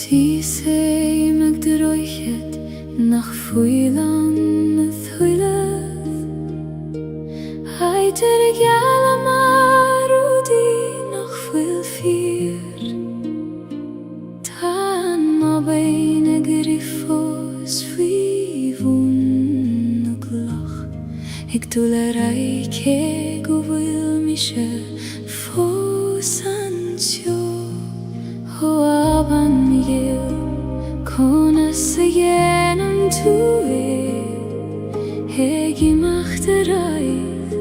Tí sé meg de roichet nach fuilan na thuileh Haidir I geal mar údí nach fuil fír Tá má bein gur I fós fui bhún na glach Ig dul raicé go bhfuil mi se fós an teo Ho aban mi gil Kona sa dhéanam tú Heag imeacht a raid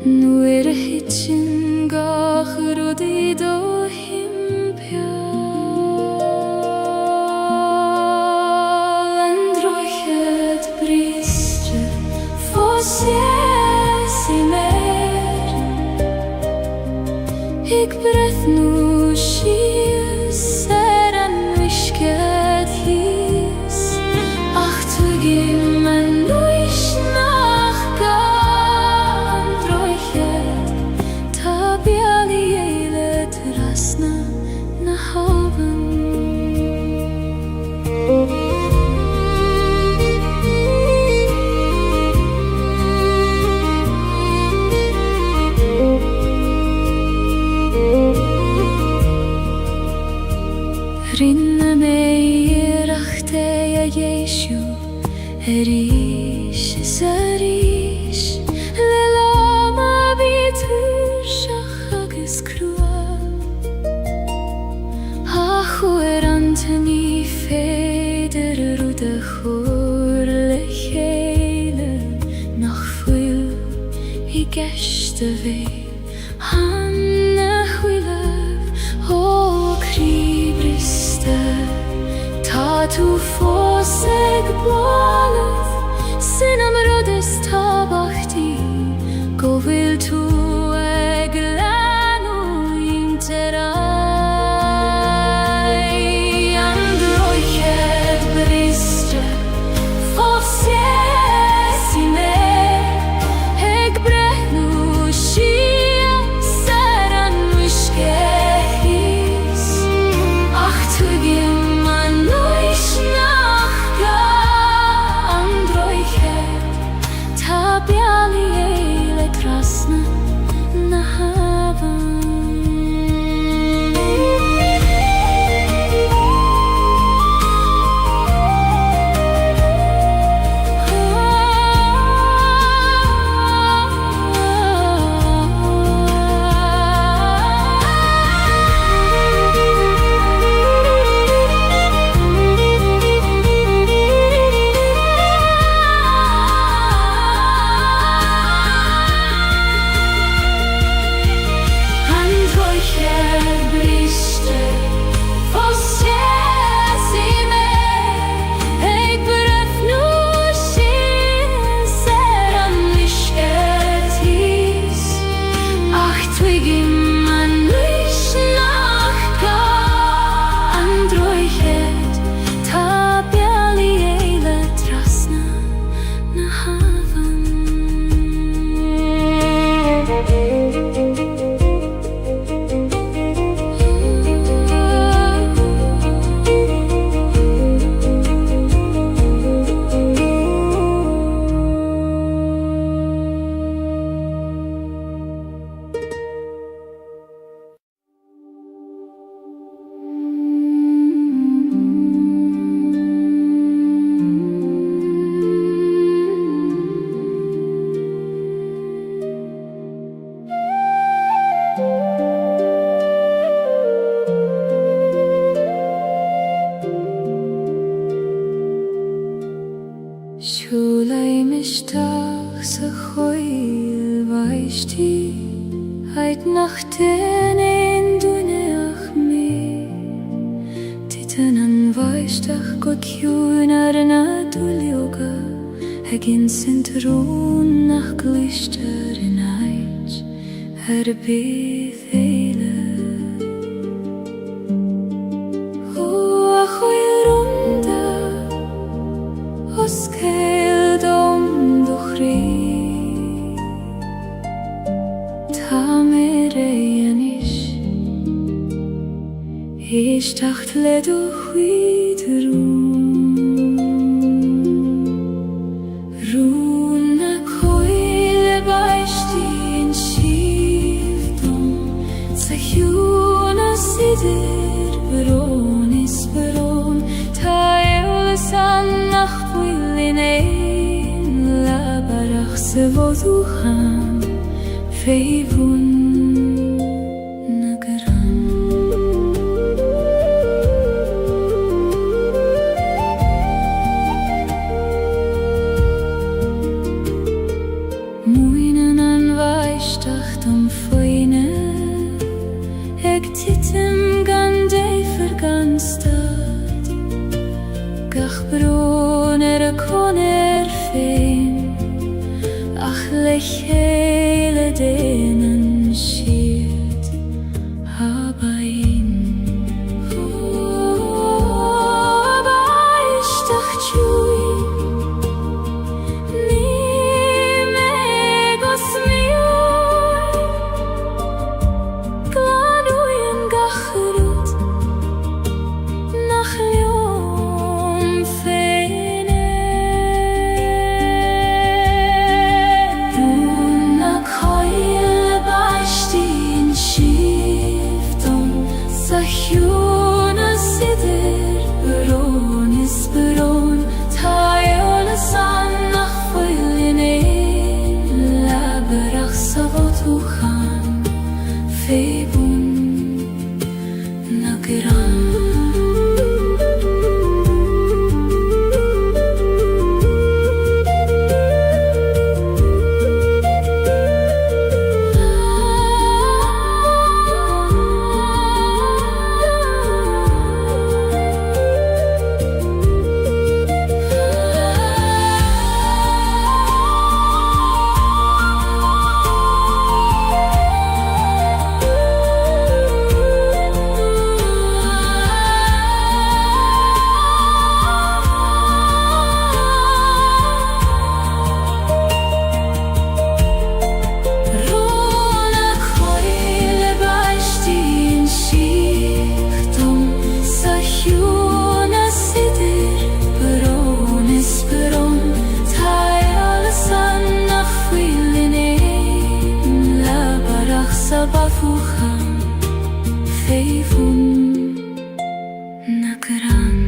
Nuair a hitsin gach rudaí do himpeall An droichead bríste fós I mér Ig brethnú síos an uiscead híos Ach tuigim an nuis nach gan droichead Tá beal I éile trasna na havan Rinne mé iireachta a dhéisiú Arís is arís Le láma bítur seach agus crua A chuair antaní féidir a rud a chóir le chéile Nach fuil I gceist a bhé Hanna chuileh ó críbriste Tá tú fós ag báileh Sin am rud is tábhachtí Go bhfuil tú ag leanú intar An droichead bríste fós I mér Ag brethnú síos ar an uiscead híos Ach tuigim an nuis nach gan droichead Tá beal I éile trasna na havan Siúlaim isteach sa chóil bhaistí Heid nach déanain dúineach mé Titan an bhaisteach go ciún ar na dúilioga Hagin sintarún nach glistear in ait Ar bith éile Ó a chóil rúnda Os céil dom do chrí Tá mé ré anis Ich dacht le doch wieder Runa koile beistin shivdom Sahuna sidir beron is beron Tael san nacht willin ein La barach se voducham Feivun Titem gan de verganstad Gach broner koner fein Ach lechele denen schiert Habain Aber ich dacht chui Ni megos mioi Sahuna sidir beron is beron Tayola san nach willin La berach savotuchan Feibun nageran Bafuchan Feivun nageran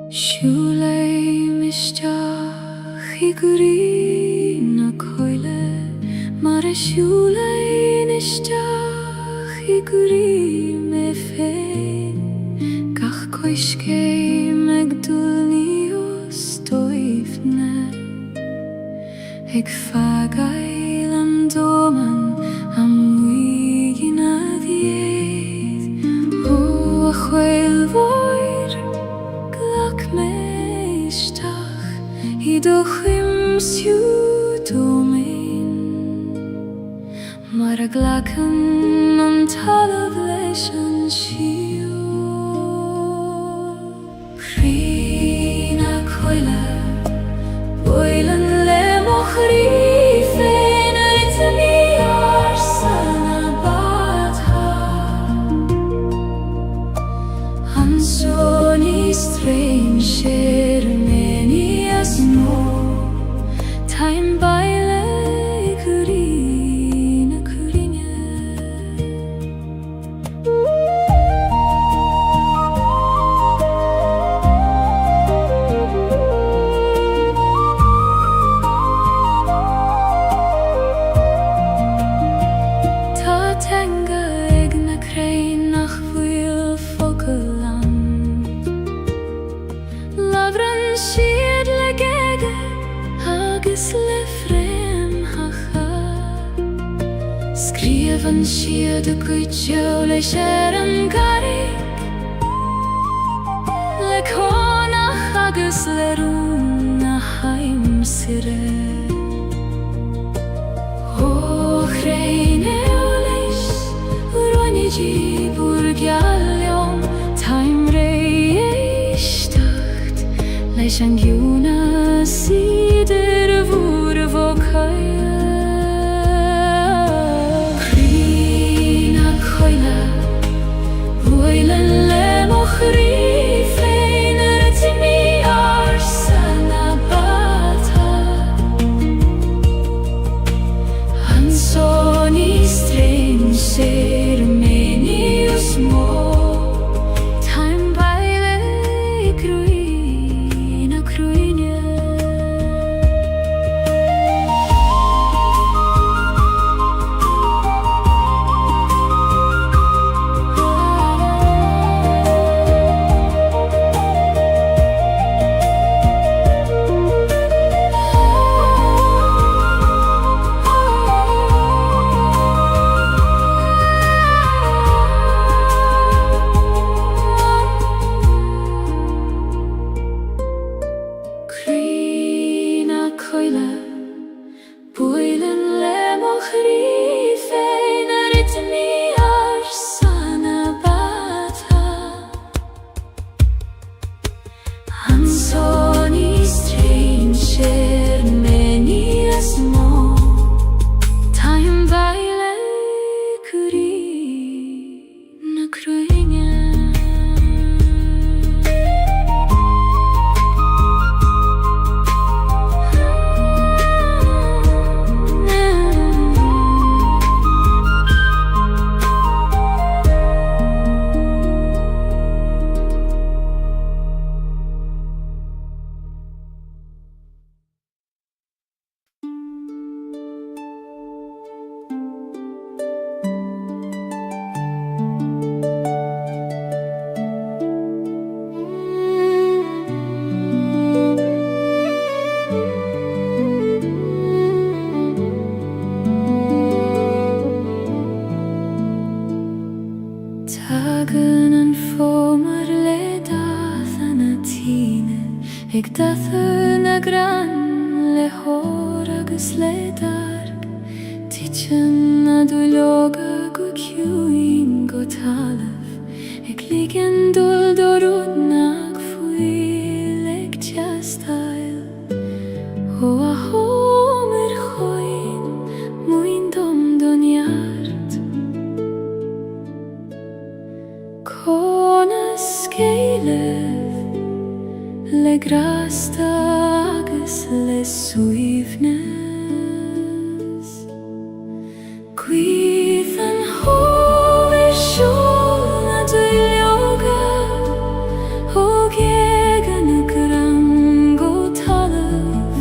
Shulei mishtach iguri na koile Mare shulei nishtach iguri me fein Kach koishkei megdulnios toivne Ik fagail am doman am wigin adiet O achweil voir glak meishtach Idochim siudomin Mara glaken on talavleishan shio Krina koile Boilen le mochri fein Ritmi arsana batha Ansoni streim shermeni asmo Time baile kurina kurinya Ta tenga egna krein nach vil Sievan siad y gwytio le sier yn garig Le conach agus le rún a haim sire O chreine o leis Uronigi burgialion Taim rei eishtacht Leis an giuna sider vur vokaya Krina koila Boilen le mochri Feiner timi arsana bata Ansoni strein ser menius mo Time baile kruina kruina Krina koila Boilen le mochri Feiner itmi arsana bata Ansoni strein ser menias mo Time baile kurina kruina Tagen an fomar le dath an a tine Eg dath yn a gran le hor agus le darg Tichen a dwyloga go ciwin go talaf Eg ligen dul dorud nag fwyl eg tiastail O a homer choin mwyn dom doniart Conas Gaeilge Le grasta agus le suivnes Gwydd an hover siol na dwyloga O gegan y grango talaf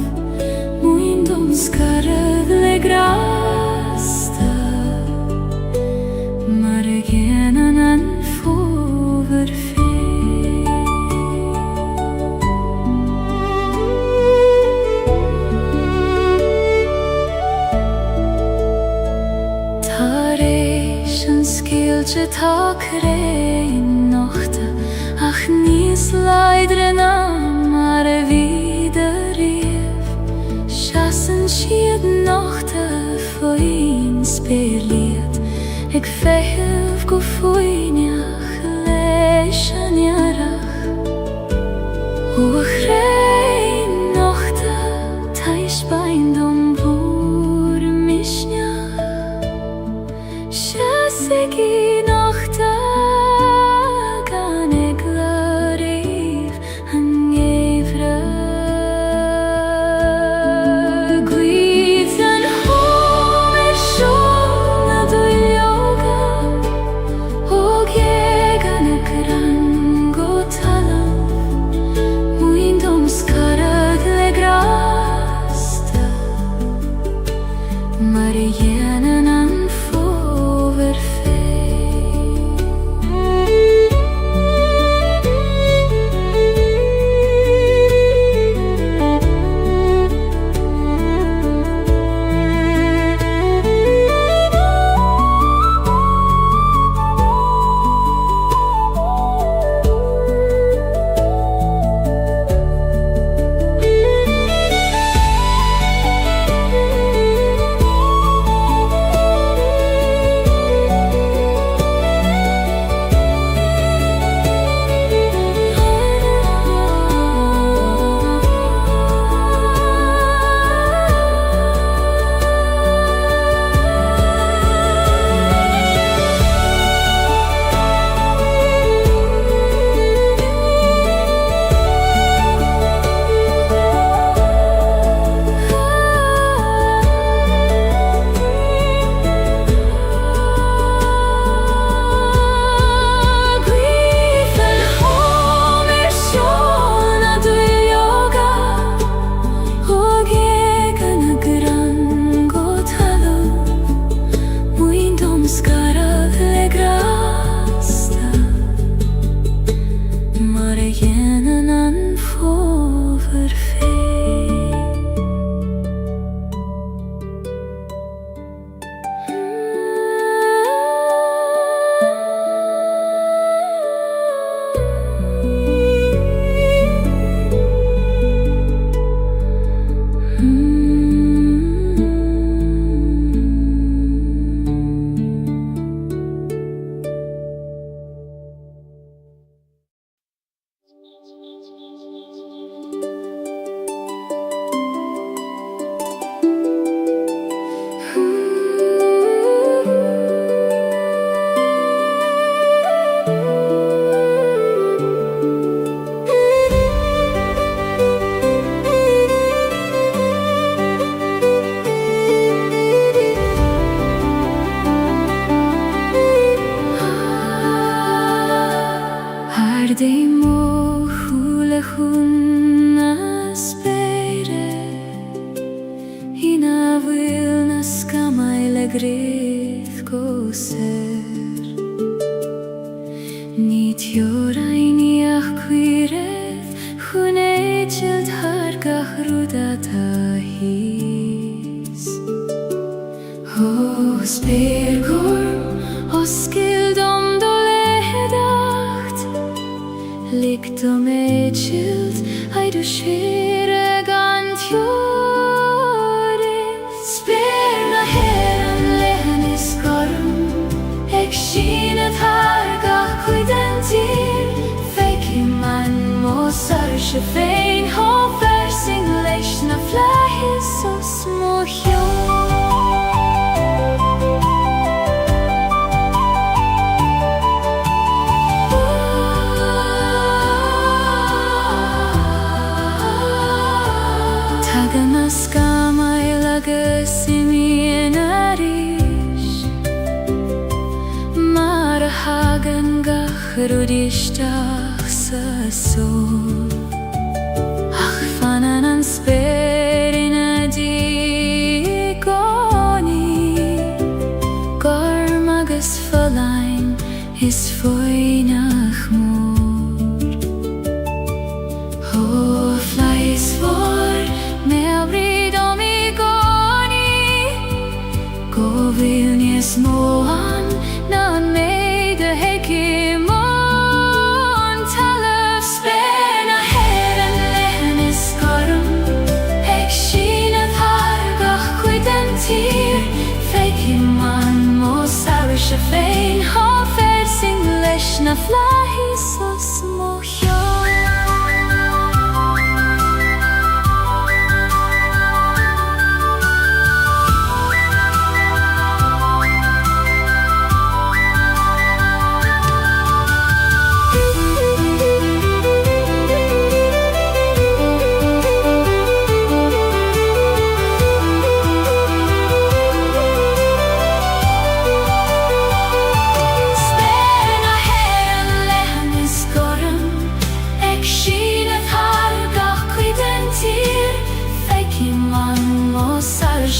Mwyn dom skarad le grasta Mar genan an fover fe Gaeilge tá crein nochta Ach nís leidre na mar a vida rif Shasan siad nochta foin speliad Eg fehef go foinach leis an jarach O a chrein nochta Tais bain dom bwr misnach Shasegi nochta gan eg larif an gefra Gwydd an homer siol na dwyloga O gegan y grango talaf Mwyn dom skarad le grasta Mar ianan an fover fe se féin há fersing leis na fleithis os mo Tagan na scamail agus imion arís mar a hagan gachar isteach sa sól ach fanan an spéirin a dígóní gorm agus folain is foinach mór ó fleis mór Vilnius mohan na made a heki mon talaf spen a her en lehen is skorum ek shin at hargach quiden tir feki man mo sarish a fein ha fersing lesh na flahis os mohyo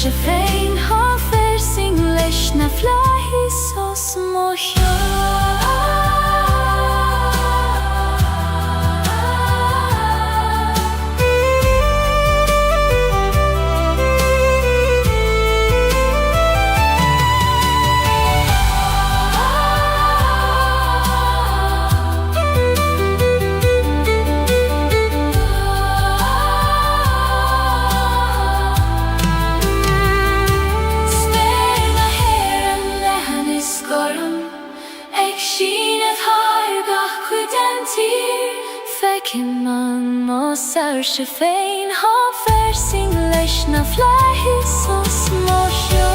Se féin há fersing leis na fleithis os mohyo man mo sar se féin há fersing leis na fleithis os mohyo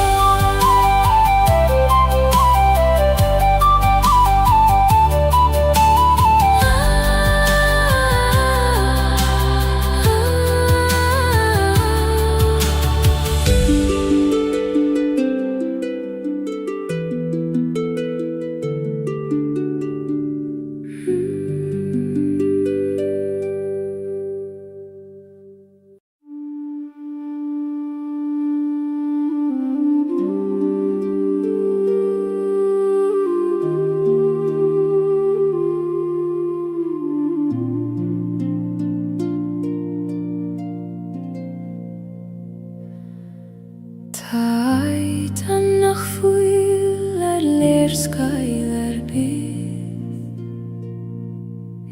Taid an nach fuil leerskeil bith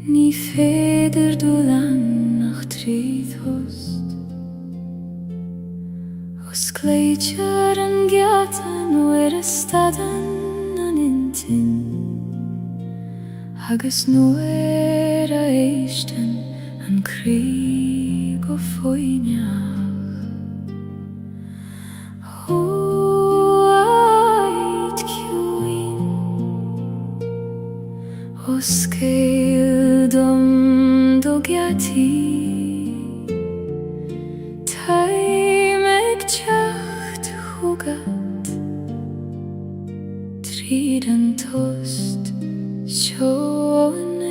Ní féidir dul an nach tríd host Os cléitear an gheatan uair a stadan an intin agus nuair a éistan an crí go foiineach Oscail dom dogiati Taimeg teacht chugat Tríd an tost seonis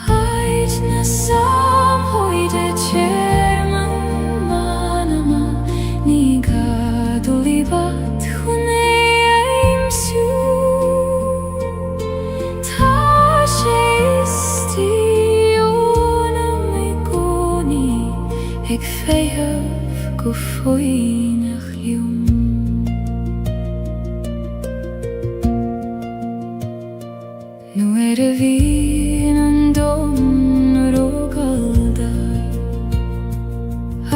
Haid na sam hoide chairman manama Ní gadul ibat chune Ag féamh go foinach liom Nuair a bhíonn an dom rógalda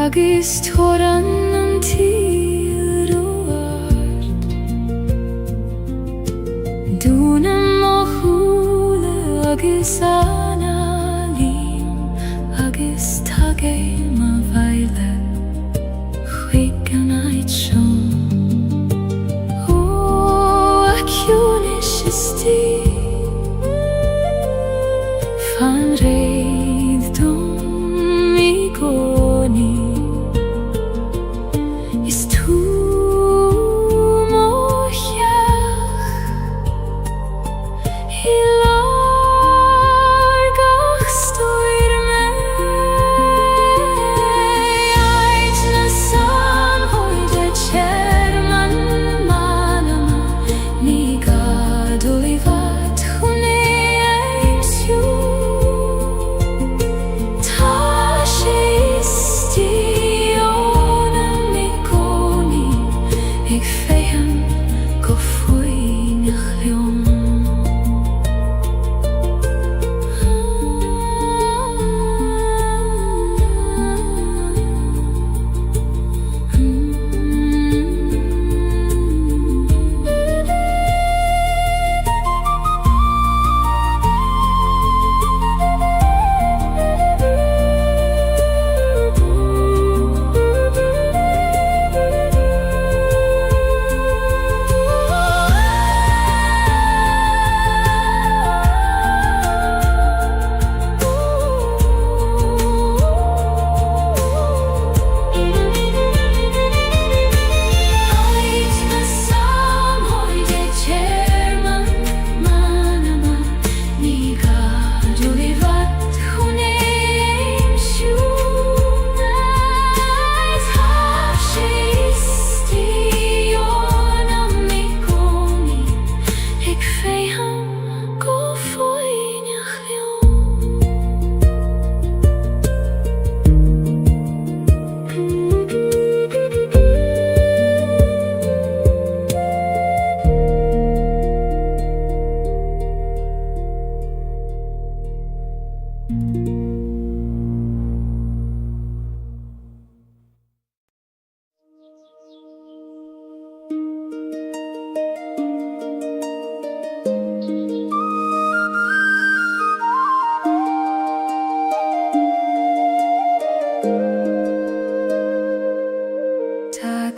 agus tóran an tíl róart Dúnam ó chúla agus analín agus tagé má bhaile chuig an áit seom. Ó, aciúnis is tí fan réad dom I gcónaí is tú mo cheach I largach stoir me ait na samhoide Chairman manama ní gadul I bhat chuné éimsiú tá sé istíona mi gcónaí ag féim go faoinich liom.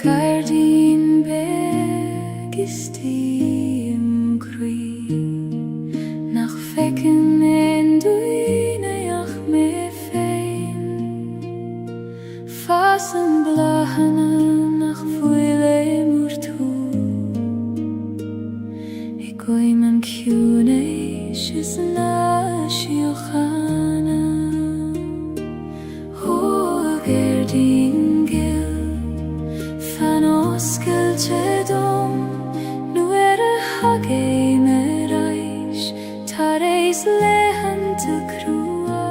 Gardín beg is tím crí nach fecin en duineach me féin fas an blachana nach fuile múr tú I goim an ciúnéis is na siochanna ó gardín Oscailte dom nuair a hagé mar éis tar éis lehananta crua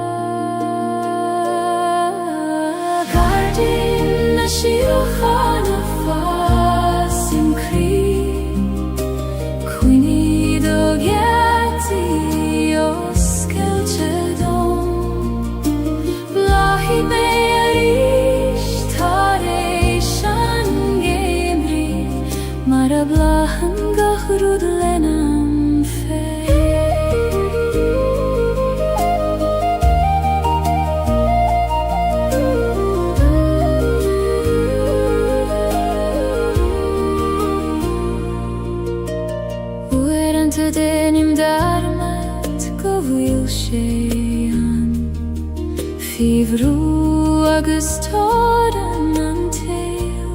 Gardín na siochanna fas im crí Cuoine do gheartaí oscailte dom Blahí mé arís tar éis mar a blachan gach rud lenam Uair anta dénim darmat go bhfuil sé an fíomhrú agus tóran an tail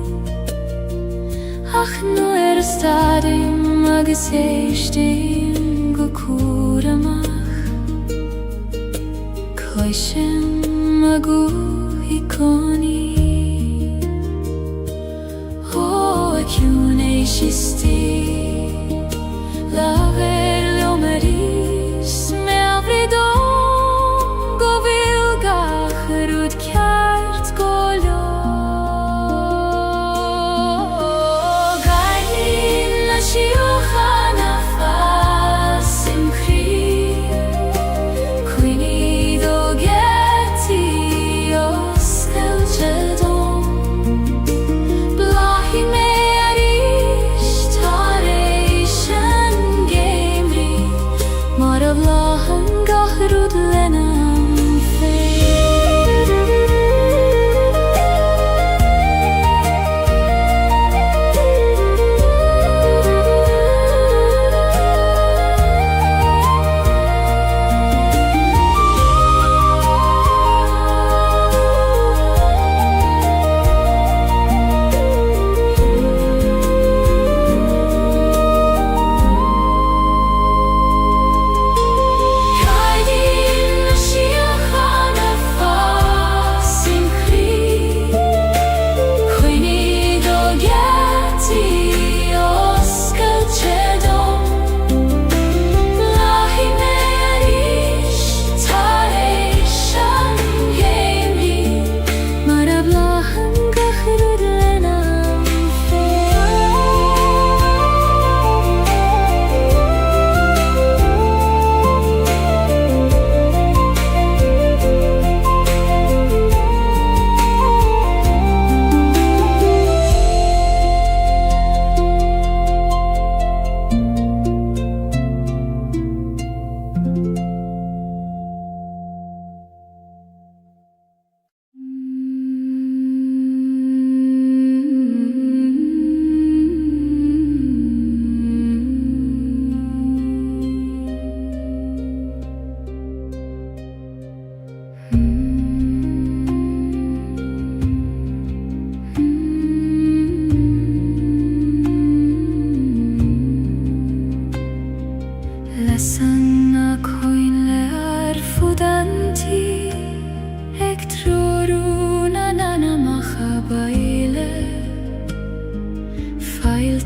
Ach nuair a stadim agus éistíim go cúr amach Cloisim a gúthaí conaí Ó aciúnéis is tí lágar leo mar ís me abridom go bhfuil gach rud ceart go leo Siochanna fas im crí Cuoine do gheartaí oscailte dom Blahí mé arís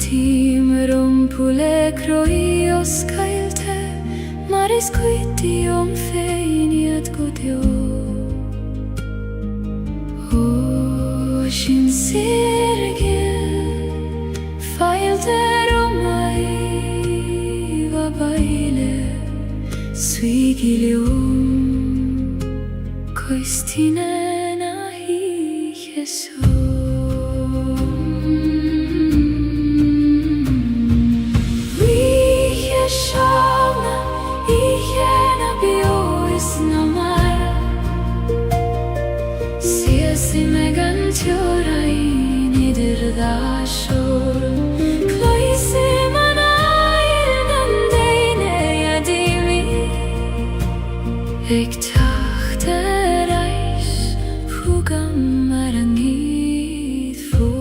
tim rumpule kroios Gaeilge maris quitium feiniat godio o shin sirgil failte romai va baile suigilium coistine nahi Jesus. Ik dacht de reis vroeg aan, maar er niet voor.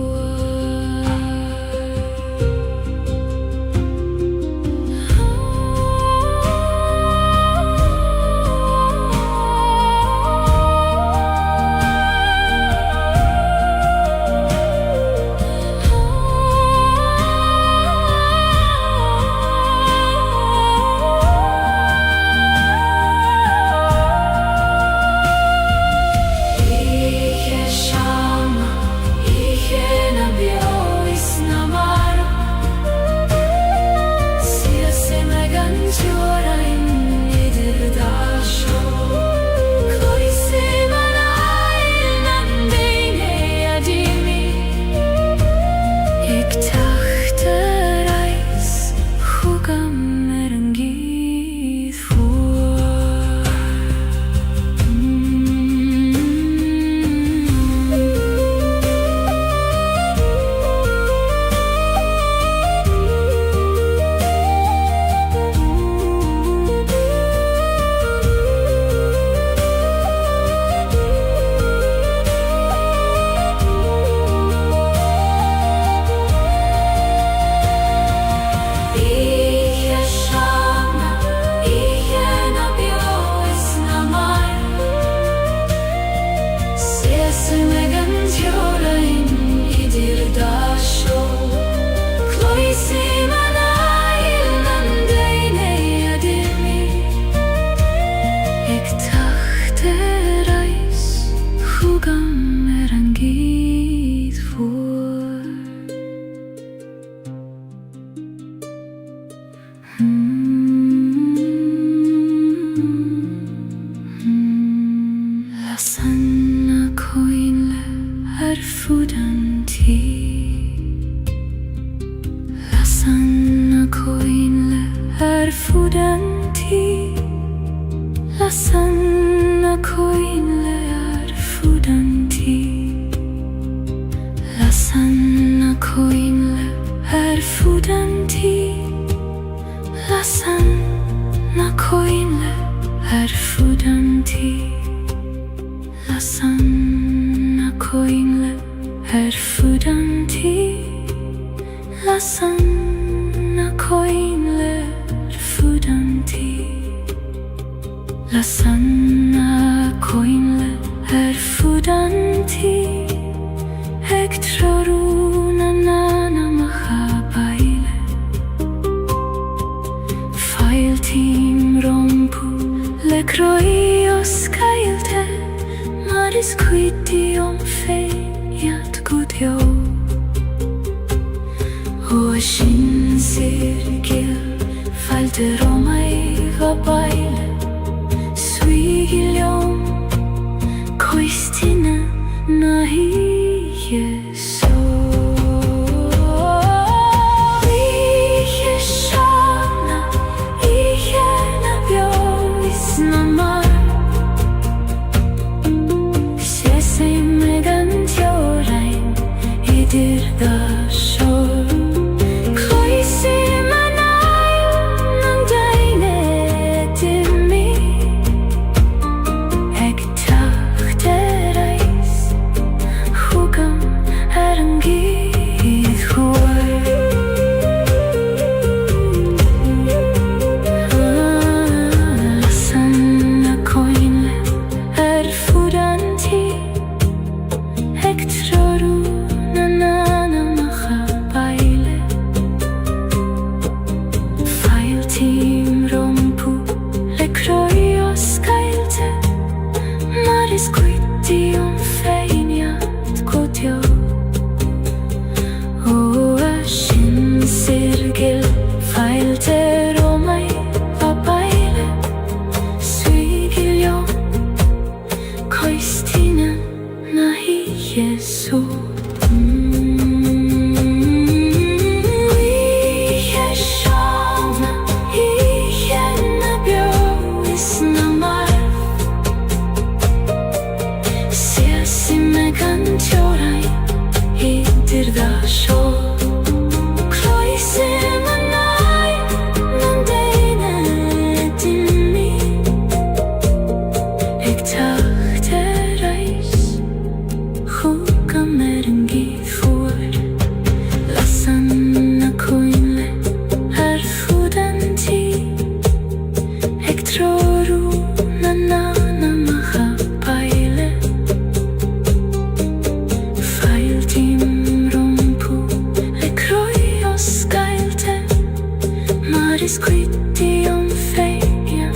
discreti om feien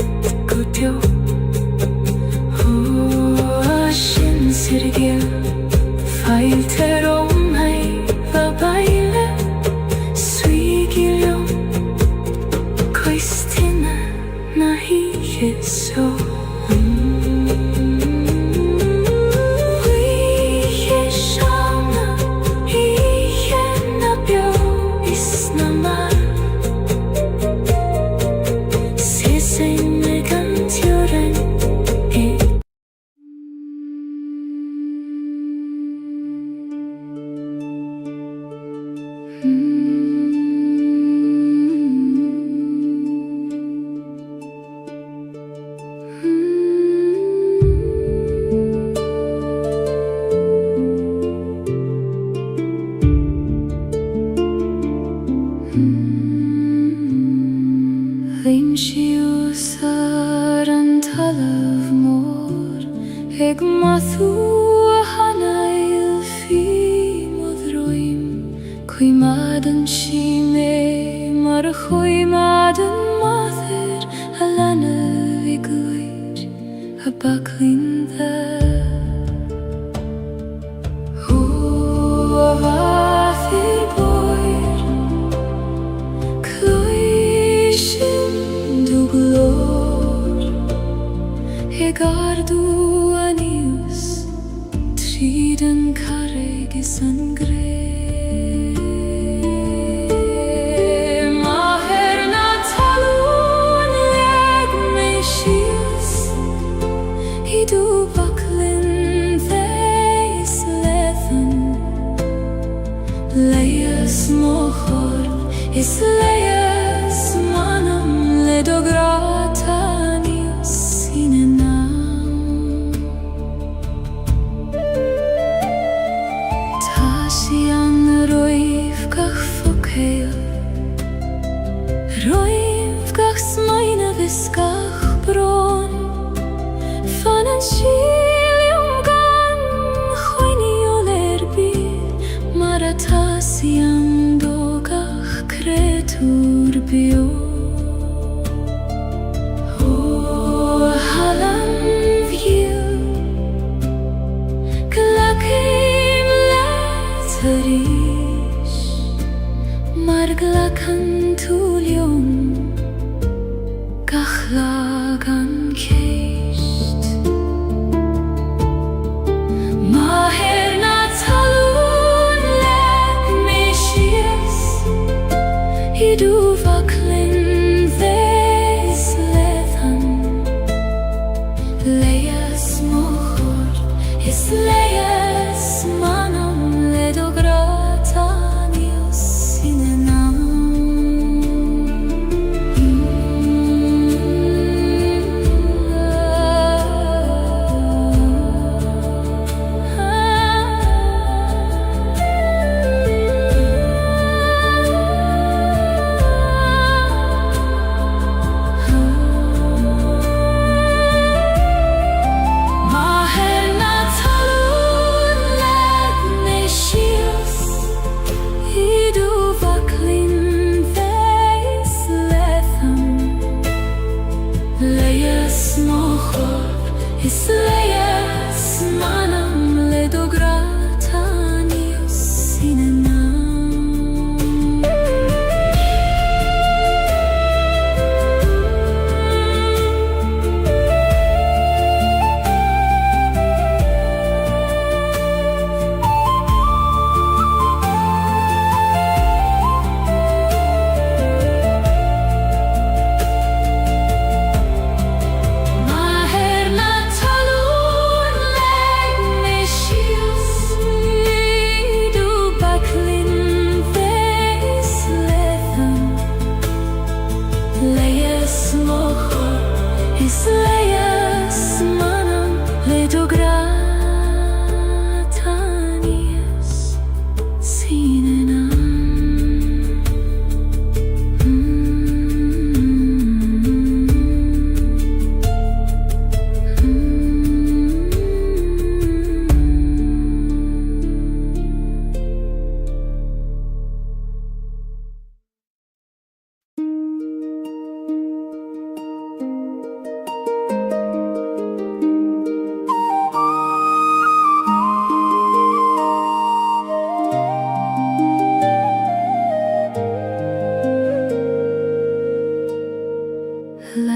godio Shin sirgil Failter om hei va baile Suigilion Koistina nahi so Vim și usaran talav mor Eg mathu hanail fi modroim Kui madan shime mar kui madan mather Alana vigluir abaklinda Vathir boir Egardu anius triden carregi sangre Maherna talun leg meishius Hidu baklin theis lethan Leias mochor is leias manam ledogratanius Roivkach smaina viskach bron Fanan shilium gan Choini olerbi Maratasiam dogach kretur bio Halam view Klakim letarish Marglakan tulium Gachlagan keist Maherna talun lek meshias Hidu vaklin theis lethan Leias mochor is leias manam ledogratanius sinenam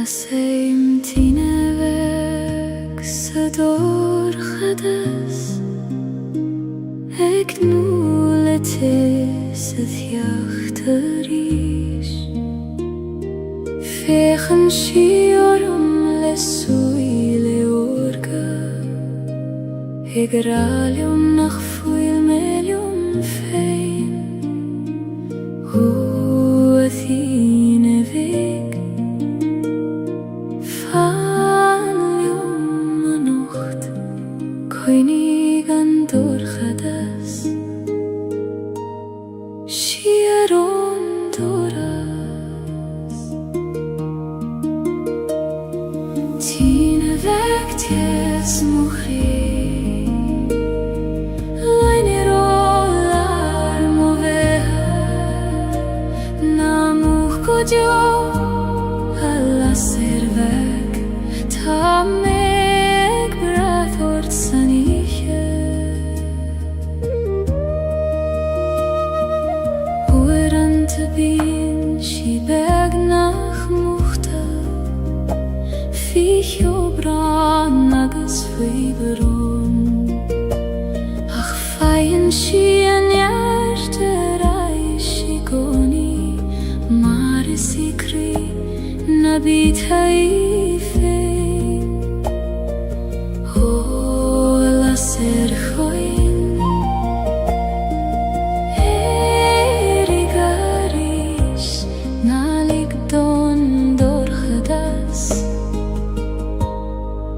Nasseim tinevek sador chades Ek nuletis het jachteris Fechen shiorum lesui leorga Egralium nach fuil melium fein Huathine veg Fanlium anocht Koinigan dorchades Shieron doras Tine veg ties mochi Alla servek ta meg brathort saniche Hoerante bin shi beg nach muchte Ficho bran nagas fiberon Ach feien shi en jarte reishi goni Sikri nabit haifein Ho la serchoin Erigarish nalik don dorchadas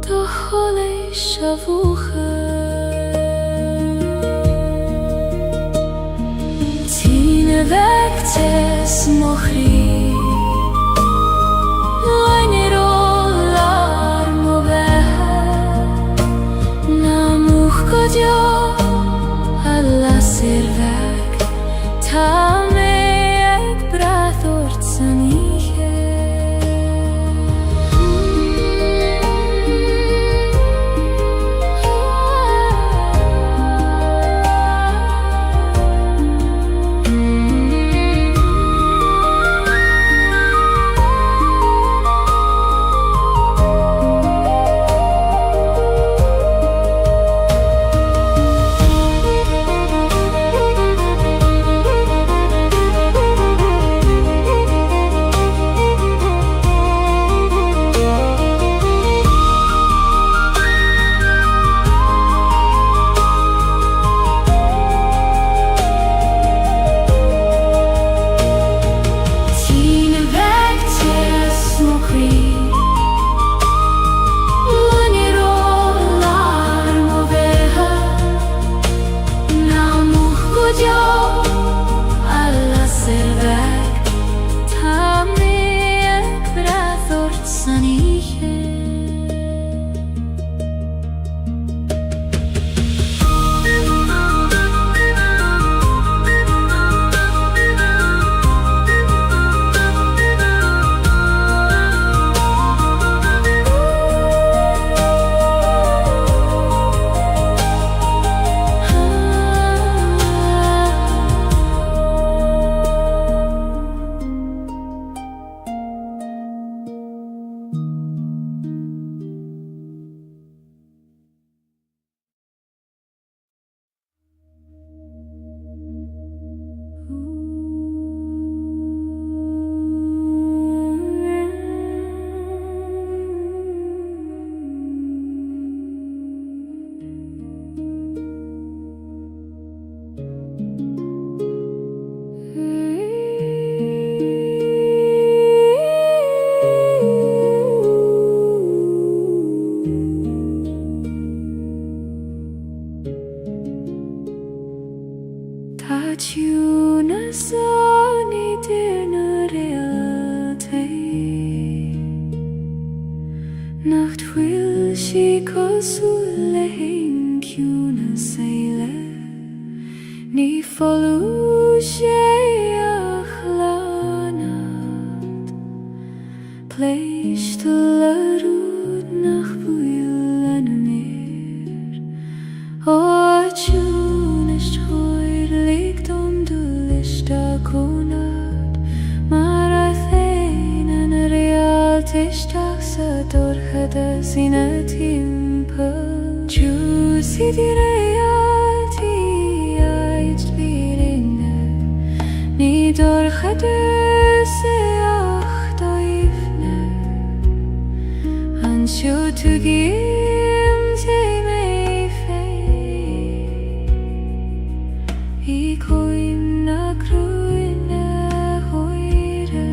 Dochole shavucha Tine vektes mochri Alla servek ta meg brathort saniche Alla servek ta meg brathort saniche Nacht will she kosulehin kuna seile Ni follow she achlanat Pleish to larud nach builen meer O chun ist hoir liegt du licht da konat Maar I fein en realt isteach sa dorchada sína timpeall. Chús di reality ait lírinne, ní dorchada sa ach doifne. Anseo tu gim te me fei, I coim na cruine hoire.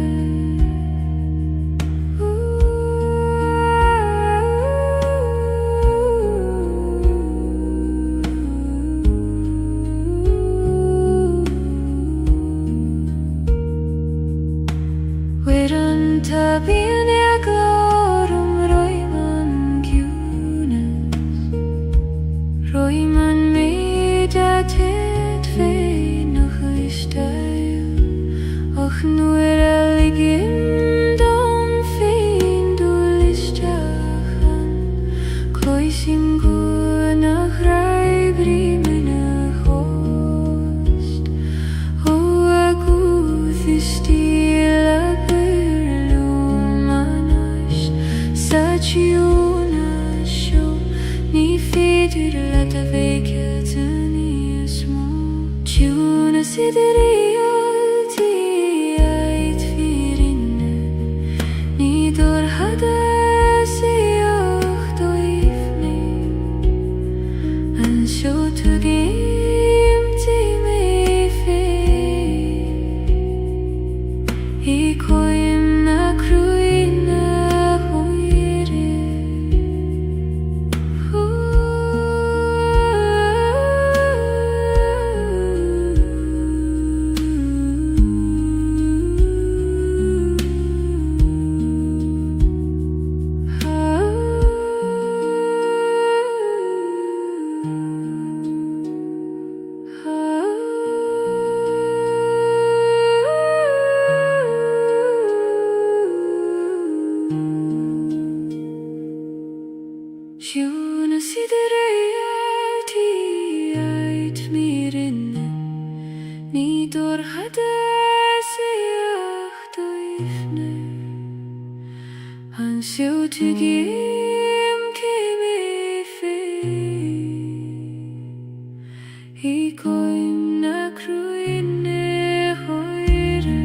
Weran ta bíon glórum roiman giúnas, roiman méid a ted féin nach isteil, ach nuair a ligim dom féin dúil isteachan, cloisim go nach raibrí mina host, ó a gúth istíl a Sachiuna show ni féidir le a bhéice níos mó. Tuna sidir reality ait fírinne, ní dorchada sa ach doifne. Anseo tu gim te me fei, I coim na cruine Tuna sidir reality ait mírinne, ní dorchada sa ach doifne. Anseo tu gim te me fei, I coim na cruine hoire.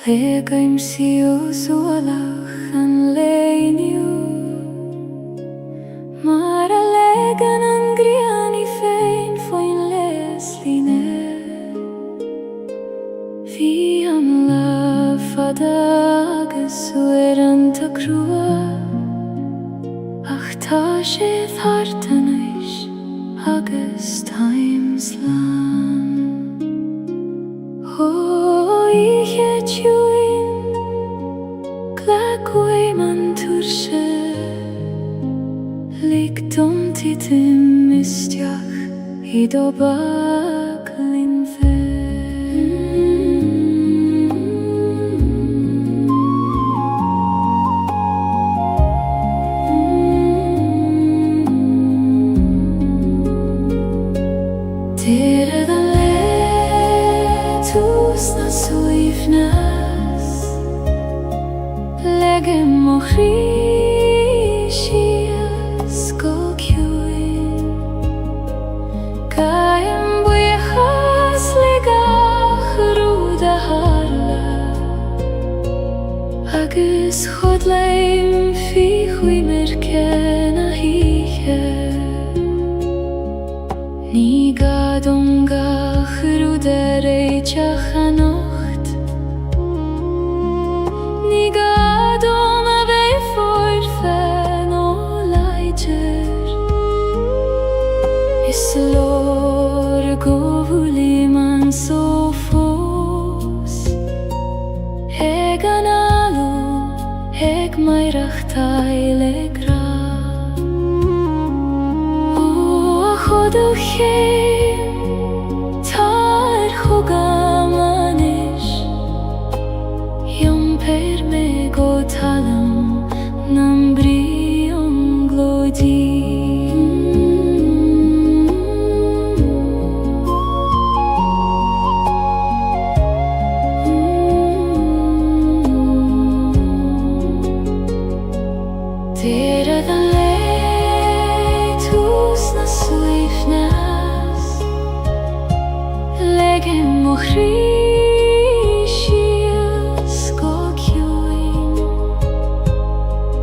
Legaim siú sualach an leiniú, mar a legan an griani féin foin les líne. Bhí am lá fada agus uair an ta crua, ach tá sé thartanis agus times lan. Ihe tjuin glacui man turse, lig dom titim istiach I do baglin fe. Tere da na suifnas, legem mo chríisias go ciúin, caim buchas ligach rúd a harla, agus chud leim fi chuimir cen a híche. Ní gadon gachrú de réiteach a nocht, ní gadon a bheith fóir féin ó leidir. Is lór go bhfuilí man so fós, ag an alú, ag maireach taile gra. Chodú chéim, tar chugam anis, Iompéir me go talam nam brí an glódí. Deireadh an Legim mo chríisias go ciúin,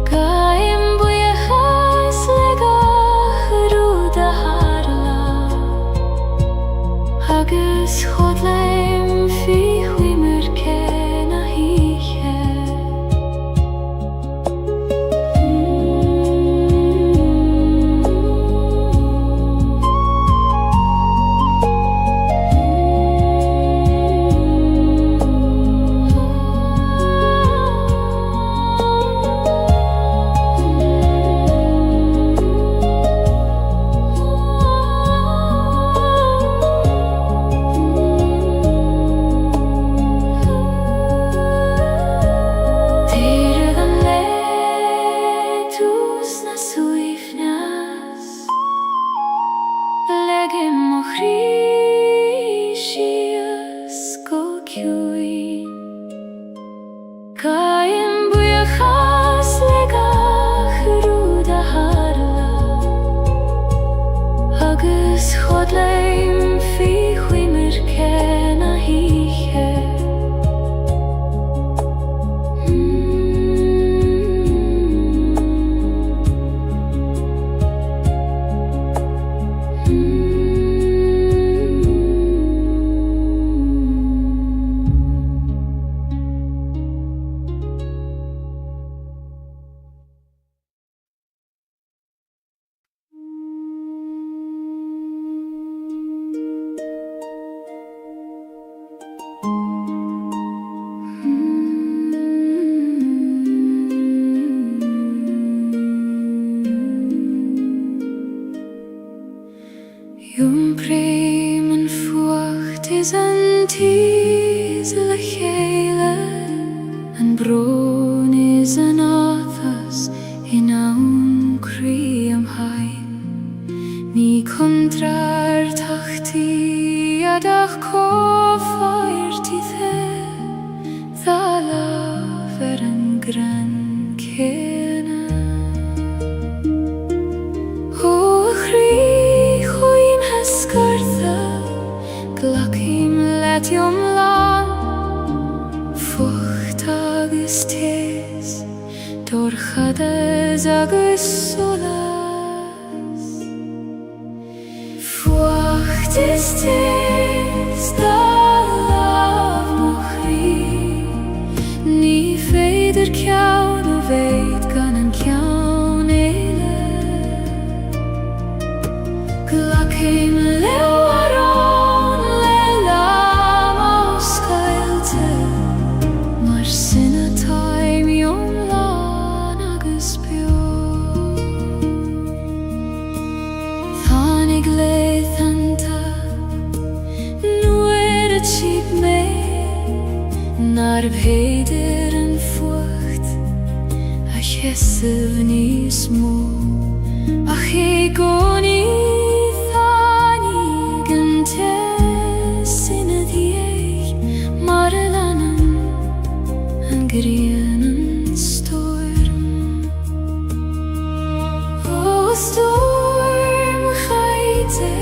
Gaim buíochas le gachrú de harla, agus chodlaim fi chuimir cén a híche. Legim mo chríisias go ciúin, Gaim buíochas le gachrú de harla, agus chodlaim fi chuimir cén a híche. Iomprim an fuacht is an tíos le chéile, an brón is an áthas in ann crí am hain. Ní contrar tachtaí adach cófáirtí dá lámh an gran céine. Glacim letiom lá, fucht agus tés, dorchadas agus solas. Fucht is tés, dá lámh mo chrí, ní féidir ceann ó bhéid gan an ceann éile. Glacim Nar bhéidir an fuacht a cheisibh níos mó, ach é gcónaí tháinig an tes ina dhiaidh mar a leanann an ghrian an storm. Ó storm chaite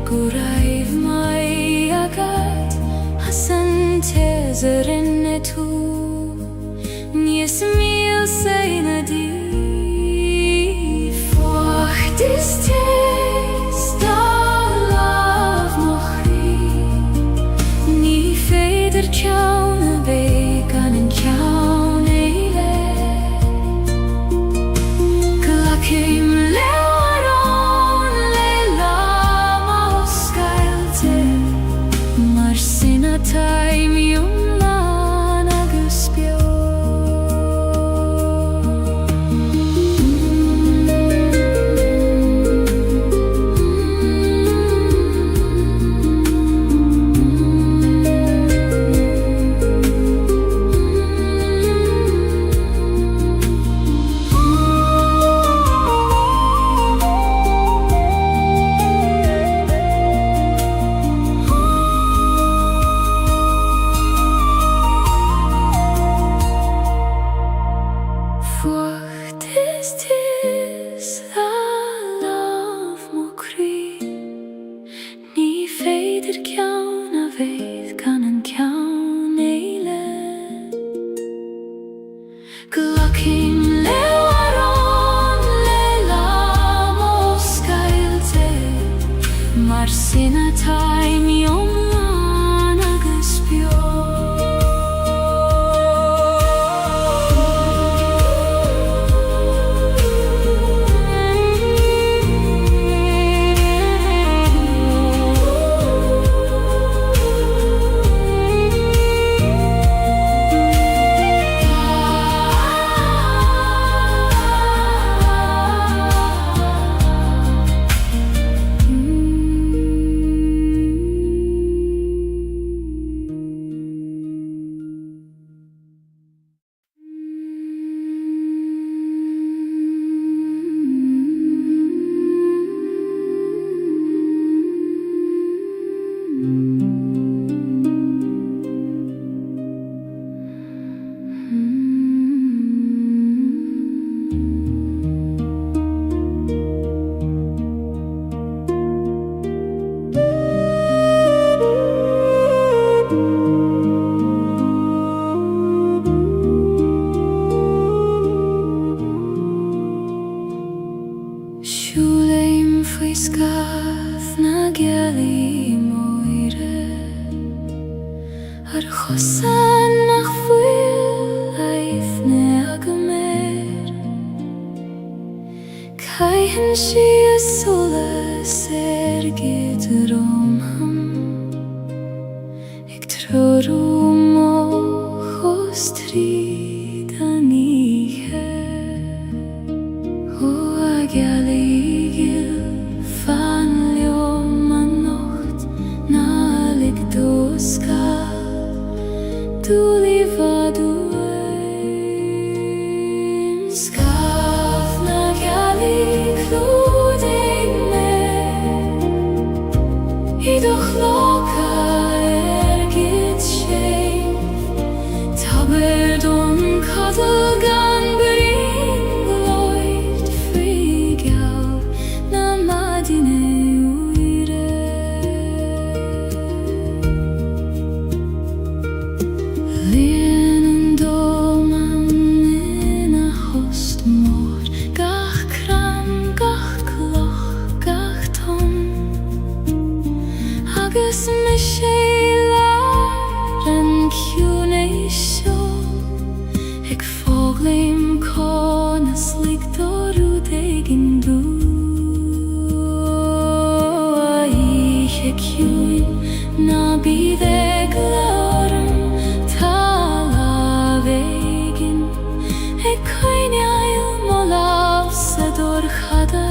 go raibh mai agad as an teasar inne tú, níos míl saoine dí. Fuacht is tes dá idir ceann a bheith gan an ceann éile. Glacin leabharán le lam ó Gaeilge, mar sina taim iomlán agus beo. Siúlaim faoi scath na Gaeilge moire, ar chosan nach bhfuil aithne agam caitheann si a solas gceadar omham, ag trorú mo chos tríd an oíche. Ó a Gaeilge fan leom an nocht na lig dosca dúlí vadú scaf na Gaeilge clúdaigh me iadach locha gid sé tabair don cadal gan agus me sé lear an ciúin é seo, ag fóglaim có na sligtorú daigin dú. A oíche ciúin na bíd ag leoram tá lámhaigin, ag coinneáil mo lámh sa dorchada.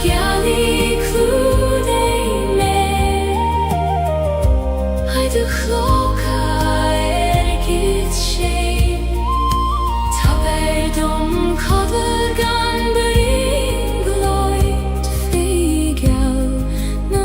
Gaeilge clúdaigh me iadach locha gid sé tabair don cadal gan barín glóid faoi geall na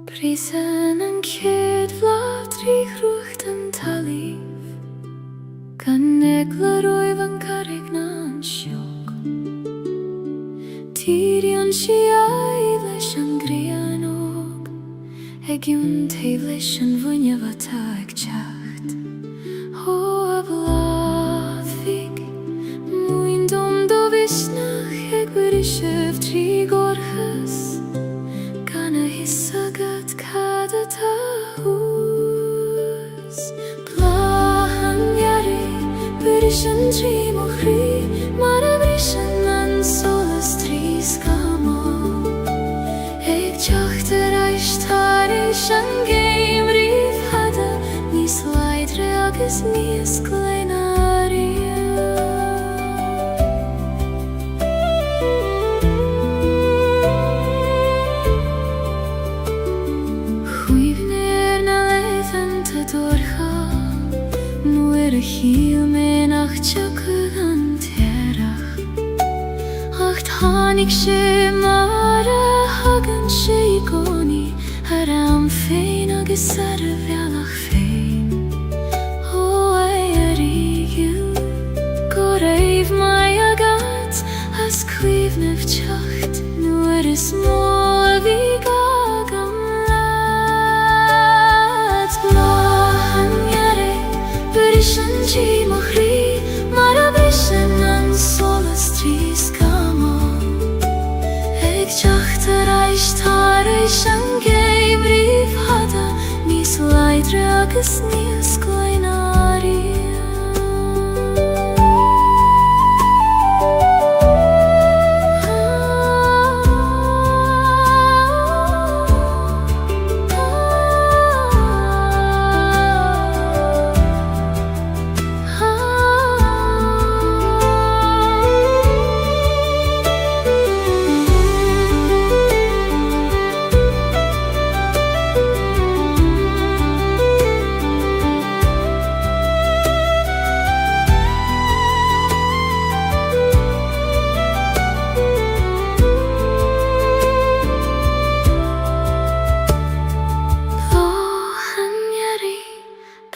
Prisen en kjød vlatri kruchten taliv Kan ekla roivan karignan sjok Tyrion shiai leshan grianog Egjun teiv leshan vunjava taeg chacht Hoa blavig Muin dom do visnach Egberishev tri gorchas Kana hissagat kada tahus Blahan yari Berishan tri mochri Mara brishan an solas tri skamo Eg chachter aishtarishan geim riv hada Nis leidre agus nis kleinaria Hiel men ach tjakugan terach Acht hanik she mara hagan she igoni Haram fein agus arre velach fein O ay arigil Goreiv mai agat As kuivnev tjacht Nu is mol vigagam lat Blahan yare Berishan chi mochri Mara brishan an solas tri skamo Eg chachter aishtarishan geim riv hada Nis leidre agus nis kleinaria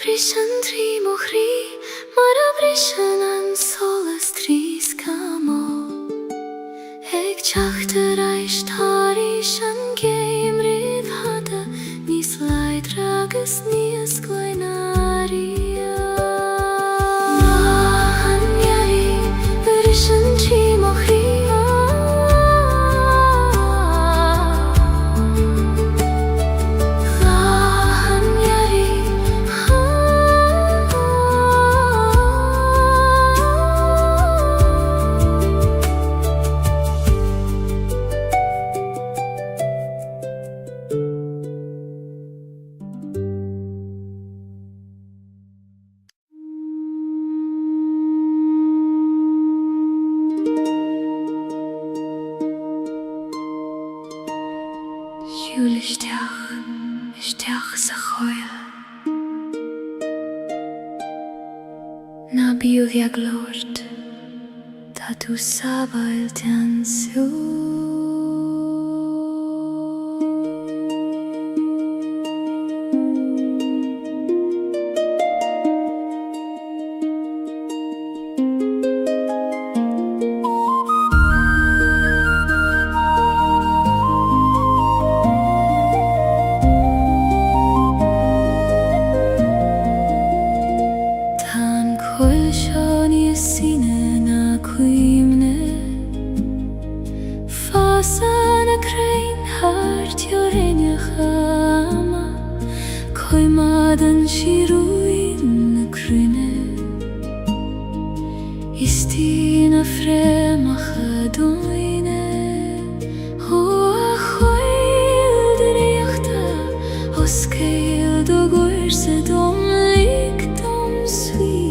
Brishan tri mochri Mara brishan an solas tri skamo Eg chachter aishtarishan geim riv hada Nis leidre agus nis kleinaria Blahan yari Brishan tri mochri Shteach sa choil Na biu jak lord Ta tu sabail tan su Fasana krein hart jorenia chama Koimadan shiruin na krine Istina fremacha doine Hoa choil deriachta Oskeil do gorse dom lik dom svi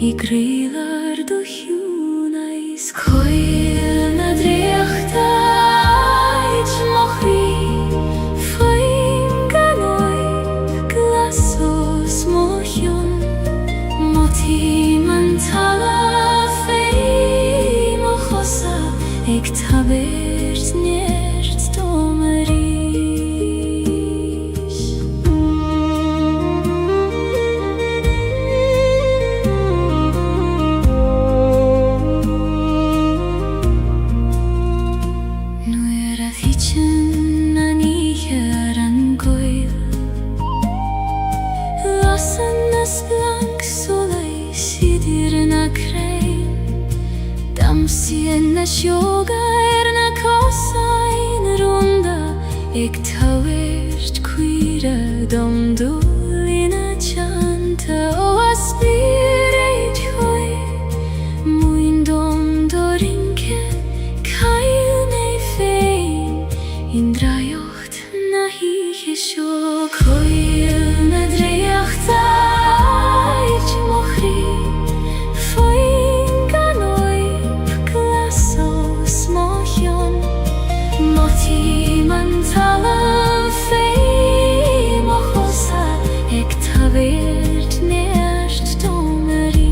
I grilar do hjunais Koil na driachta Eg tabert njert domeri Hitchen na níher an Gaeilge. Lasan nas blank soleis idir na crain. Damsien na sjoga na kosain ronda. Ik tawirt quira dom dolina chanta. O aspirate hoi muin dom dorinke kail nei fein. In drajocht na hiche sjå Gaeilge na drejocht ait mochri. Foin ganoip glaso smochion. Moti man talan fei mochosa. Ik tawirt neerst domeri.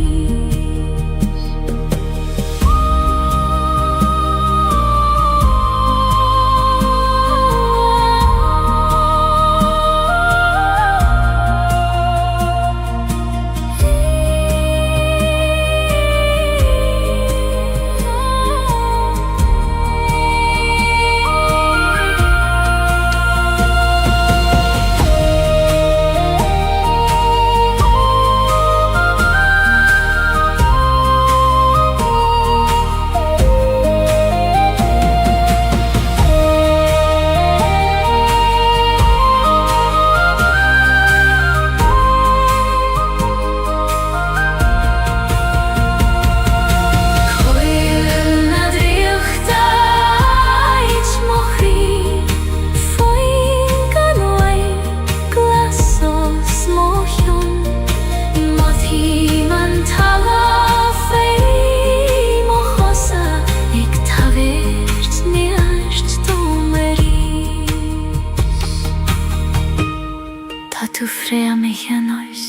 Tu frea mich an oes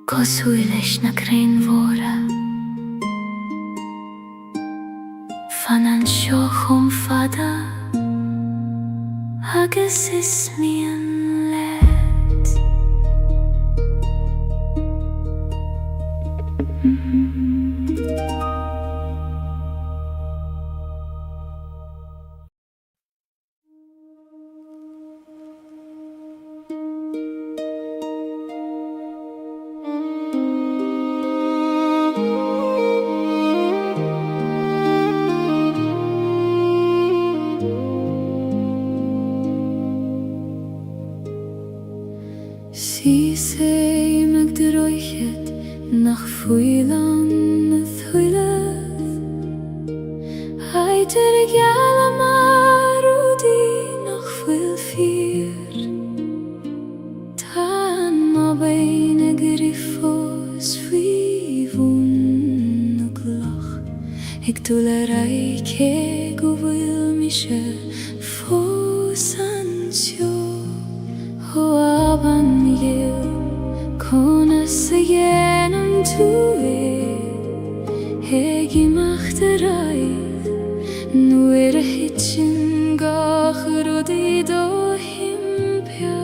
Coshuilesh na crain vora Fan an sjochum fada Agus is mi an let Si sei meg droichet nach fuilan thuileth. Heiter gala marudi nach fuil fier. Tan ma beine griffos fivun og lach. Ik dolerei ke govil mische fosansjo. Ho aban jil konas genom tue. Hegi machterei nu hitchen gach rodi do himpja.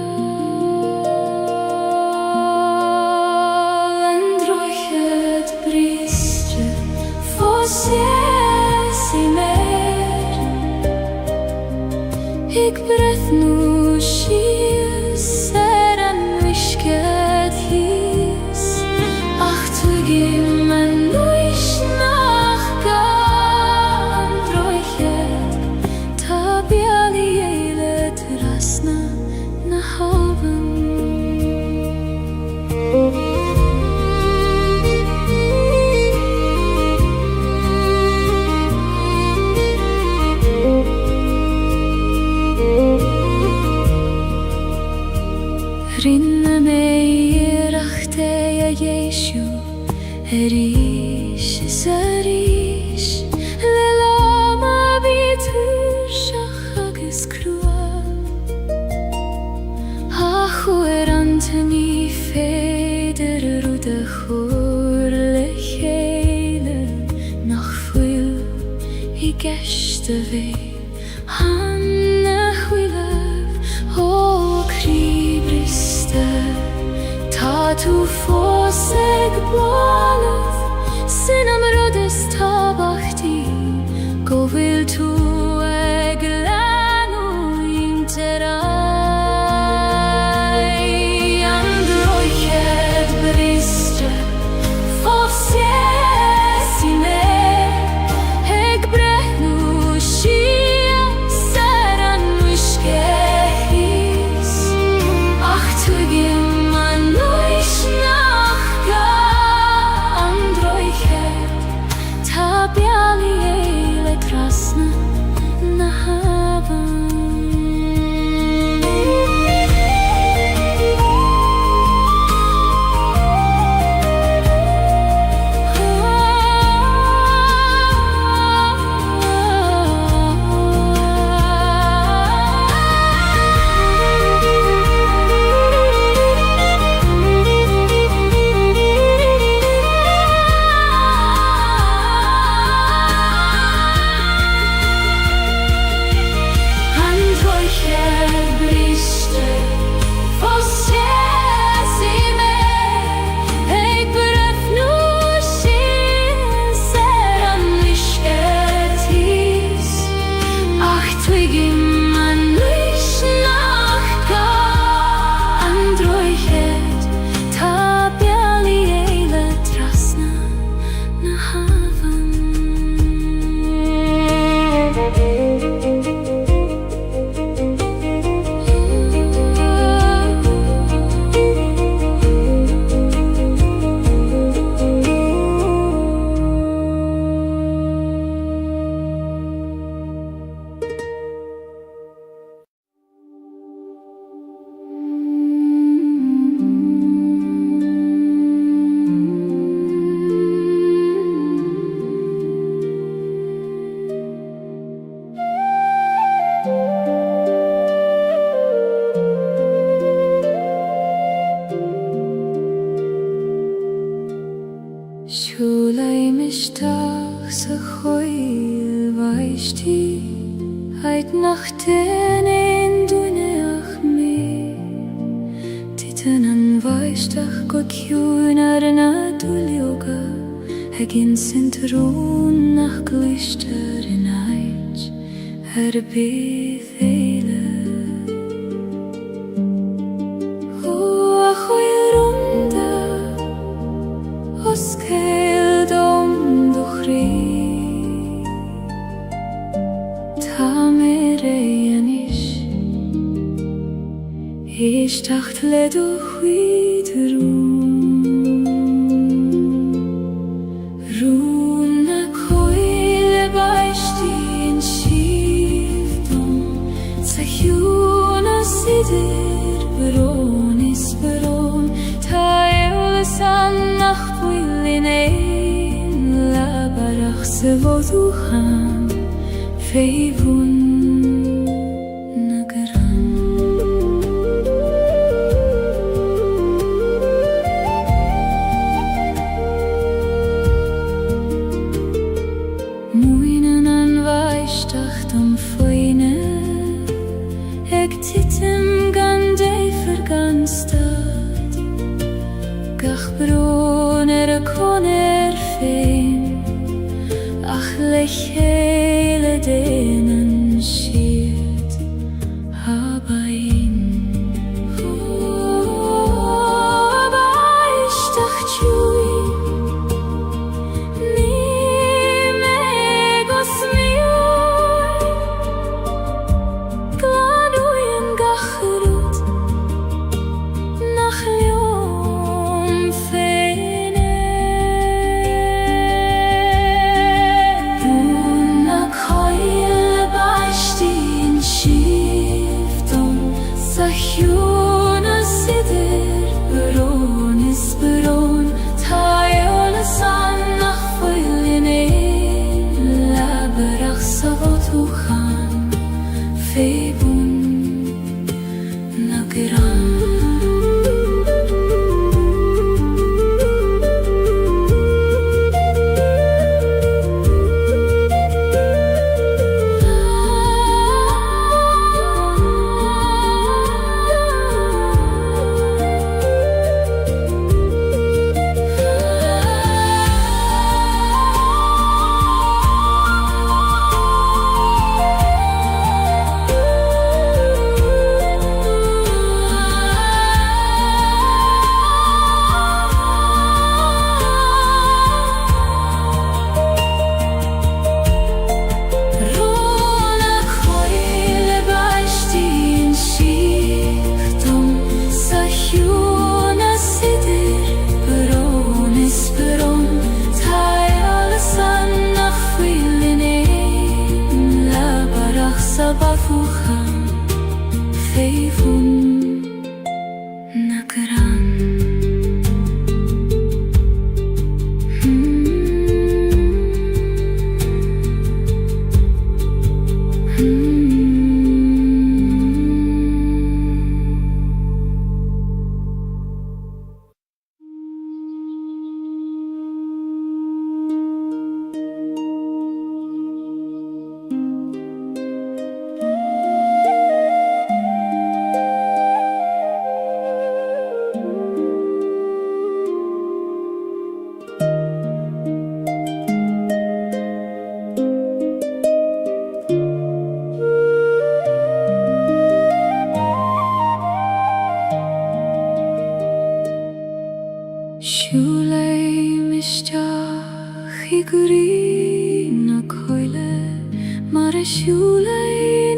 Androchet bristre fosies i mer. Ik breth nu ser an wisket his. Ach tu gim an nuish nach gan droichet. Ta biali eile trasna na haven. Rinne mei rachte ja Jeshu. Erish is erish. Lelama bitur shachagis krua. Achu anteni feder rude churle chele. Nach fuil I geshte ve. Hanne huilev o kribriste. Ta tu foseg bolet. Sinam rodes tabachti. Go vil tu Siúlai mistach sa choil vaishtí, heit nach den ein duineach mé. Titan an vaistach go ciún ar na dúlioga, hegin sintrún nach glister in ait ar bydd eile. O a choil runda, os cael dom do chri, ta mer eanish, dacht le do chwyd rún na coel e baishti in shivdom, sa hiwn a sidir bron is bron, ta eolas an nach bwylin ein labarach se fodwchan feifwn na garan. Mwyn an vaistach dom foine, eg titim gan deifer gan stad, gach bron a coner fein, ach lech hele denen shirt habain. O vaistach tjui,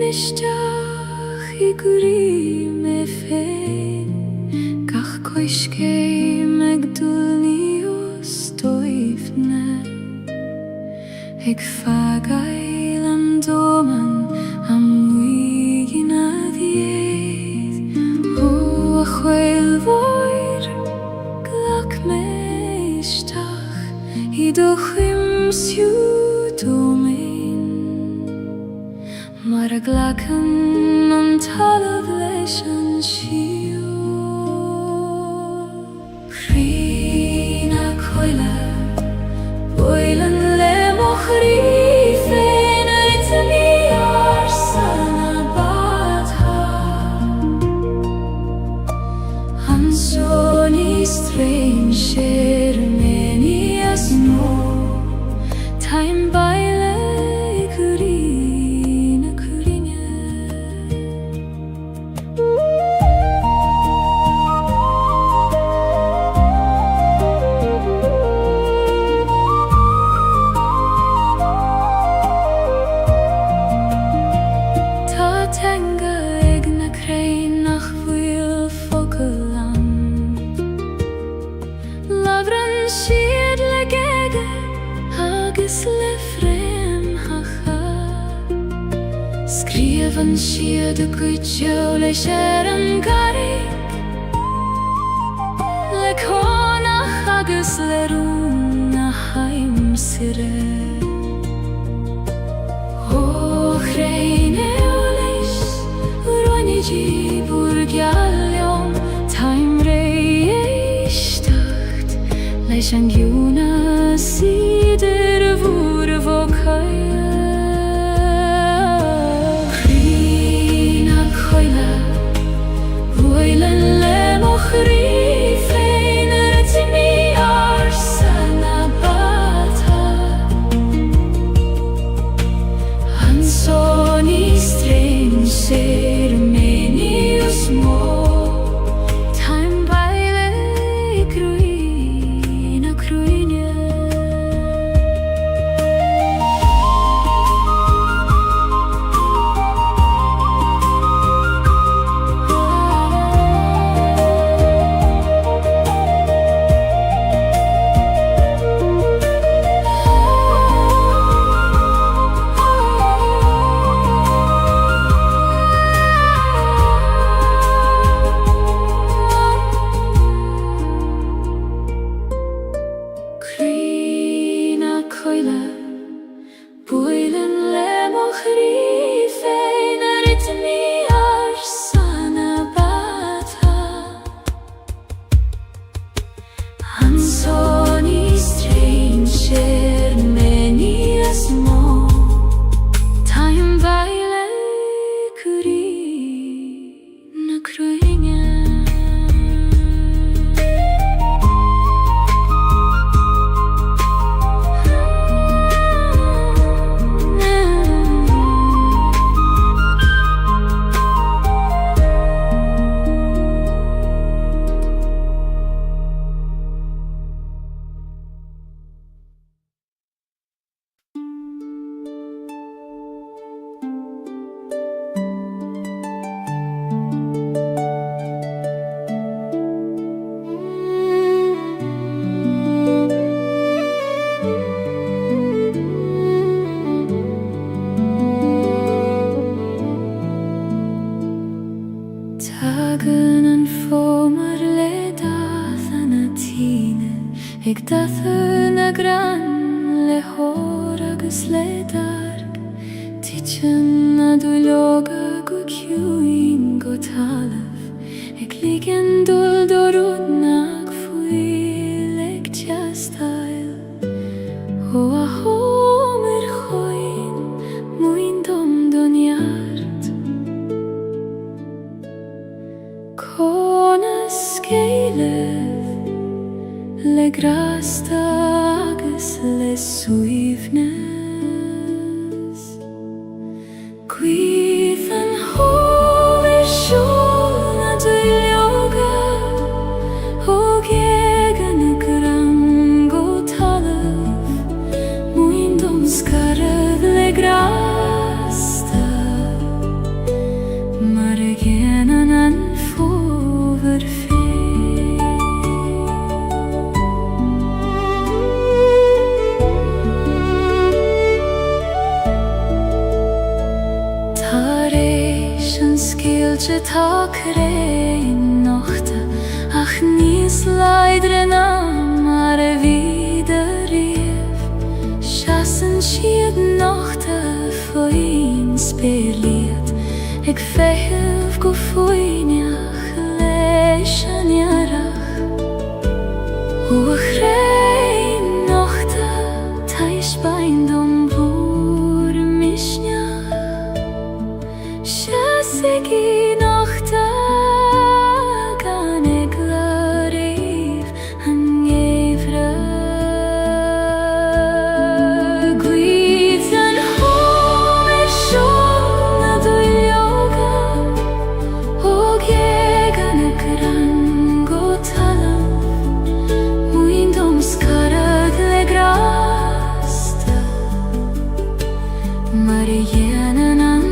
isteach I grí me féin gach coiscé meg dúlní os dóibhne ag fagail an dóman am muigin a dhéad ó a chfuil mhór glach me isteach I do chimsiú dómain mar a glachan an talamh leis an siúl Chrí na coile Bóilean le mo chrí féin a itilí ar sana bátha An sóní strain sér mení as nó Táim baile curí na curíne Tá teanga ag na crainn nach bhfuil focail an Labhrann siad le gaeilge agus le fréamhacha Scríobhann siad a cuidseó leis ar an garrig Le cónach agus le rún na haimsire Ó chréine ó leis Uráinidí búrgeallaim Táim ré éisteacht leis an ghiúna siidir a bhúr a bhócail Chrí na coile Bóilean le mo chrí féin a itilí ar sana bátha An sóní strain sér mení os mó Táim baile cruí na cruine Chrí na coile Bóilean le mo chrí féin a itilí ar sana bátha An sóní strain sér mení as mó Táim baile curí na cruine Tagan an fómar le dathan a tíne Ag dathan a gran le hór agus le darg Tíchan a dúileoga go ciúin go talamh Ag ligean dul dorúdnach fuil ag teastáil Ó a hómar choin muin dom donneart Cónas Gaeilge le grasta agus le suíomhnas Cuimh an hóir siúl na dúileoga ó géige na gran go talamh muin dom scarad le grasta ons Gaeilge tá crain nochta ach níos leidre ná mar a vida riamh seasan siad nochta faoin spéirliad ag feitheamh go faoineach leis an iarrach ó a chrain nochta tá isbein dom bhúr misneach Sigi nochta gan eglarív an éivre Gwydd an hom siol na dwyloga og gan y gran go talam mwyn dom skarad le grasta Marianan an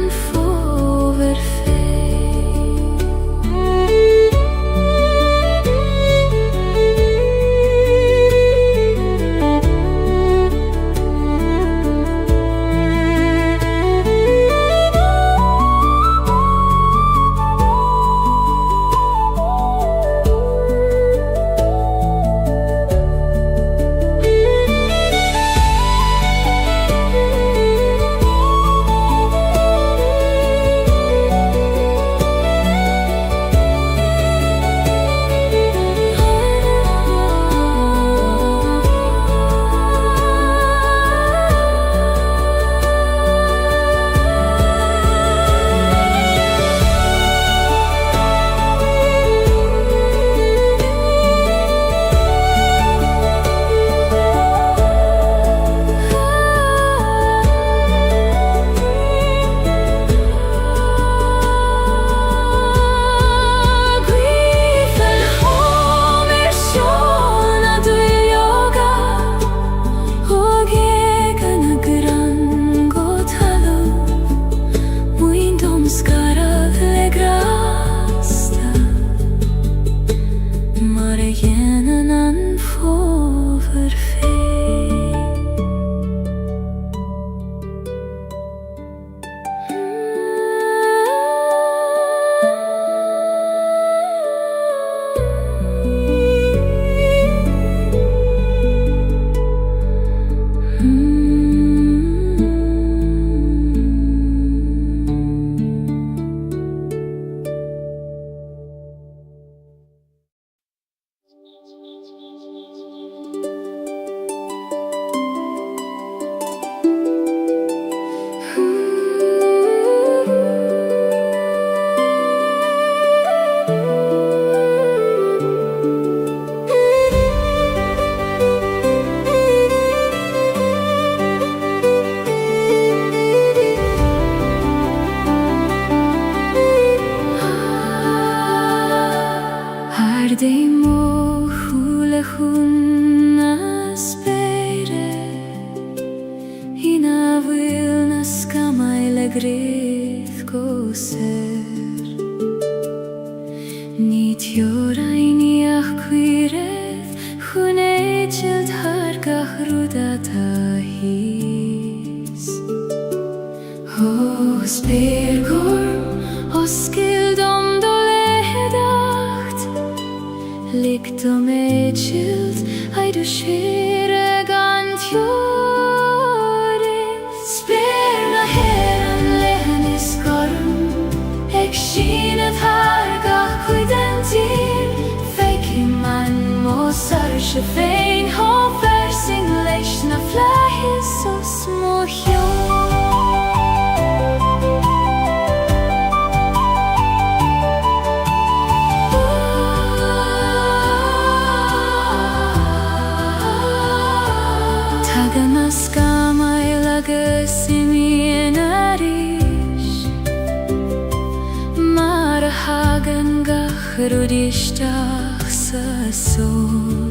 Rudistach sa sol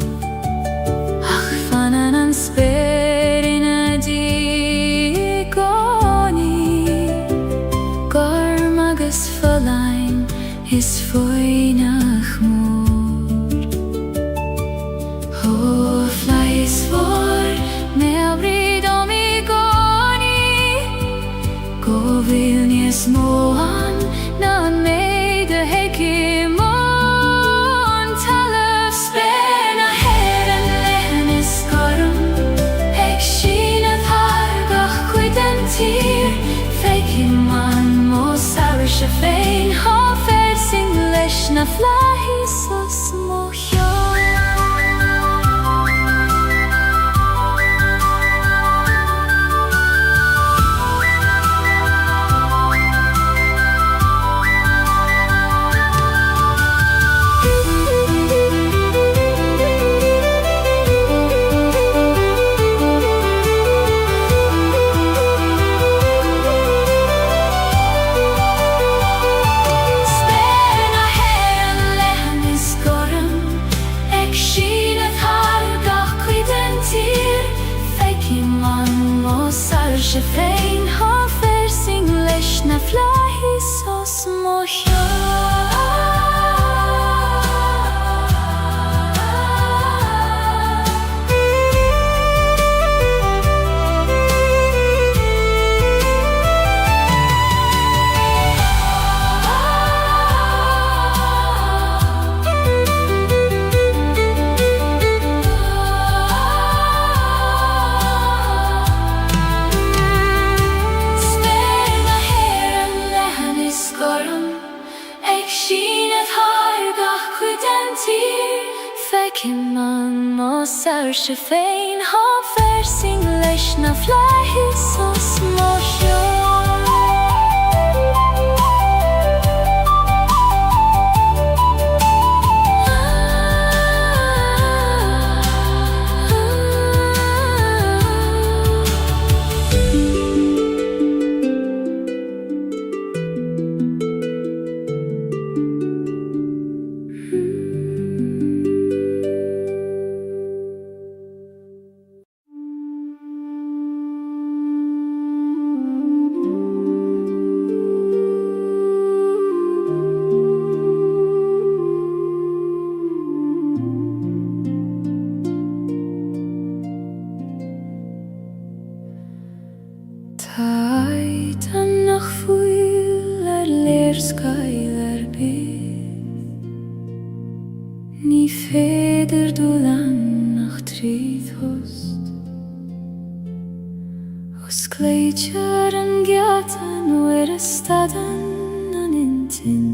Ach fanan an sperin a di goni Gorm agus falain is foinach mór Ho flais vor me abrid om I goni Go vilnies moan na se féin há fersing leis na flaithí sos mo se féin há fersing leis na flaithí sos mo se féin há fersing leis na flaithí sos mo Ní féidir dúlan nach tríd host Os cléitear an gheatan uair a stadan an intin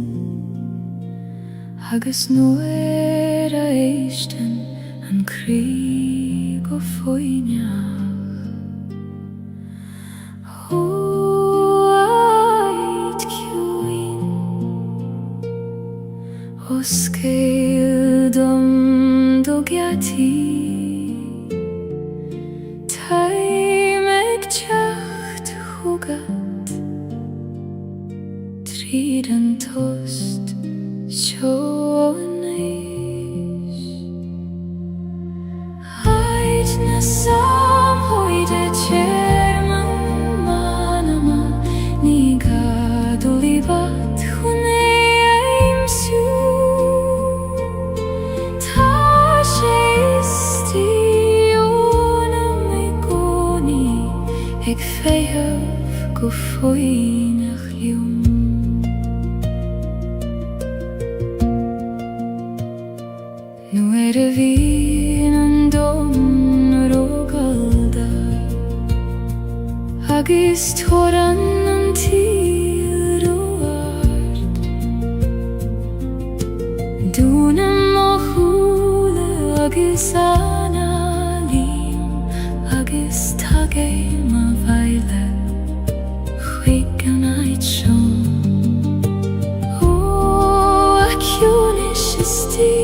agus nuair a éistin an crí go foiineach Os céil dom do gheatí Taimig teacht chúgad Tríd an tost seo an éis Haid na samhoide térman manama Ní gadú líbat chun éimsú Ag féamh go foiineach liom Nuair a bhíonn an dom rógalda agus tóran an tíl roiart Dúnam mo chúla agus anna líam agus tagaim Baile chuig an áid seom Ó, aciúnis is tí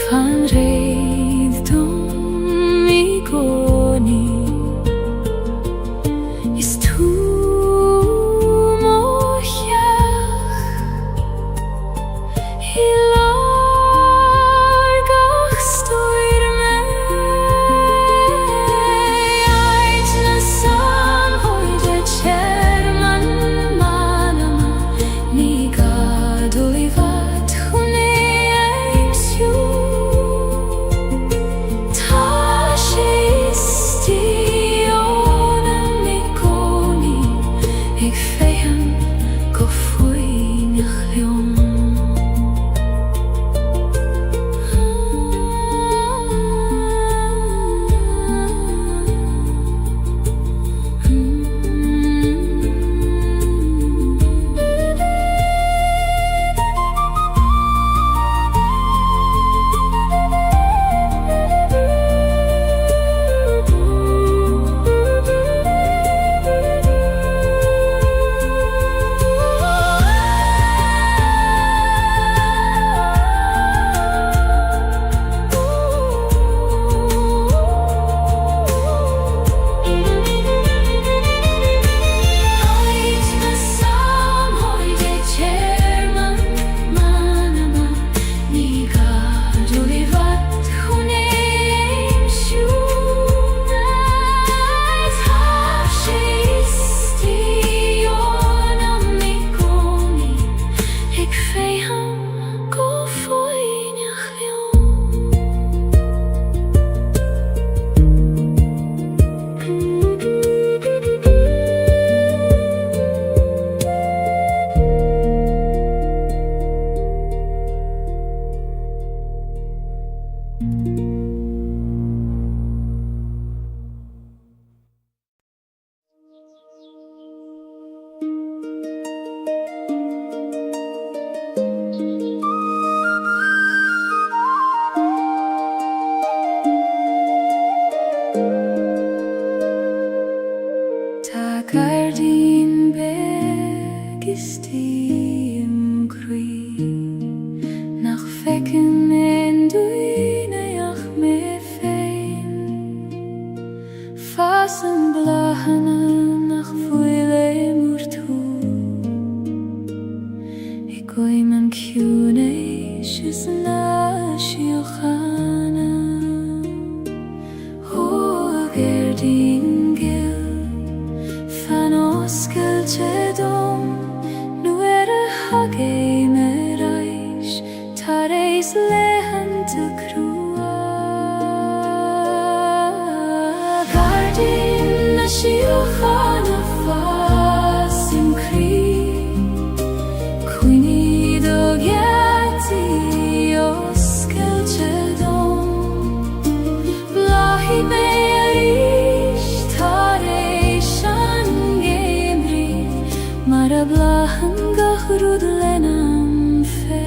Fan réad dom I gcónaí Is tú mo cheach I lár gach stoir me misty nach vecken en duine ach me fein fasen blahane nach fuile murtu ikoi man kune shisna shiokhana ho gerdin gil fanos kelchedom nuere hage merais tareis lehant krua gardin shiokhana fasim kri quini do gati os kelchedom blahi meris tareis mara blahan gahrud lenam fe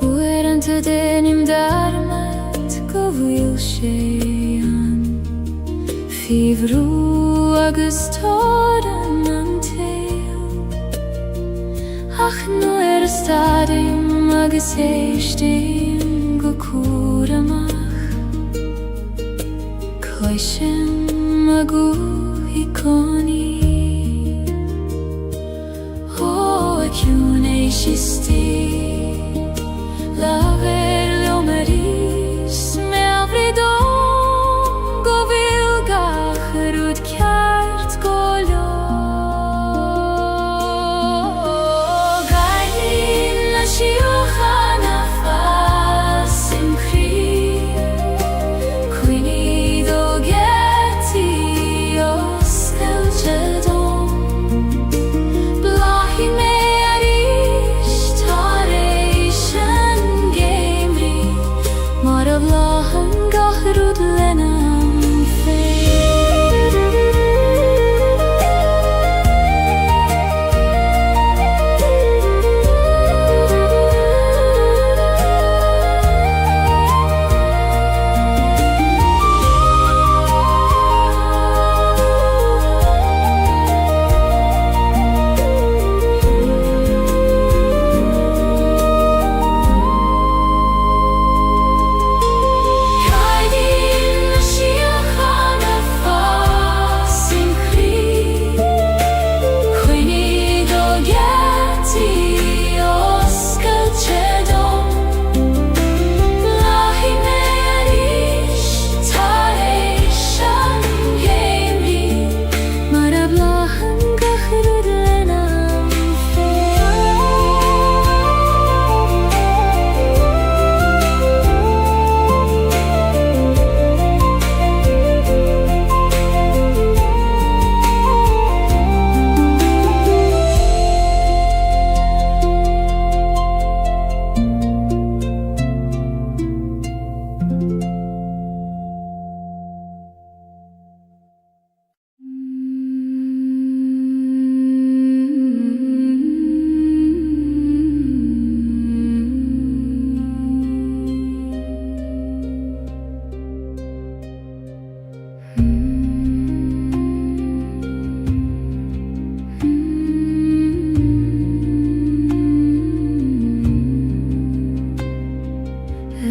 ueran te denim darmat govil shean fivru agus toran ach nu stadim agus eistim go kuramach Koishem agu ikoni o akune shisti laver leomeris me avridon govil gachrud kjart golio shiokhana fasim kri quini do geti os kelchedom blahi mearish tareishan gemri mara blahan gahrud lenam fe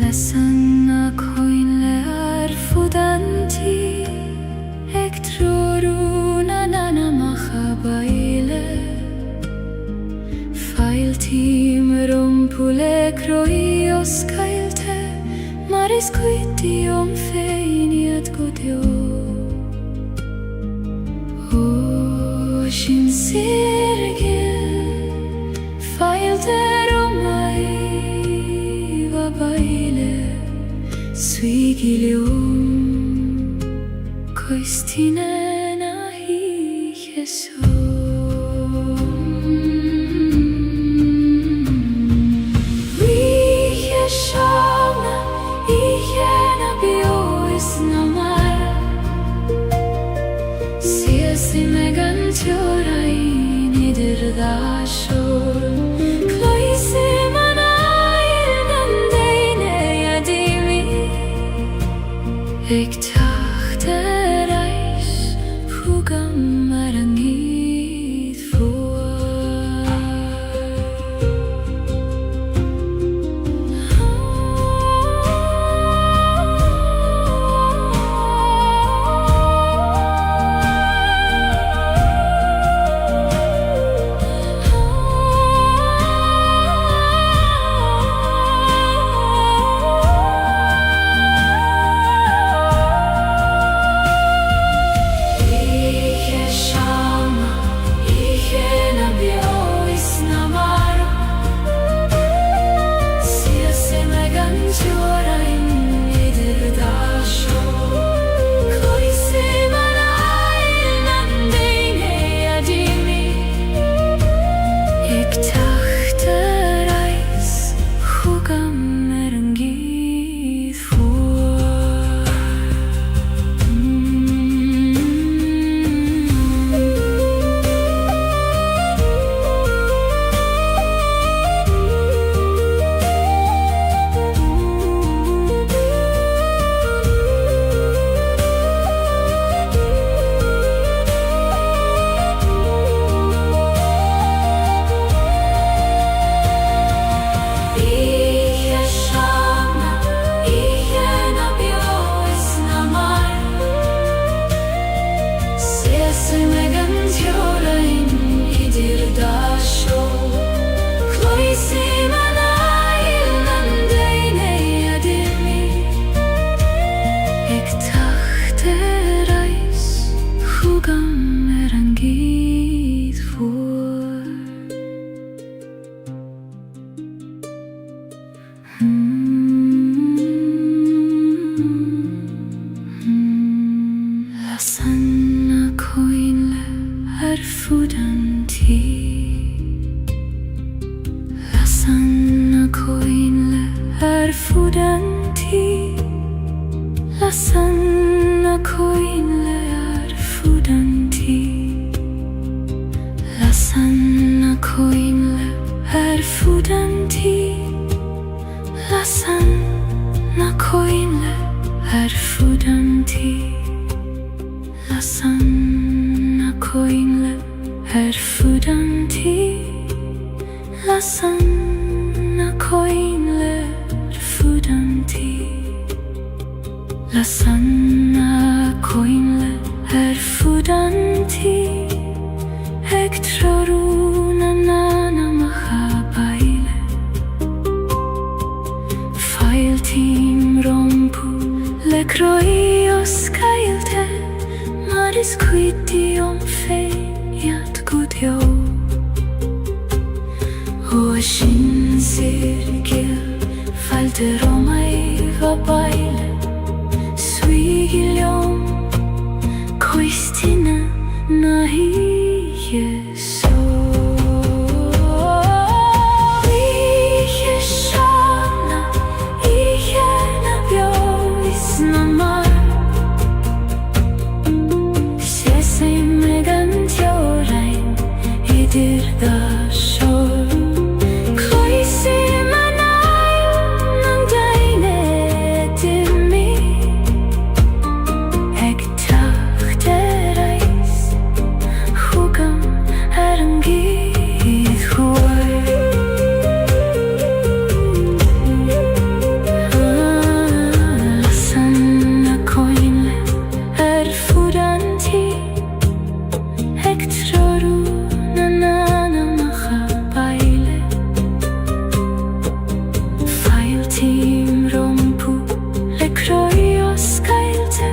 Lasana coin le arfudanti Ektroruna nana machabaile Failtim rumpule croios kailte Maris quitium feiniat godio O shin sirgil Failte romai vabaile Suigilium Koistine nahi Jesu Viheshana Ihena biois namar Siesi megan tjorai nidir dashol Kloisim Lasanna koinle erfudanti. Lasanna koinle erfudanti. Lasanna koinle erfudanti. Lasanna koinle erfudanti. Lasanna koinle erfudanti. Lasanna koinle erfudanti. Lasanna koinle erfudanti. Lasanna koinle erfudanti. Ektroruna nana mahabaile. Failtim rompu lekroios Gaeilge. Maris quitium feiat gudjo. Ocean cirkel falte romai vabaile. Suigilium koistina nahi Jesu. Iheshana, ihena bioisnamar. Sesei megantiorain idir da shor. Koisi manay nandaine dimi. Ektakterais hugam erangi huay. Lasanna koinle erfudanti. Ektroruna nana mahabaile. Failtim rompu lekroios Gaeilge.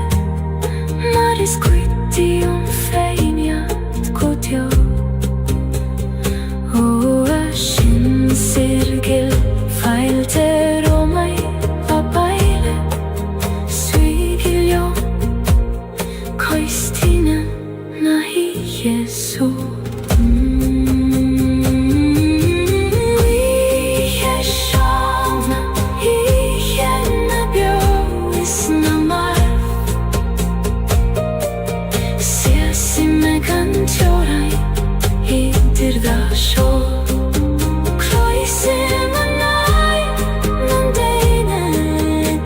Maris quitium feignat gudjo. Ocean cirkel falte romai vabaile. Suigilium koistina nahi Jesu. Iheshana, ihena bioisnamar. Sesi megantiorai idir da shor. Koisi manay nandaine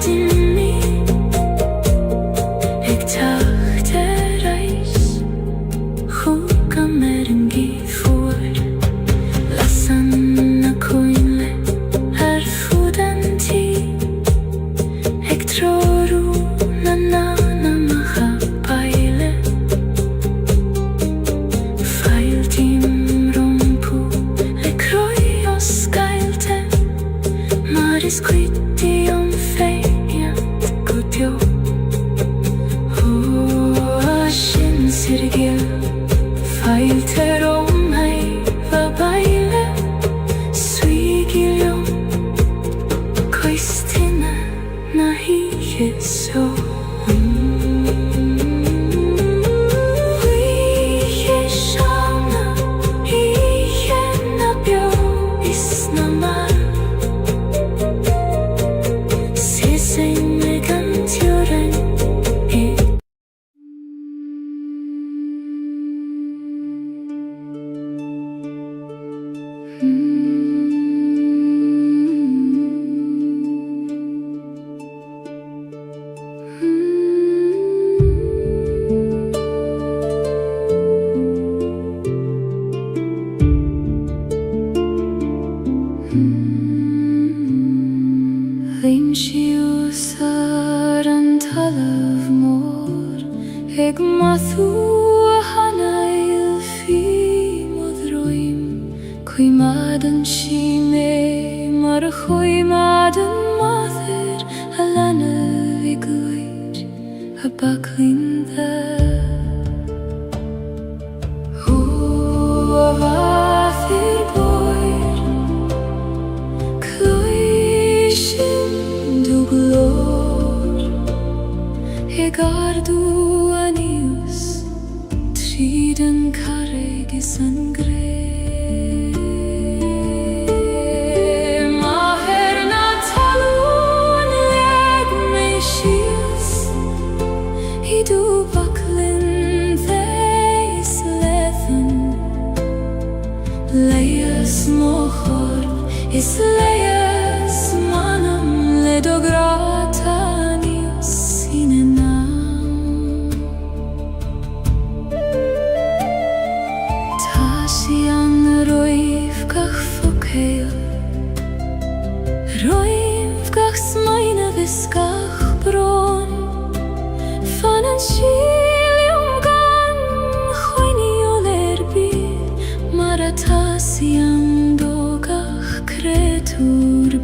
dimi. Ektakterais hugam erangi huay. Lasanna koinle erfudanti. Ektroruna nana mahabaile. Failtim rompu lekroios Gaeilge. Maris quitium feignat gudjo. Ocean cirkel falte romai vabaile. Suigilium koistina nahi Jesu. Iheshana, ihena bioisnamar. Sesei megantiorain Limshiusar antalav mor. Eg mathu hanail fi modroim. Kuimadan shime mar kuimadan mather. Alana vigluit a baklinda. Vathir boir Kluish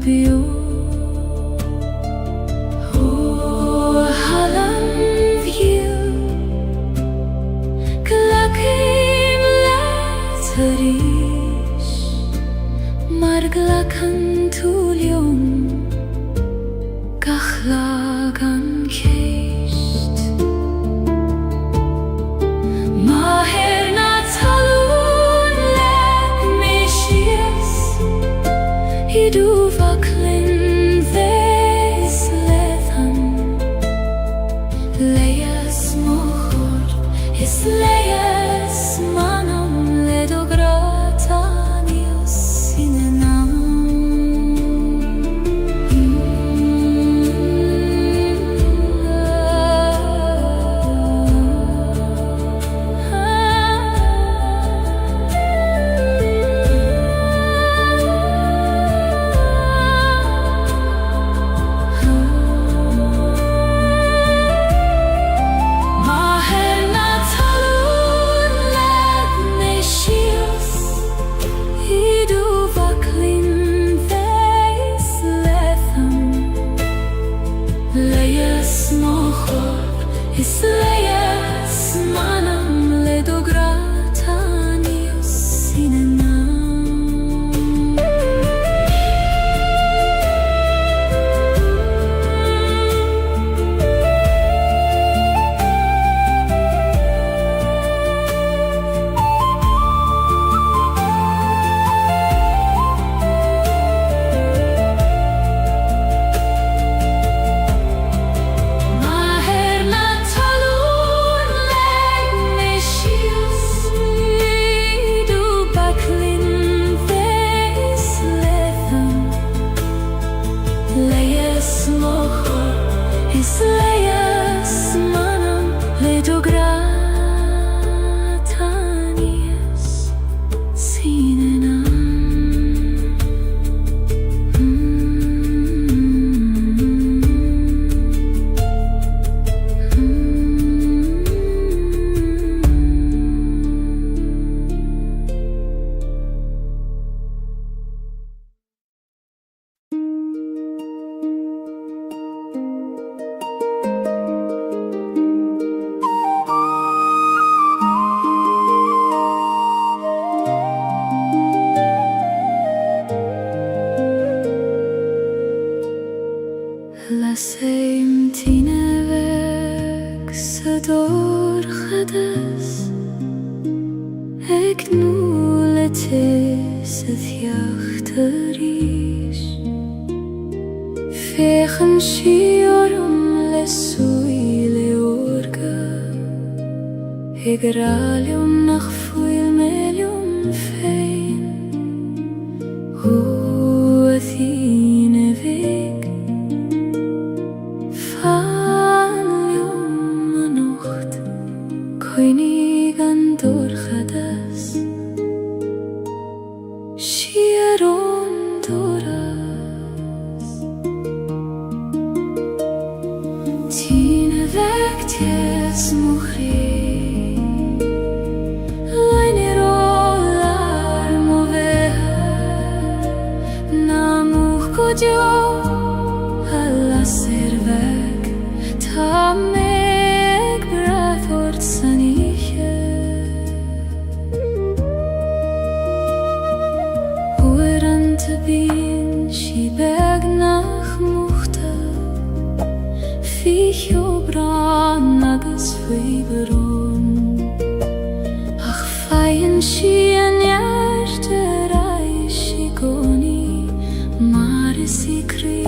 بيوم وحلم فيو كلاكيم لا تعيش مرقلكن طول يوم كخلاقن كيشت ماهرنا talun lek mishies hidu vaklin veslethan leyes mochor his leyes manam ledogratanios sinenam Isleyes manam ledogratanios sinenam Isleyes manam ledogratanios sinenam Laseim tinevek sador chades ek nuletes athiachterish fechen shiorum lesui leorga egralium nach fuil melium fein hu athinevek Koinigan dorchadas Shieron doras Tine vek ties muchri Leiner olar moveha Namuch kodio Alla servek Tamek brathort saniche Uerante bin shibeg nach muchta Ficho bran nagas fiberon Ach feien shien jerte reishigoni Mare sikri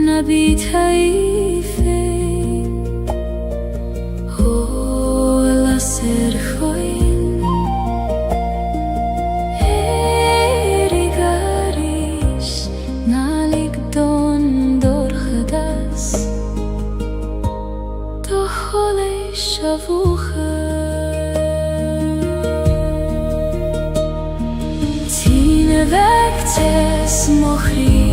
nabit haifein Oh, la serchoin Erigarish Nalik don dorchadas Dochole shavucha Tine vek tes mochri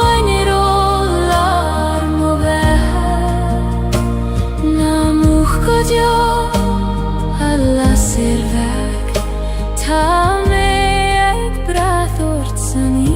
Leiner olar moveha Namuch kodio alla servek Tamek brathort sani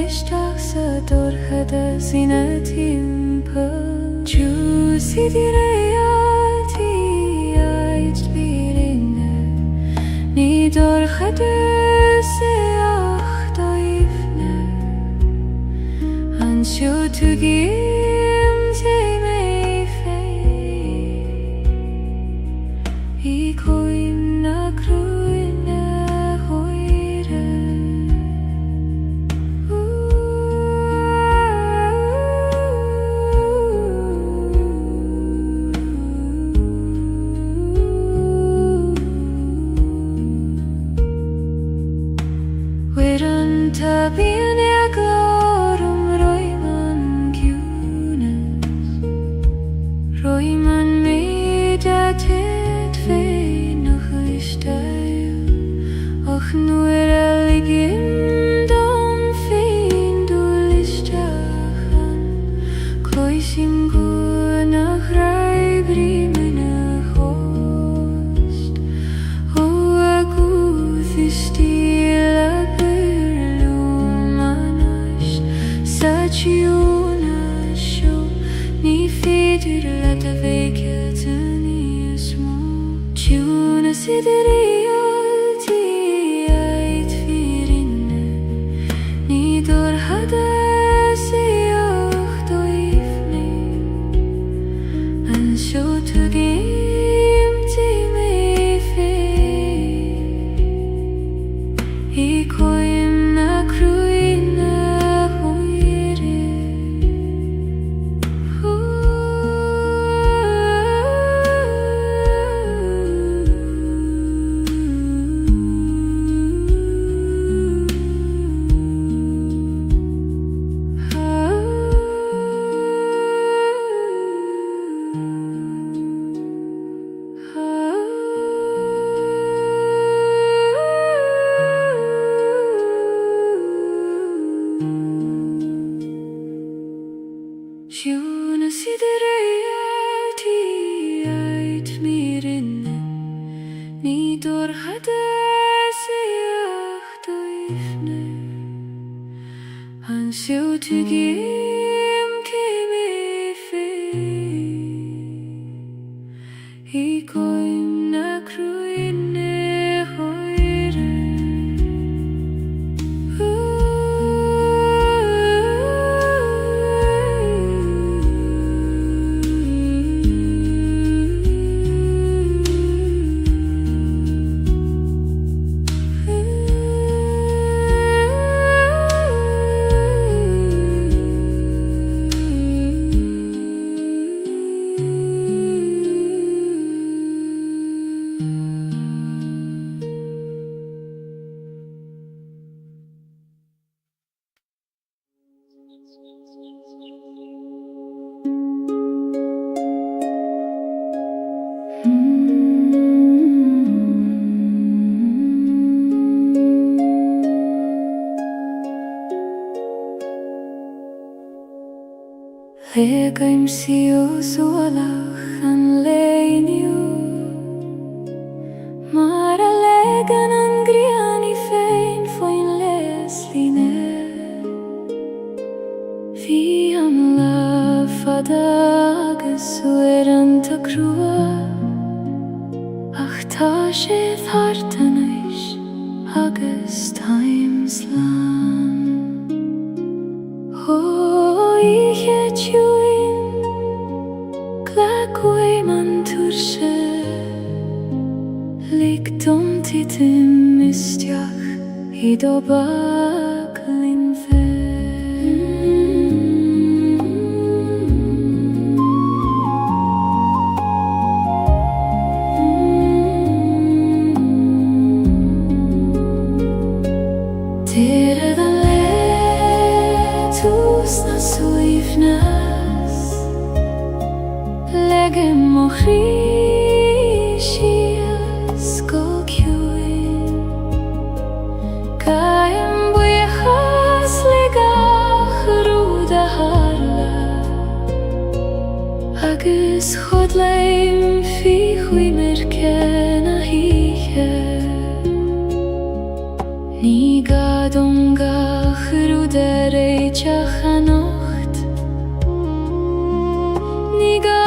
isteach sa dorchada sina timppel Chúsi di realti ait virine Ni dorchada se achtaifne Ansio tugim te mei fei I koim na kruine hoire Wiran tabin glorum roiman cunes Roiman medatet fe noch istail Och nuer eligim dom fein du listachan Cloisim gur nach raibri mena host O aguth istila Saciuna show ni fidur la da vekatani smo Tuna siderialti ait virine Ni dor hada se achtoifne An so tugim ti me fe I koim na kruina Tuna siderialti ait mirine Ni dorchada se achtoifne Ansio tugim ke me fe I koim na kruine hoire Legaim siu suolach an leiniu Mara legan an griani fein foin lesline Fi am la fadagas ueranta crua Ach ta sé thartanais agus times lan Ich etjuin Glagui man turse Ligdom titim mistiach I do baglin fe Tere da letus na suifnas Legem mochrishias go kjuin Kaim buichas legach ruda harla Agus chodleim fi chui merken a hiche Niga dunga chruderei chachanocht Niga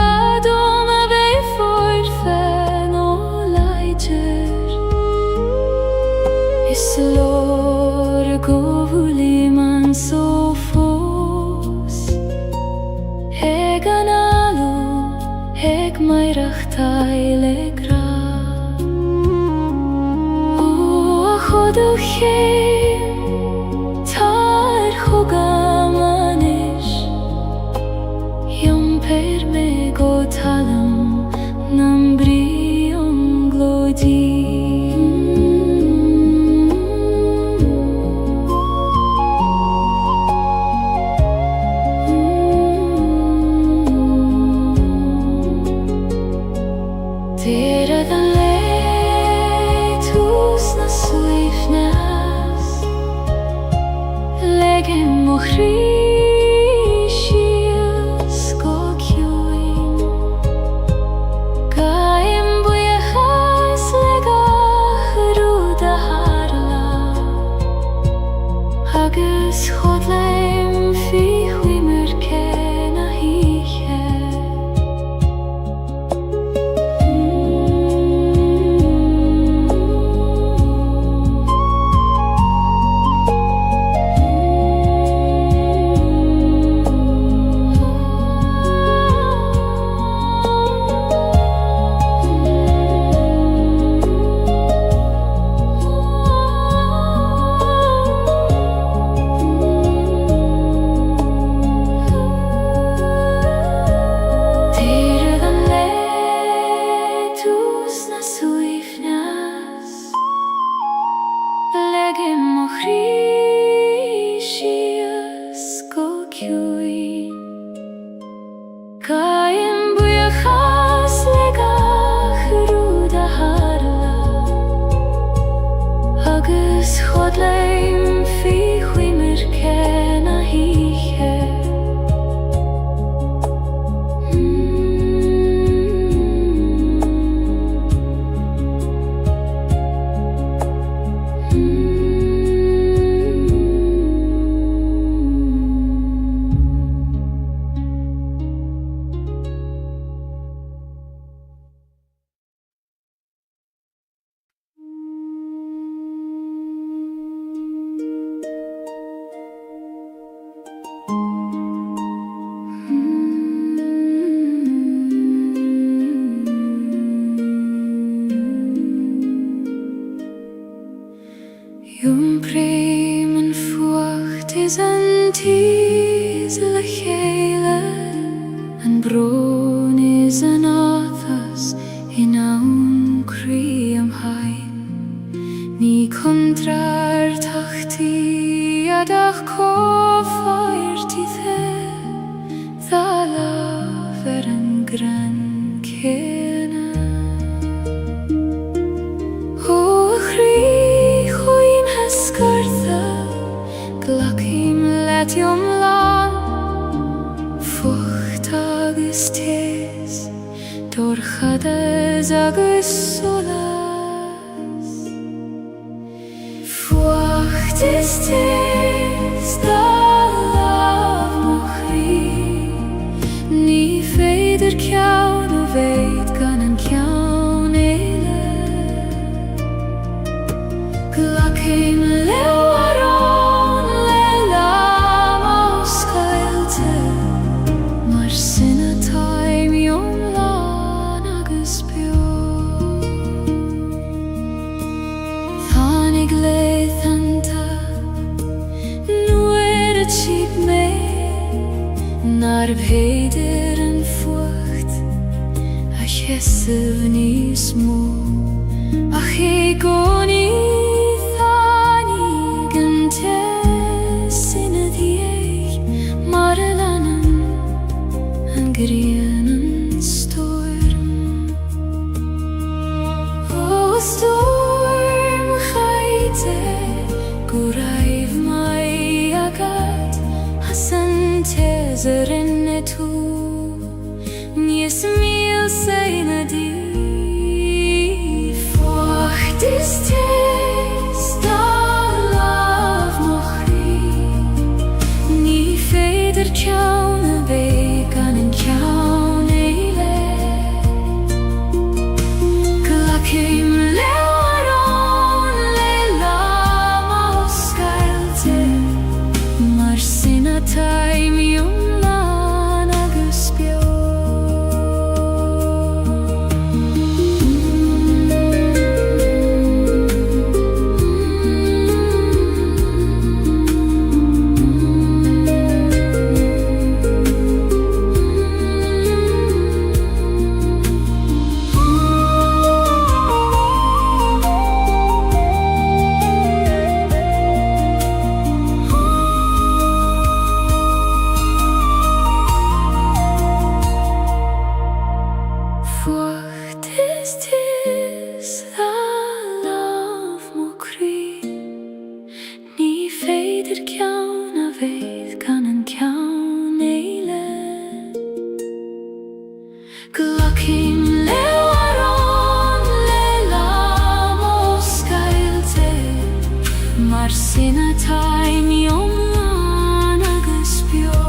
doma vei forfen o leider Is lor govuli man so fos Egan alu eg mairach taile gra Chodochem tar chogamanish Yom per me go talam nam brion glodi Tera dan Legem o Christias go kjuin Gaim bujachas legach ruda harla Agus chodleim fi chwimer kena hiche Gaim bujachas legach ruda harla Agus chodleim fi chwimer kena hiche Yom prim en fucht is an tis le Gaeilge An bron is an athas in aun cri am hain Ni kontrar tachti adach kofair tithe Thala ver an gran kena O Glachim let yom lan Fucht agus tes Dor chades agus solas Fucht is tes Da lav mochri Ni feider kjaun O veit gan an kjaun eile Glachim leo Nar bheidir an fucht a chesav ní smó ach goni thani gan te sinna diech mar lanan an grian an storm O storm chaite guraiv mai agat hasan tezerin tu Nies mil seina di Fucht is tes da idir ceann a bheith gan an ceann éile. Glacim leabharán le lam ó Gaeilge, mar sina taim iomlán agus beo.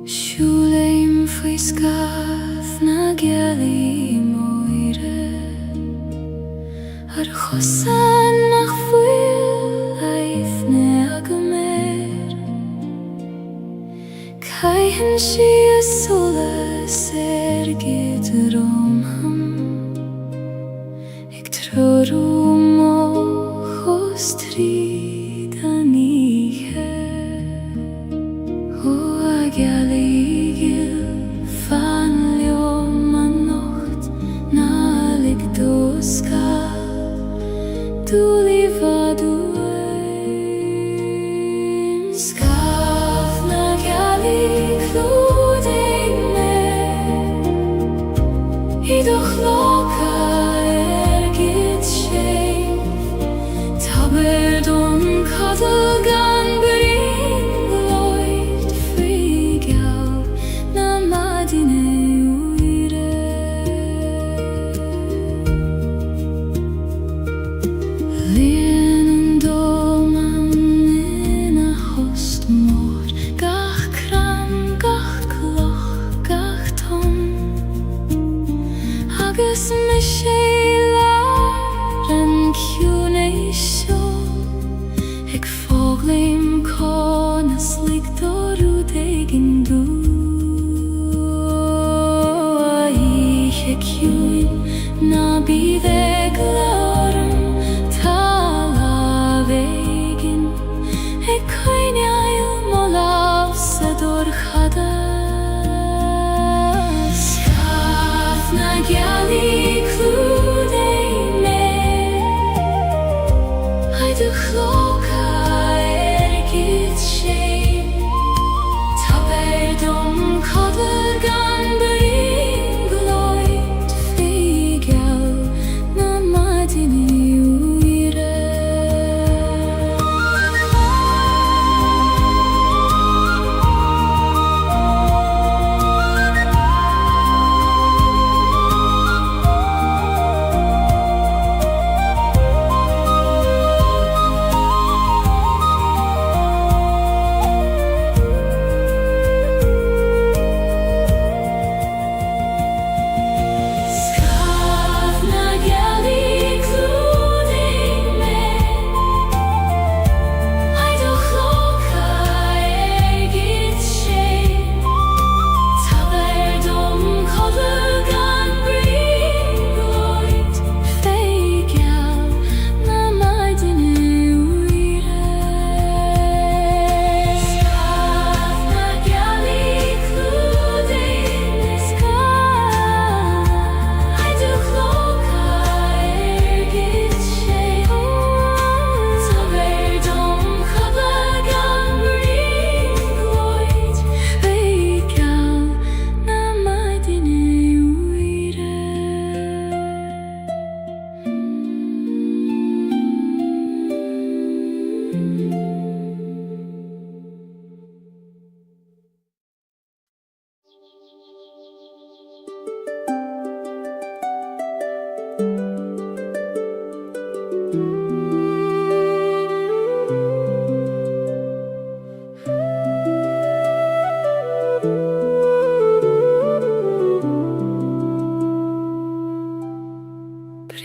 Siúlaim faoi scaf na gealaí moire, ar chosan nach fuil aithne agaméir. Caitheann si a solas gid romham, ag trorú mo chos tríd an ihe. A Gaeilge fan leom an nocht na lig dosca dúlí vaduaim. Scaf na Gaeilge Flute me, idoch loca gid sé, tabert cadal gan agus me sé lear an ciúin é seo, ag fóglaim con as ligdorú dégin dú. A ihe ciúin na bíd ag leorim tá lábhégin, ag coinneáil mo láb sa dorchada. Gaeilge Flute me, idoch loca gid sé, tabert cadal gan bring gloid fi geall na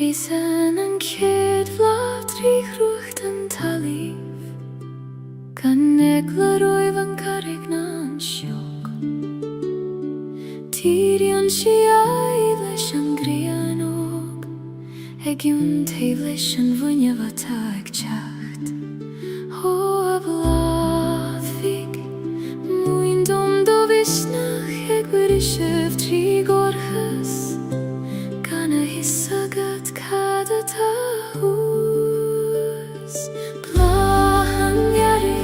Risen en kjød vlat rik ruchten talif Kan eklar oivan karignan sjok Tyrion shiaile shangrianog Egion teivle shan vunya vatak chacht Ho ablavik Muin dom do visnach Egverishev trigorhas Kana hissagat kada tahus Plahan yari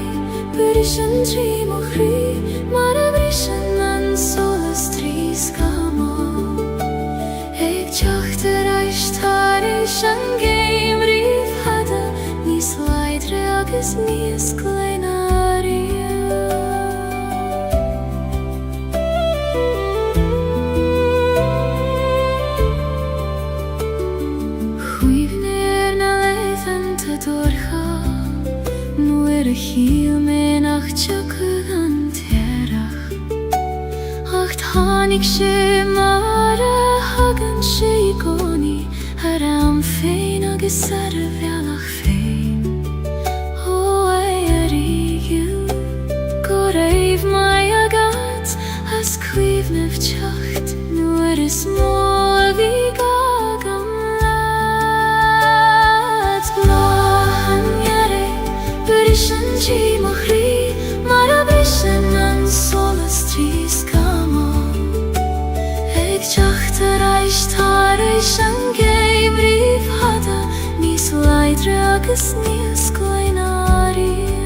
Berishan trimochri Mara brishan an solas triskamo Eg chachter aishtari Shangeim riv hada Nis leidre agus nis kleinaria Hiel men ach tjakke an terach Acht hanik she mara hagan she igoni Haram fein agus sarvealach fein O ayarigil Goreiv mai agat As kvivnev tjacht Nuer is molvig agam lat Blahan yare Berishan trimochri Mara brishan an solas triskamo Eg chachter aishtare Shangeim riv hada Nis leidre agus nis kleinaria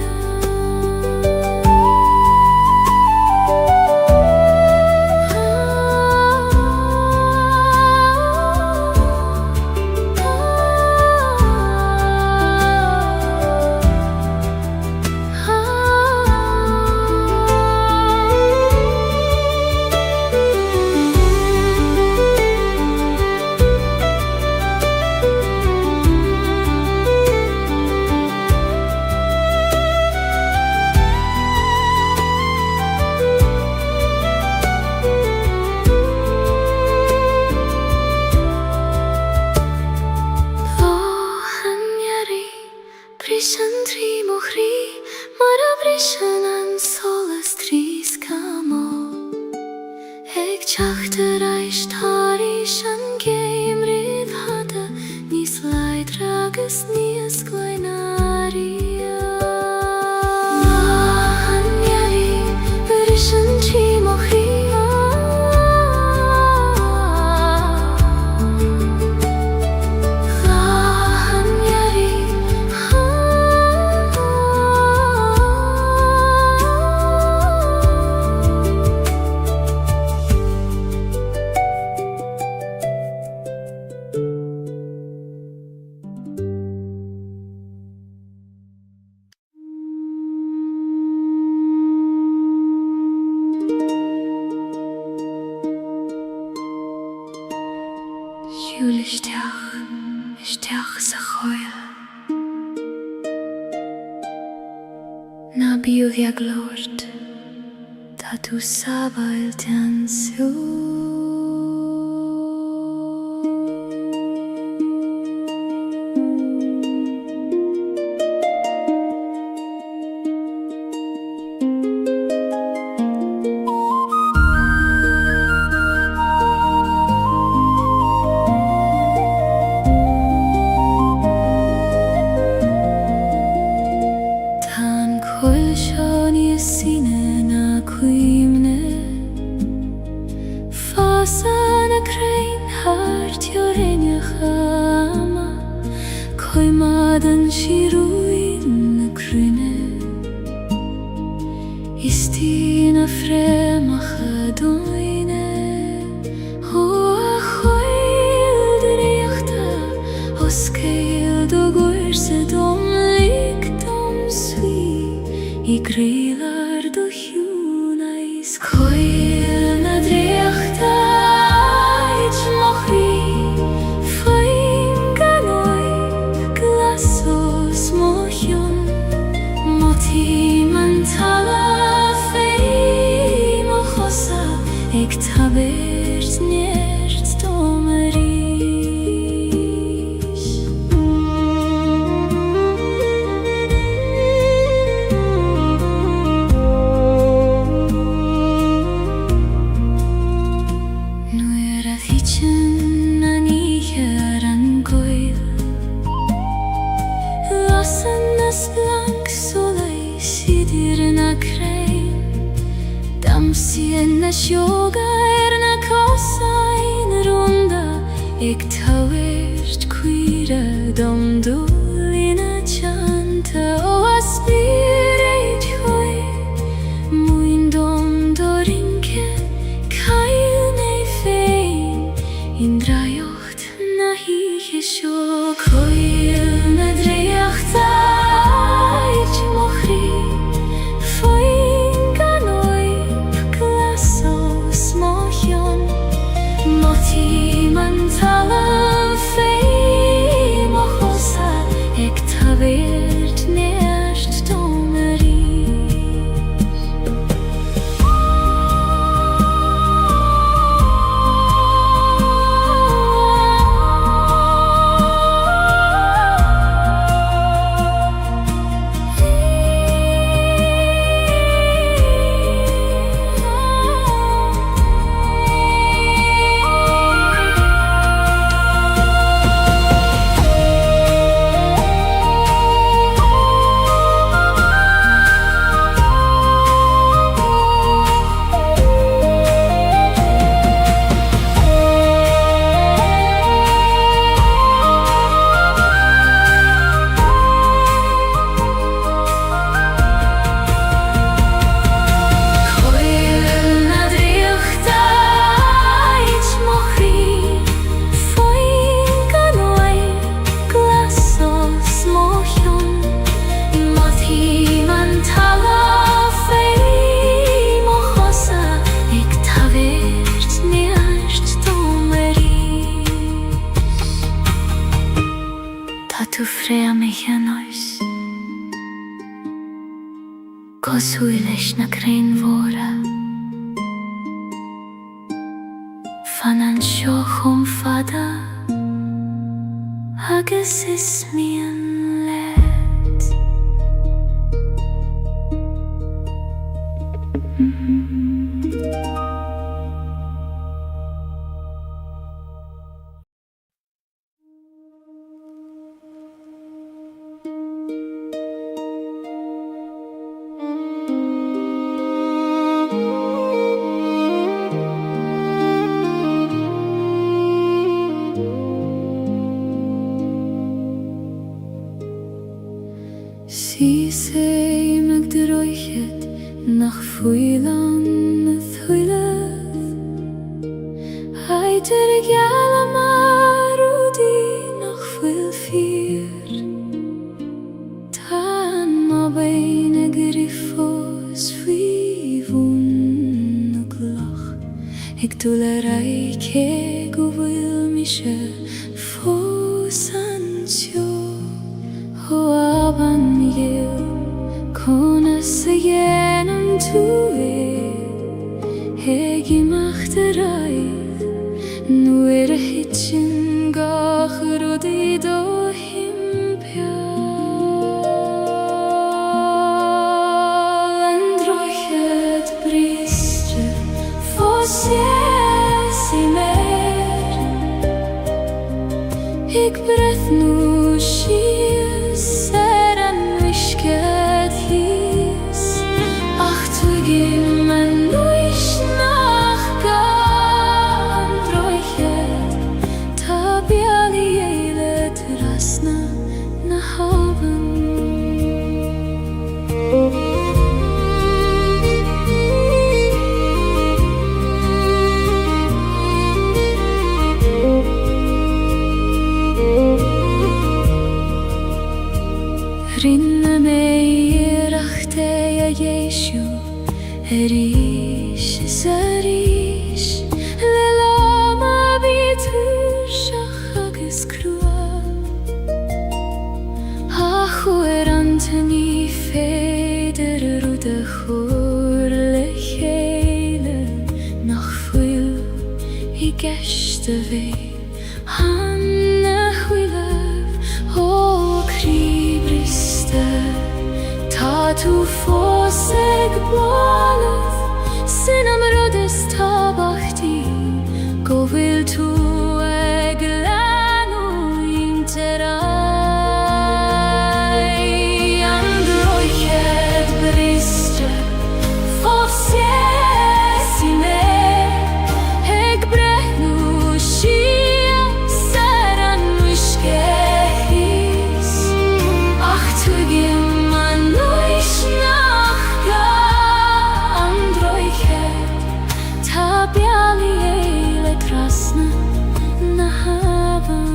Brishan trimochri Mara brishan an solas triskamo Eg chachter aishtari Shangeim riv hada Nis leidre agus nis kleinaria Blahan yari Berishan trimochri Isteach sa choil Na bíoh ag lord Tá tú sabail ten sú Koymadan shiruin na krine Istina fremacha doine Hoa choil diriachta Oskeil do gorse dom lik dom swi I greilar do hjunais Koil na driachta Ich mochri Eg tabert nert domeri Nuairach itin na níhar an Gaeilge. Lasan nas blank solais idir na crain. Damsien na sjoga na kosain ronda. Ik tawirt quira domdul in a chanta. O aspirate hoi muin dom dorinke kail nei fein. In drajocht na hiche sjo koil na drejocht ait mochri. Foin ganoib glaso smochion. Moti man talan fei mochosa. Ik tawirt neerst domeri. Tu frea mich an oes. Gos huilesh na crein vora. Fan an sjo chum fada. Agus is mi an let. Si sei meg de roichet nach fuilan na thuileth. Heiter gala marudi nach fuil fier. Tan ma beine grifos fivun na glach. Ik doelerij keg o wil mische fosansjo. O aban yil kona seyenum tue. Hegi machterai nuer hitchen gach rodi do himpia. Androchet bristre fosies i mer. Ik breth nu shies ser an wishket hies. Ach tu gim an nuish nach gan droichet. Tabiali eile trasna na haven. Rinne mei rachte ja Jeshu. Erish zarish. Lelama bitur shachagis krua. Achu anteni feder rude churle chele. Nach fuil I geshte vei. Hanne huilev o kribriste. Ta tu foseg boleth. Sinam rodes tabachti. Govil tu eglanu interai androichet brister fosesime eg brehnu shia saran mishkehis ach tugim manuish nachga androichet tabiali krasna na havan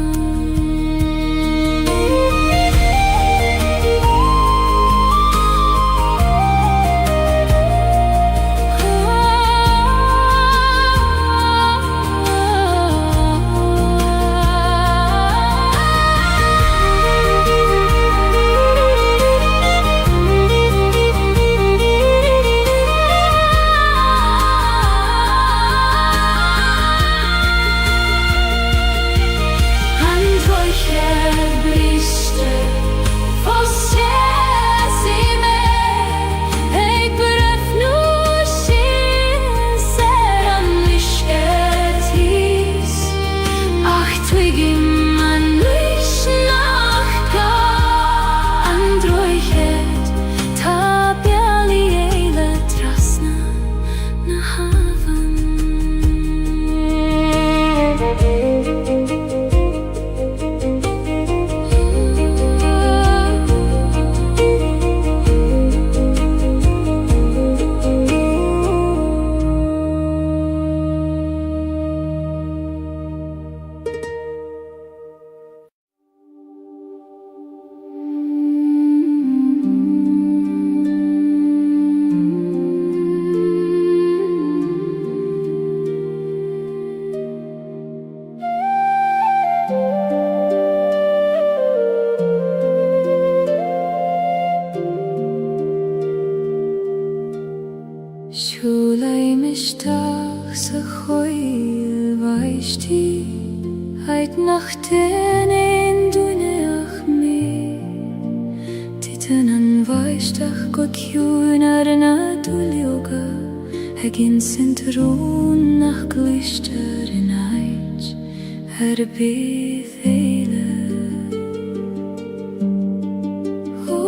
Shulay mishtach sa choil vaishti Heit nachten in duneach me Titan an vaishtach god hjún na dulioga Hegin sintron nach glister in heit bydd eile O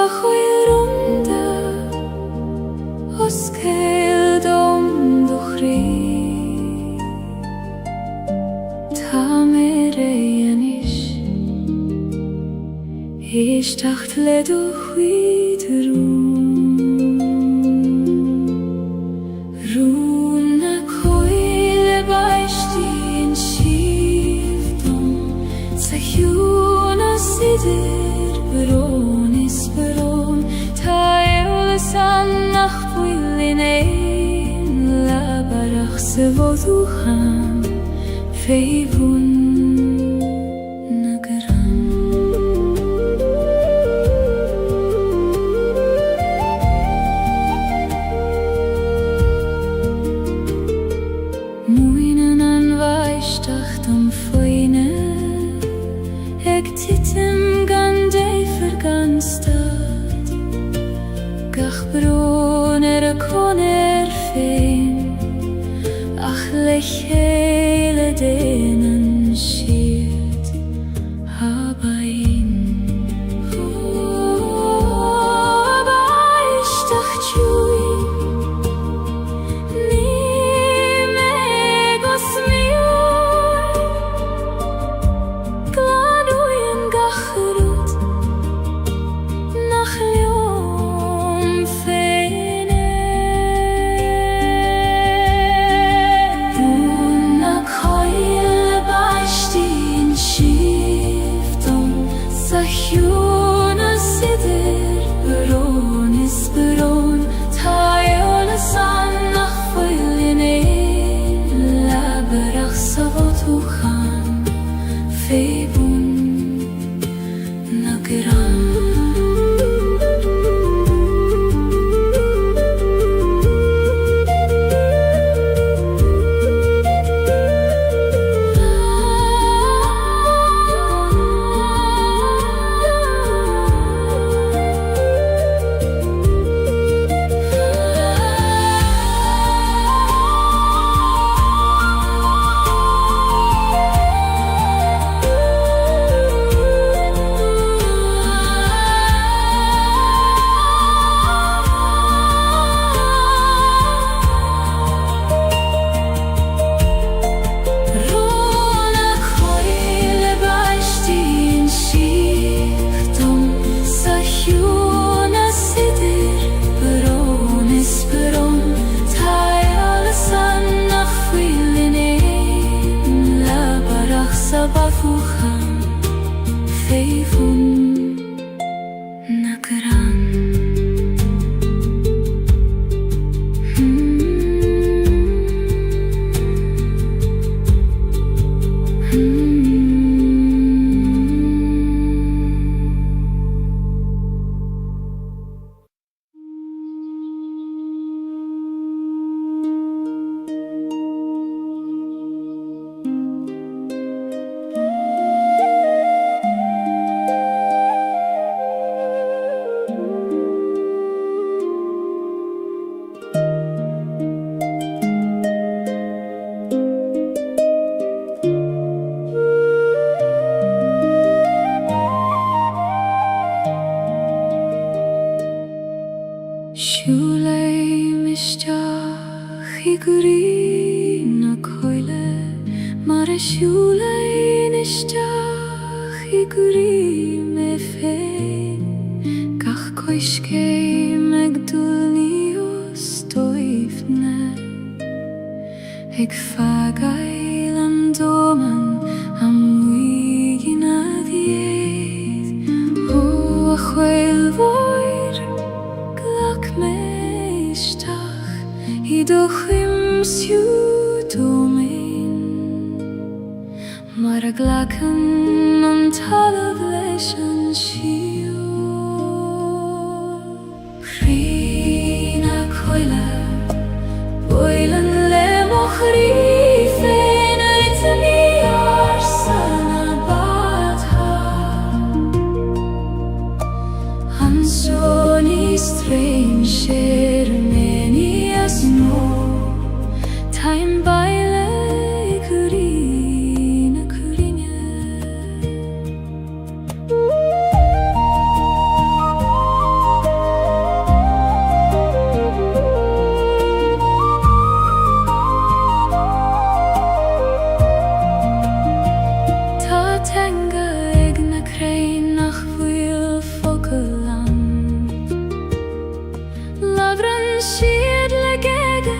a choil runda Os cael dom duchri Ta mere anish Ish tacht le duchwid Rún na coil baishti in shivdom Sa hjún a sidir Beron is beron Ta eolas annach in ein labarach se voducham feivun nagaram Muinen an vaishtach dam foine eg titem gande verganstad gach bron a koner fein ach lechele denen schiert habain baishtach chui ni megos miur glanuyen gachrut nach liom feine Una coil baishti in shivdom sa hjún a sidir beron is beron Ta eolas annach foil in ein labarach sa voducham feivun nagaram siulay nisteach I guri me féin gach coiscé megdul níos dóibhne ag fagail an dóman am muigin a dhéad ó a chfuil mhór glach meisteach I do chimsiú dómain mar a glachan an talamh leis an siúl Chrín a coile Bóilean le mo chrí féin a itaní ar san a bátha An sóní strain sér mení as nó Taim baile curí na curíne Tá teanga ag na crainn nach bhfuil focail an Labhrann siad le géide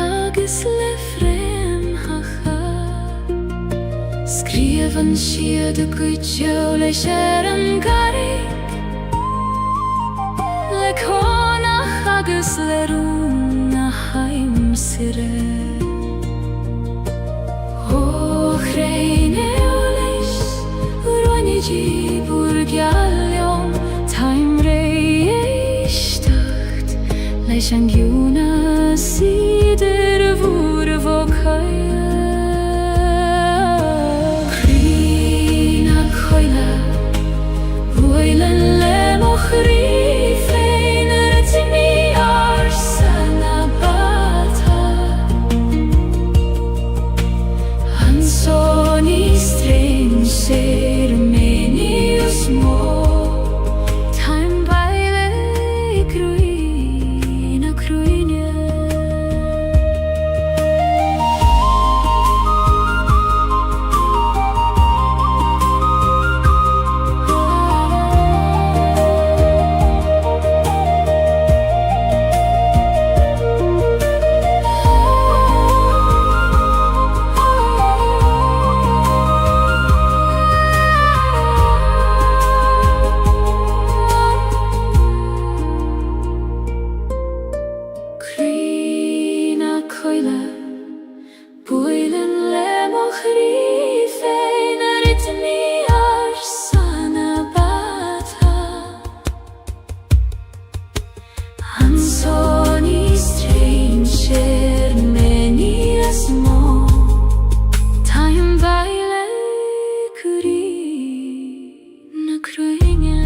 agus le fréamhacha Scríobhann siad a gcuideú leis ar an garrig Le cónach agus le rún na haimsire Ó chréine ó leis roinidí búrgeal leom Taim ré éisteacht leis an giúna siidir a bhúr a bhócail Chrín a coile Bóilean le mo chrí féin a itaní ar san a bátha An sóní strain sér mení os mó Taim baile cruí na cruíne Chrín a coile Bóilean le mo chrí féin a itaní ar san a bátha An sóní strain sér mení as mó Taim baile curí na cruíne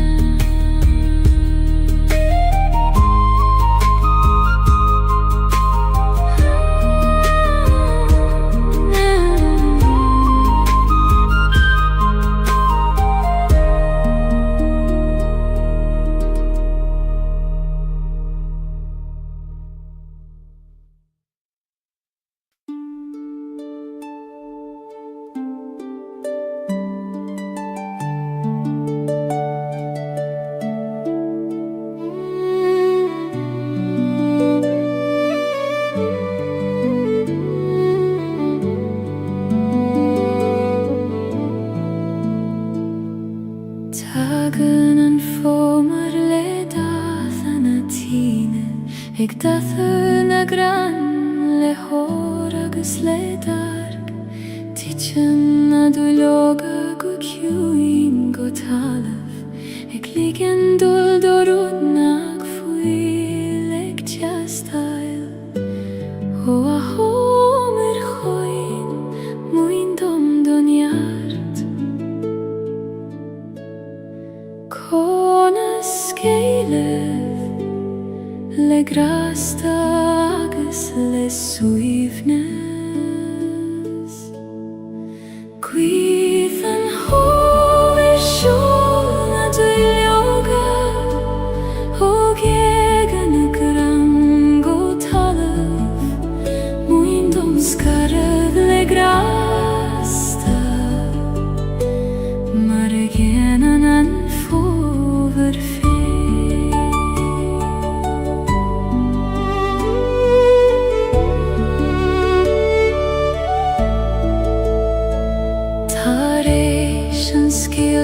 Tagan an fómar le dath an a tíne Ag datha na gran le hór agus le darg Tíchan na dúileoga go ciúin go talamh Ag ligean dul dorúd nach fuil ag teastáil Ó a hómar choin muin dom donneart Conas Gaeilge le grasta agus le suaimhneas Cuiv an hóir siúl na dúileoga ó géige na gran go talamh muin dom scarad le gras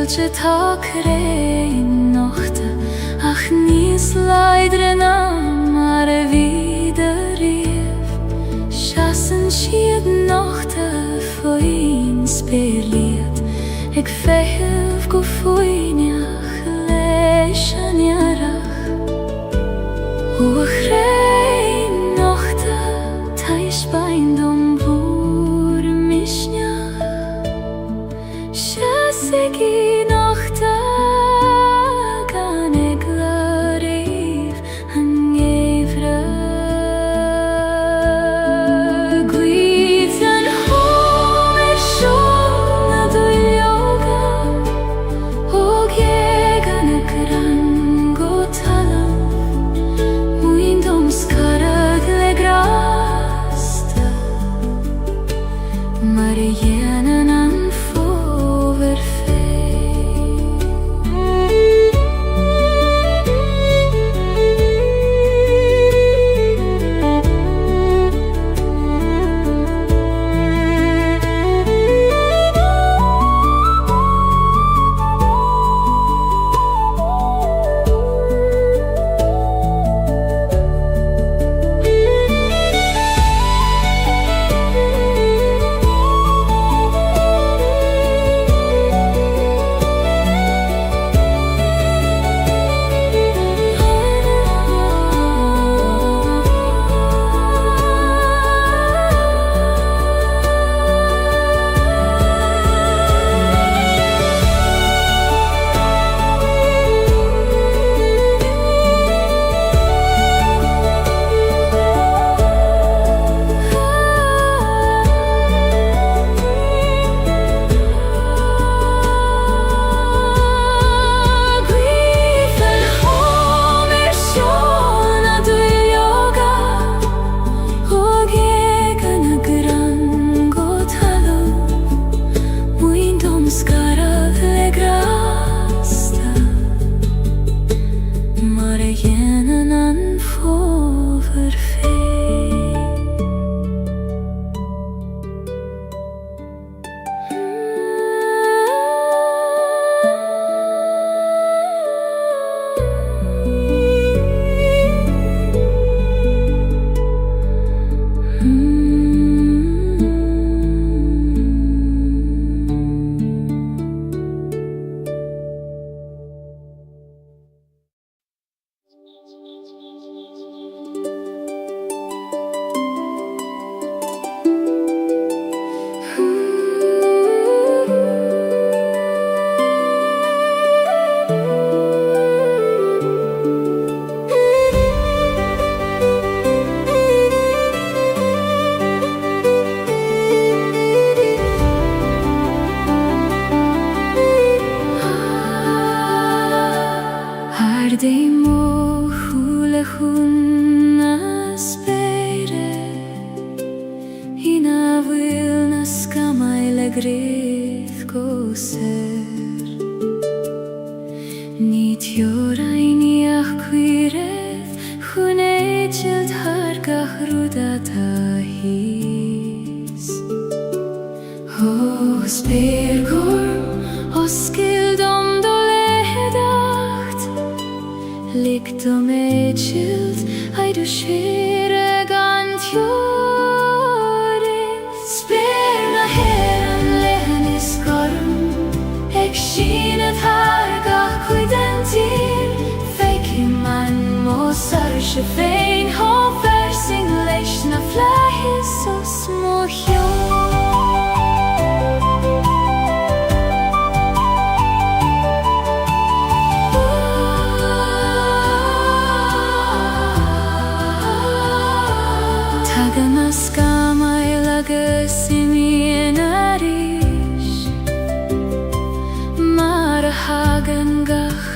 Gaeilge tak rein nochte ach nis leidrena mar wieder rief Chassen schied nochte foin speliet Ik fehev go foinach leishan yarach Och rein nochte taish bain dom bur mishnach Chassegi nochte gane glariv an evra Guizen home shona do yoga Og jegane grango talam Muindom skarag legrasta Marianen an fover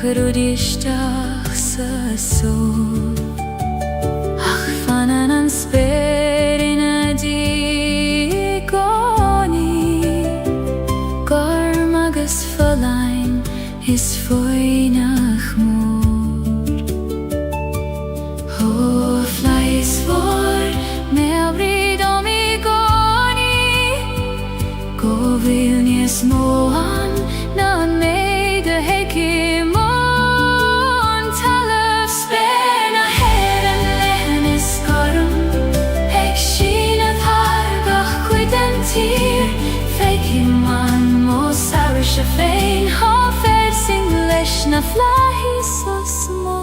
Rudistach sa sol Ach fananan sperina di goni Garmagas verlein is foinach mor Ho fleis vor me abrido mi goni Go vilnies moan nan me se féin há fér sing leis na flaithí sos mo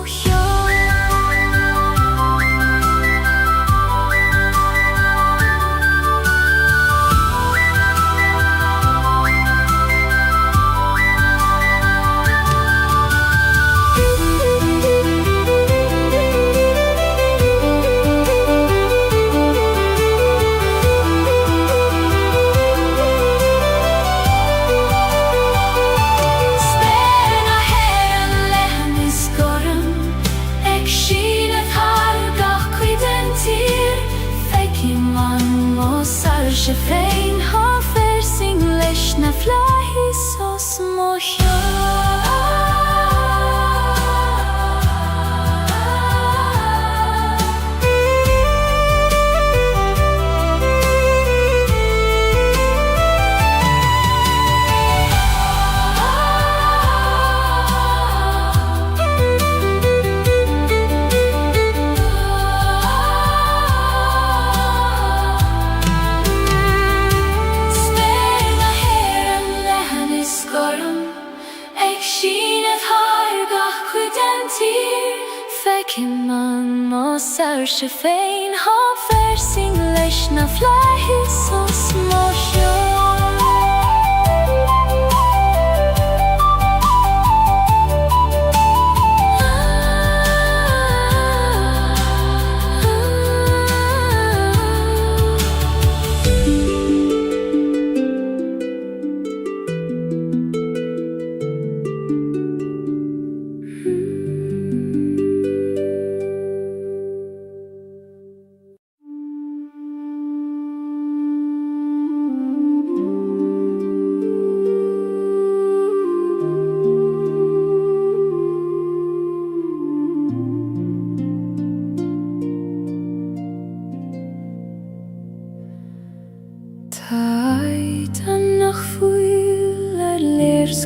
se féin há fér sing leis na flaithí sos mo Sair se féin há fér sing leis na flaithí sos mo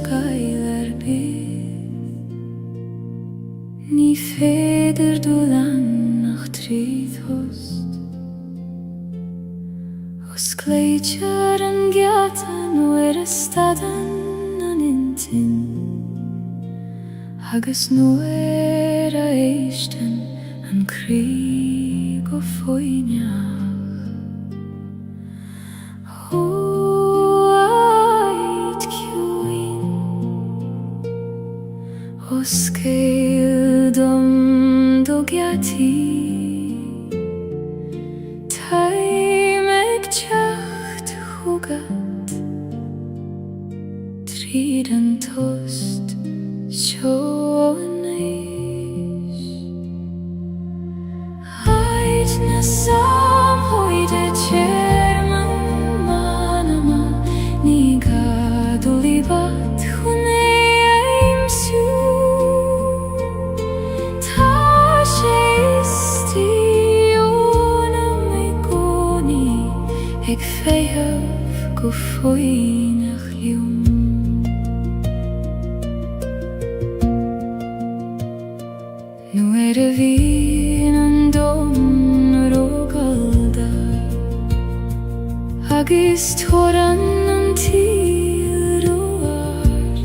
Gaeilge bith ní féidir dúlan nach tríd host os cléitear an gceatan nuair a stadan an intin agus nuair a éistin an crí go foiineach os Gaeilge dom do gheatí taimig teacht chugad tríd an tost seo an éis Haid na samhoide chairman manama ní gadú líbat chun éimsú ag féamh go foiineach liom nuair a bhíonn an dom rógáilge agus tóran an tíl róart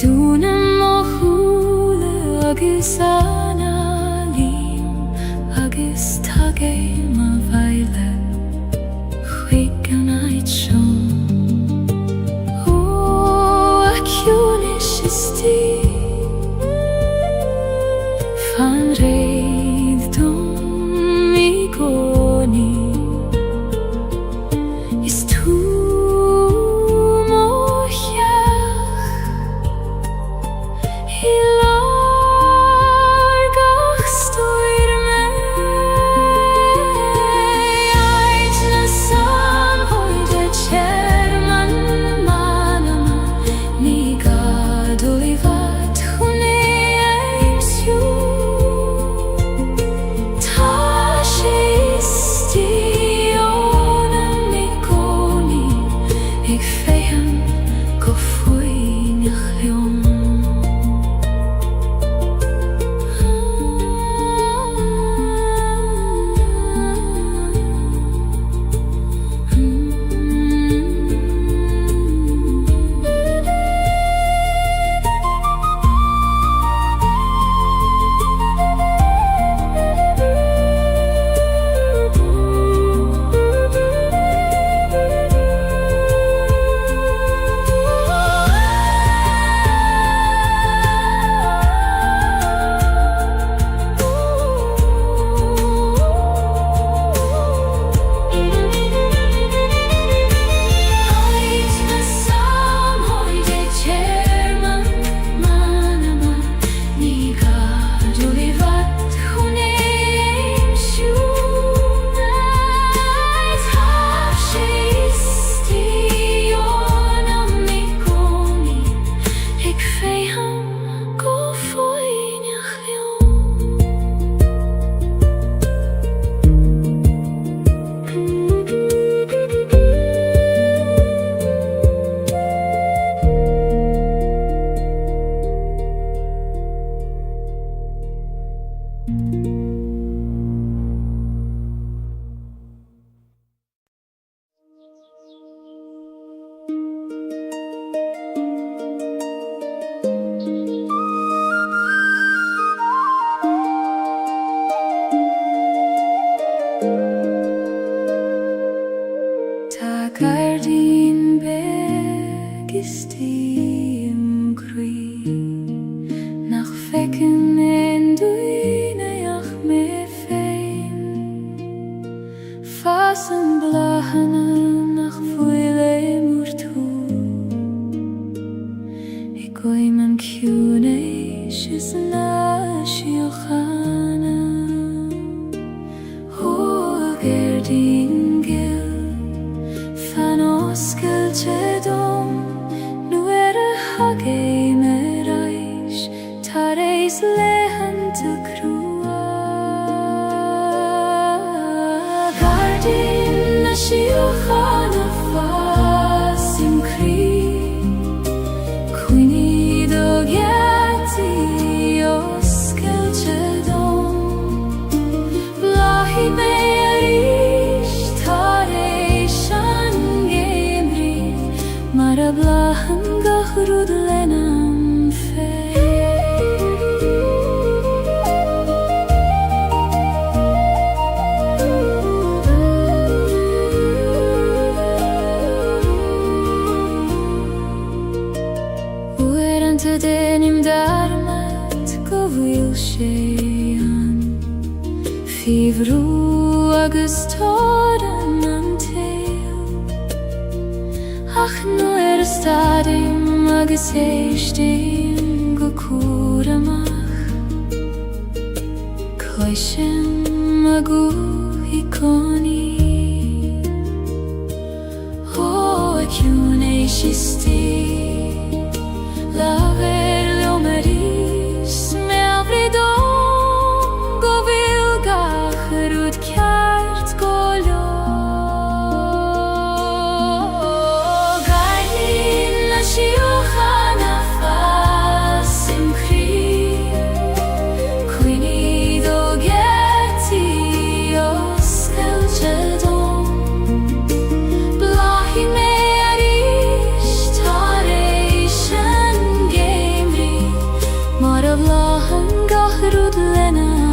dúna mo chúla agus anna líam agus tagéim a bhaile chuig an áit seom ó aciúnis is tí fan réad dom I gcónaí is tú mo cheach I lár gach stoir me gardin begist im grü nach fecken en duine ach me fein fasen blahana nach fuile murtu ikoi man kyune shisna shiokhana ho gardin Celtic nu hage merais tareis lehen te krua gardin na shiokhana fasim kri quini do gati os Celtic blahi meris tareis Mara blahan gahrud lenam Uerante denim darmat Gaeilge Fivru agus toran Ach nu stadim agus eistim go curamach Coishem agu hiconi O acune shisti Laver leomeris me avridom Go vilgach rud kjart golo Shiokhana fasim kri Quini do geti os Celtic Blahi mearish tareishan gamri Mara blahan gahrud lenam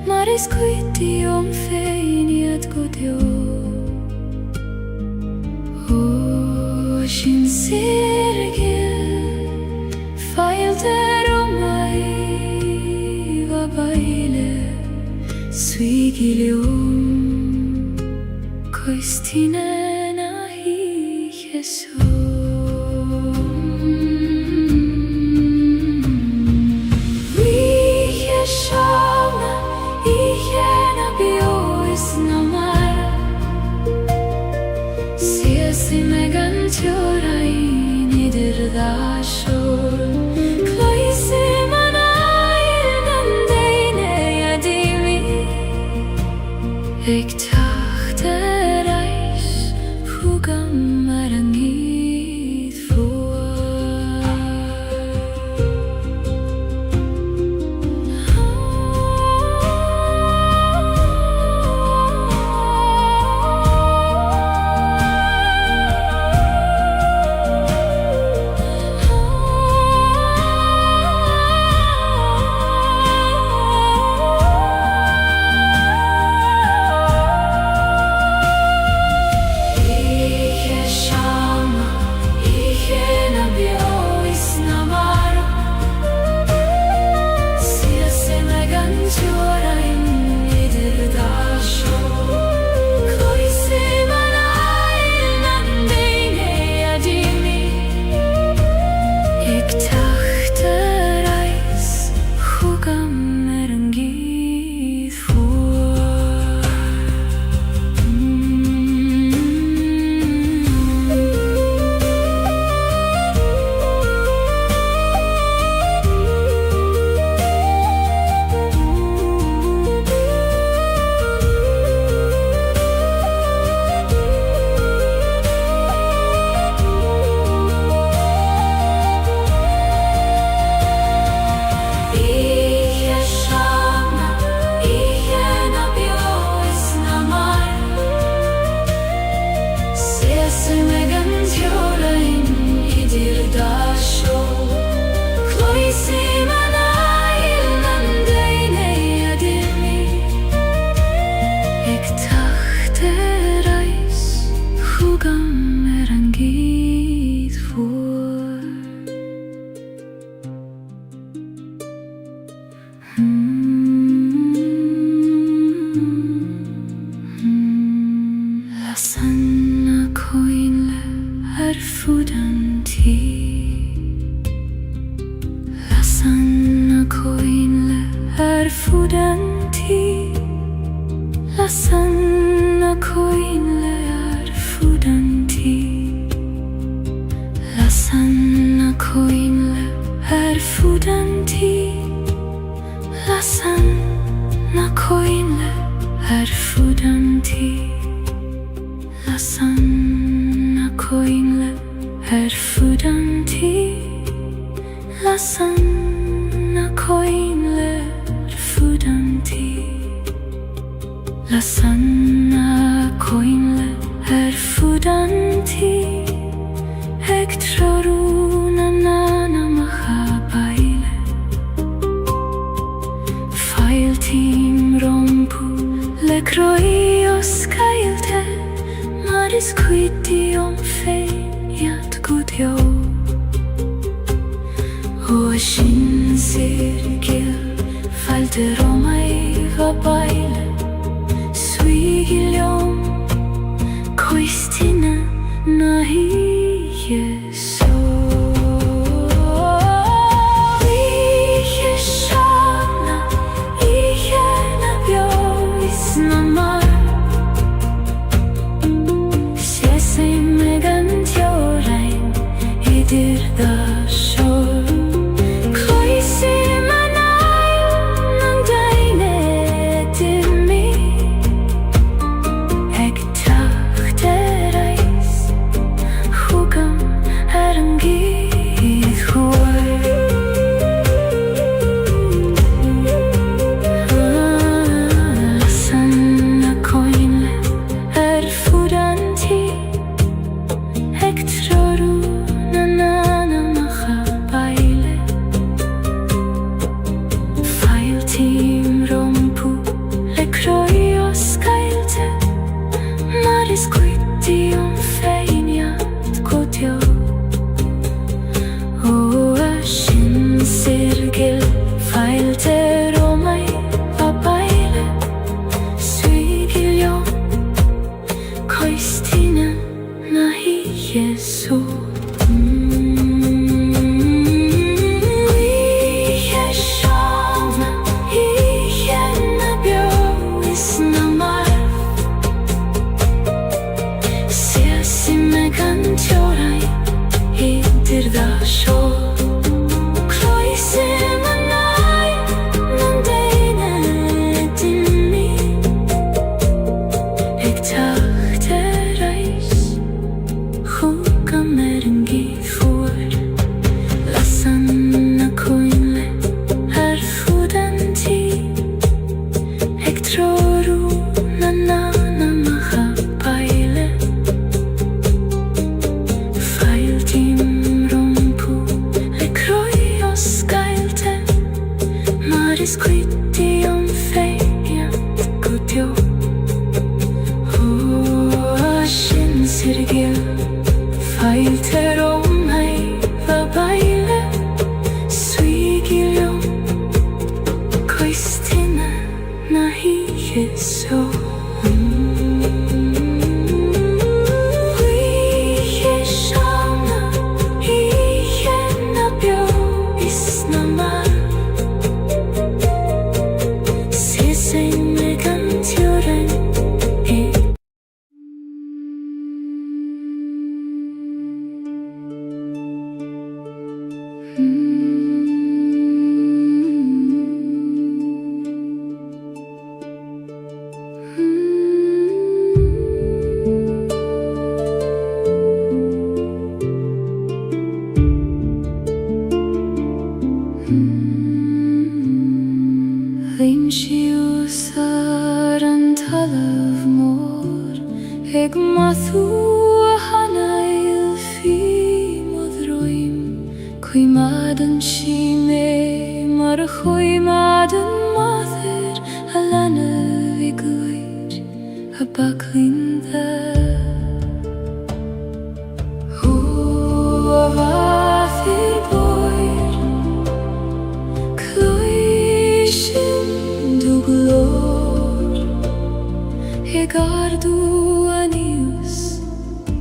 Maris quiti feiniat godio O shin sirgil Failter mai va baile Suigilium Coistine nahi Jesus Si megan tjorai nider da Lasanna koinle erfudanti. Lasanna koinle erfudanti. Lasanna koinle erfudanti. Lasanna koinle erfudanti. Lasanna koinle erfudanti. Lasanna koinle erfudanti. Ektroruna nana mahabaile. Failtim rompu lekroios kailte. Maris quitium feiat gudjo. Ocean cirkel falte romai vabaile. Suigilium koistina nahi yeso. Iheshana ihena biois namar. Sese megantiorain idir da shor.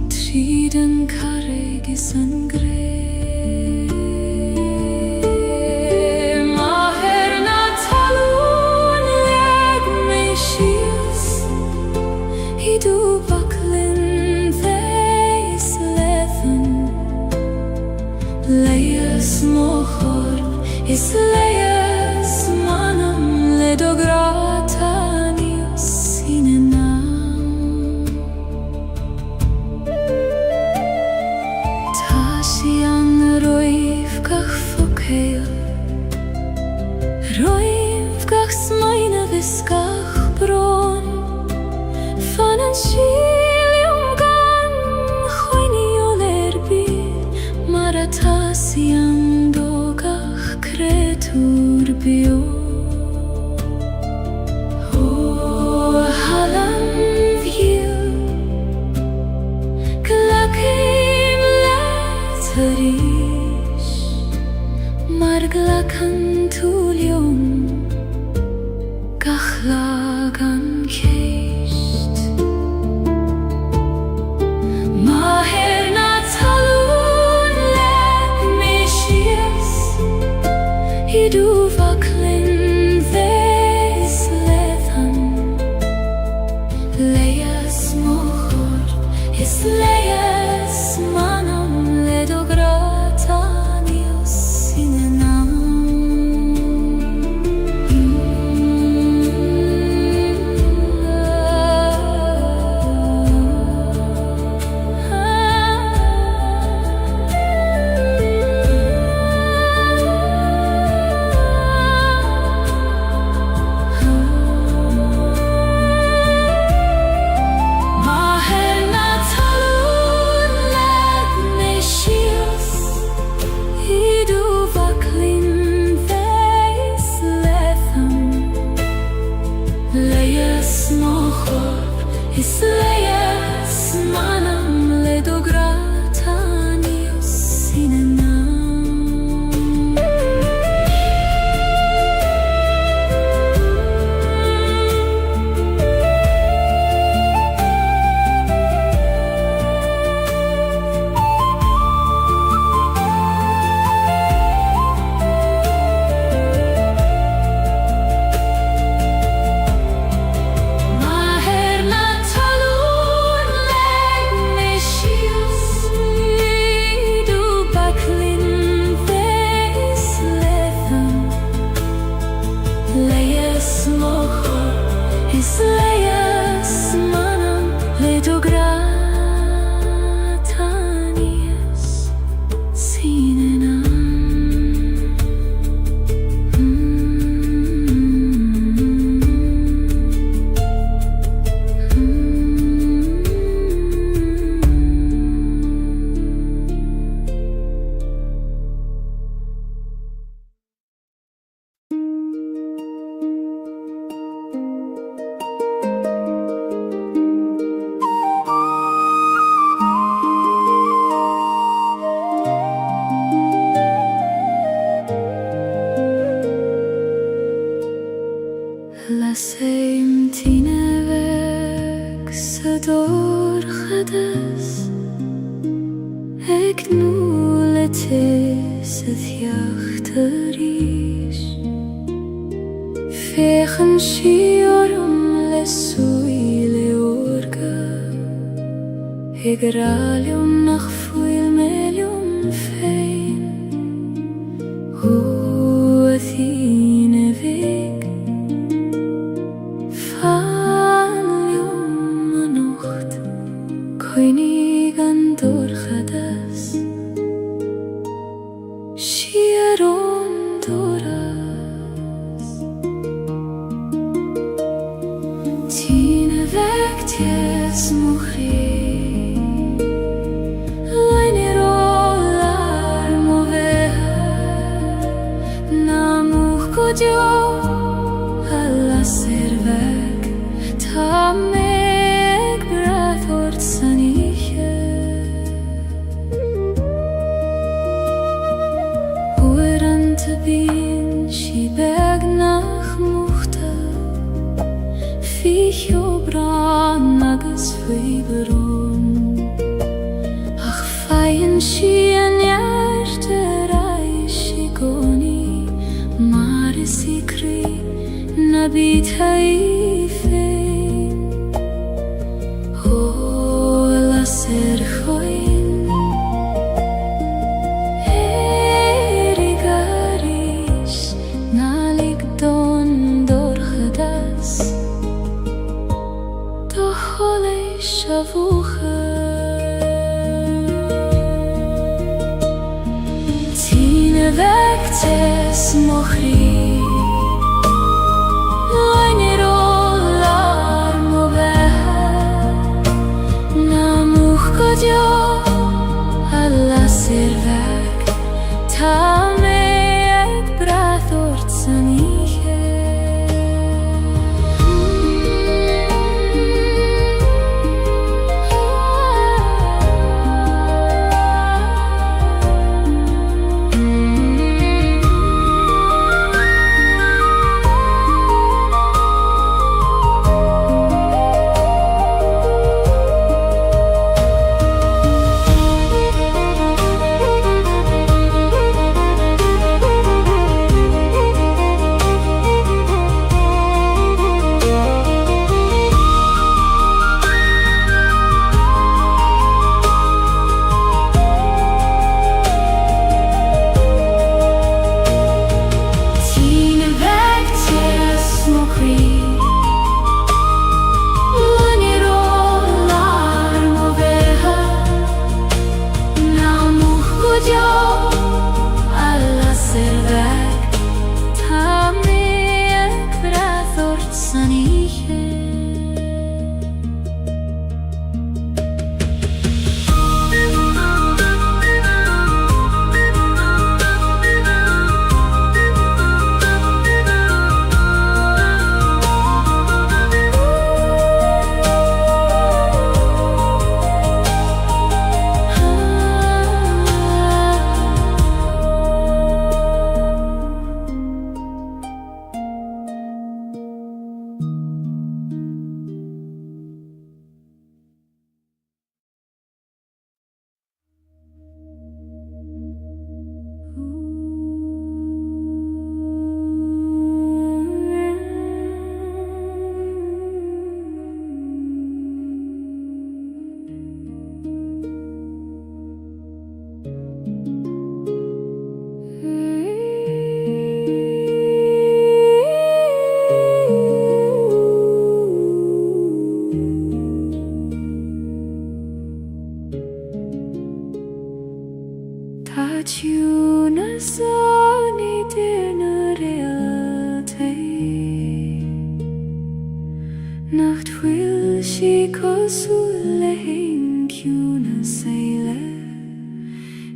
Triden carregi sangre. Maher na talun leg me shiels. smo Harp, izlejas manam ledogratanius sinenam. Tasian roivkach fokeil, roivkach smaina viskach bron, fanan shilium gan choini olerbi, maratasian dogach kretur bio. Halam view, klakim letarish, marglakan tulium, gachlagan keist. Maher na talun let mishias, hidu vaklin ves lethan. Leias mohor, his leias manam ledogratanius sinenam. Izlejas manam ledogratanius sinenam. Izlejas manam ledogratanius sinenam. Laseim tinevek sador chades, ek nuletes het jachtarish, fechen shiorum lesui leorga, egralium nach fuil melium fein, huathine veg. Koinigan dorchadas, Shiaron doras. Tine vekt jes muchri, Leine rolar moveha, Namuch kodjo, Alla servek, Tamek brathort saniche. Uerante bin, Shibeg nach muchta, Ficho bran nagas fiberon, Ach feien shien jerte reishigoni, Marisi kri, Nabit haifein, la ser choin, vekte smochri Lajni rollar må være Namuch godjo alla ser vek Ta med et brathort saniche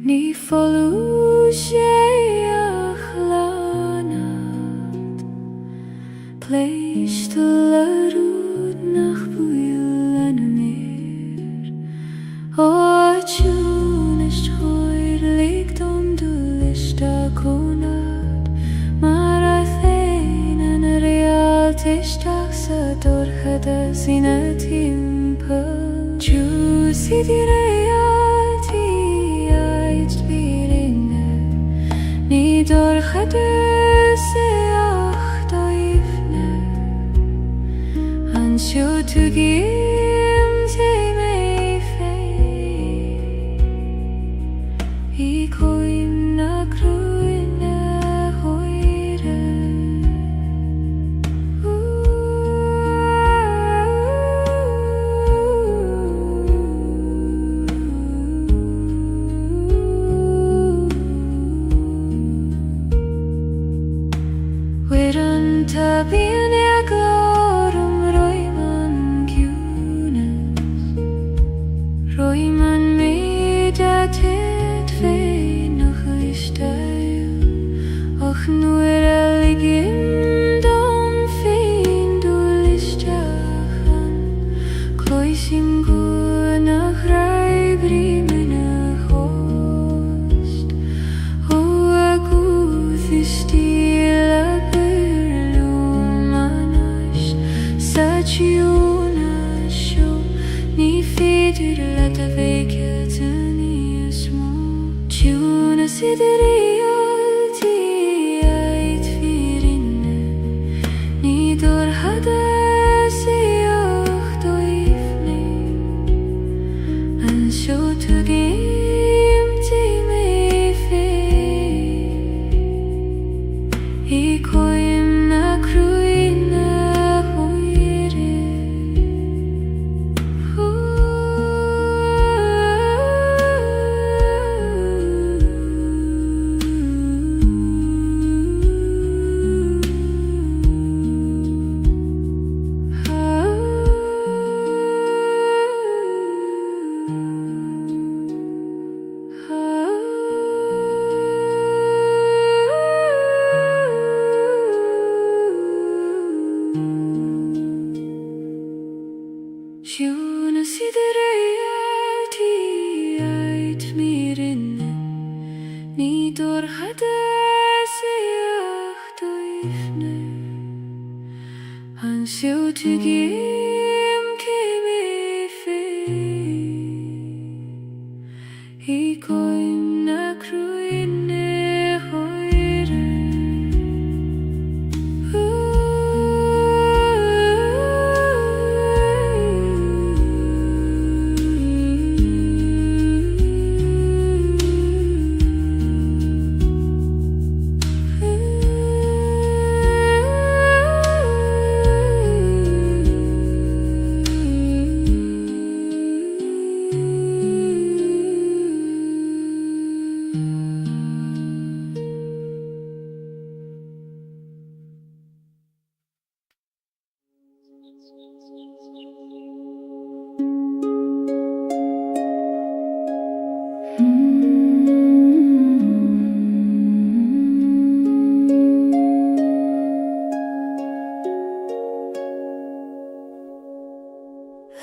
Ni follow sheach lanat Pleish to larud nach buil en meer O tjun ist hoir liegt du lista konad Maar a thein en real tishtach sa dorchada sina timpel Jus I di realti Ni dorchade seach doifne An sio tu gim te mei fei I coim na cruine hoire Ta bíon ag glórum roiman giúnas Roiman méid a ted fé nach listeil Och nuair a ligim dom féin dú listeachan Cloisim go nach raibrí mena chost O a gúth is stíl a Tjuna sjo, ni fidur let a veket ni små Tjuna sitter I alltid eit firinne Ni dor hade sig och doifning En sjo tog im till mig fe I koim na kruina suifne Han siw tygim kimi fi I goim na kruine hoire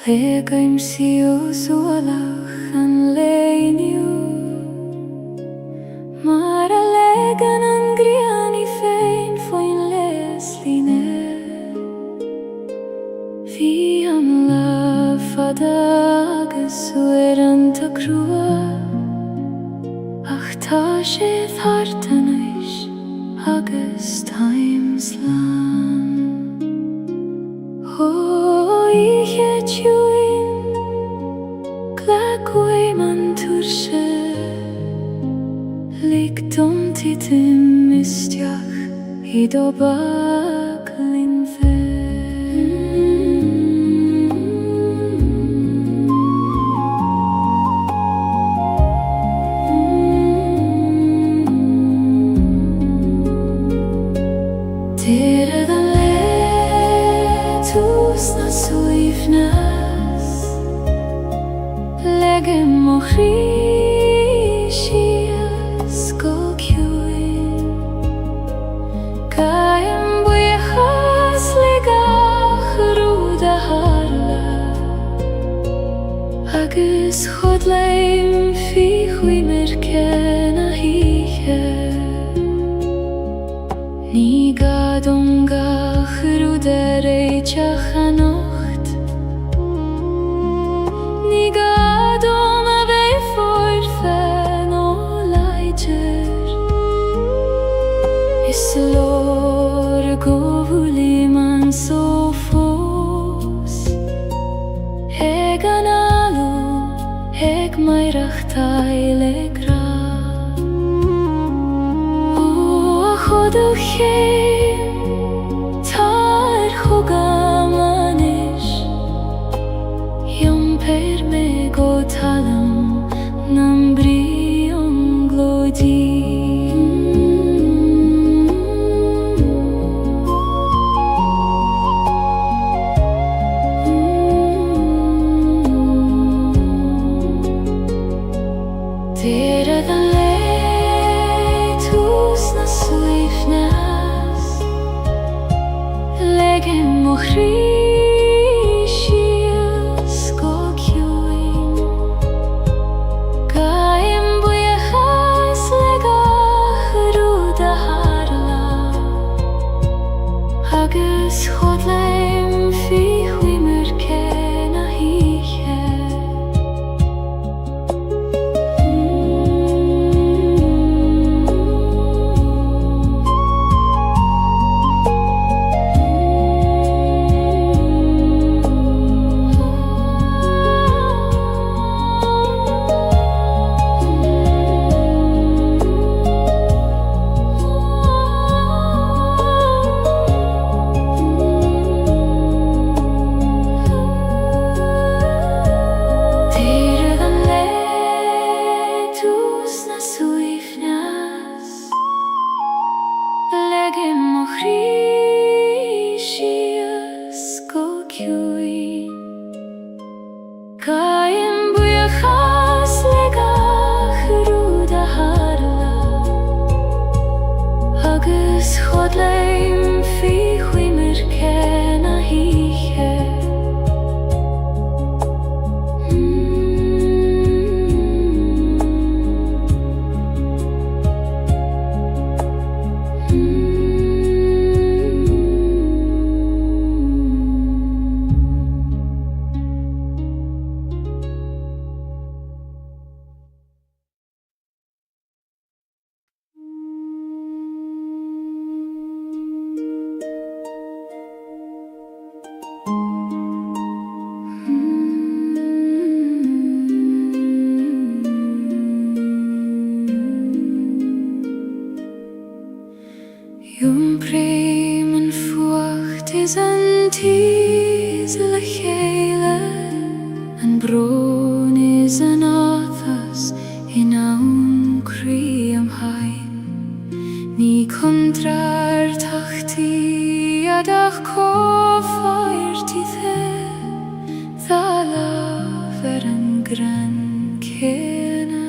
Legaim siw sualach an leiniu Mar a legan an grian I fein foin les line Fi am la fadagas ueran ta crua Ach ta sé thartanais agus times lan I hechuin Glagway man turse Ligdom titim mistiach I do baglin fe Tere dan letus na suifnas Legem o Christias go kjuin Gaim buiachas legach ruda harla Agus chodleim fi chwimer kena hiche Ni gadongach rudereitjach anocht Ni gadom a vei forfen o leider Is lor govuli man so fos Eg analu, eg mairach taile gra Choduchim tar chogamanis Yom per me go talam nam brion glodi Tere dan letus na suifnas Legem o Christias go kjuin Gaim buiachas legach ruda harla Agus chodleim fi chwimer kena hiche Gaim buiachas legach ruda harla Agus chodleim fi chwimer kena hiche Jum bremen fucht is an tiesel Gaeilge, an bron is an athas in aun cri am hain. Ní kontrar tachti adach kofairti the laf an gran kena.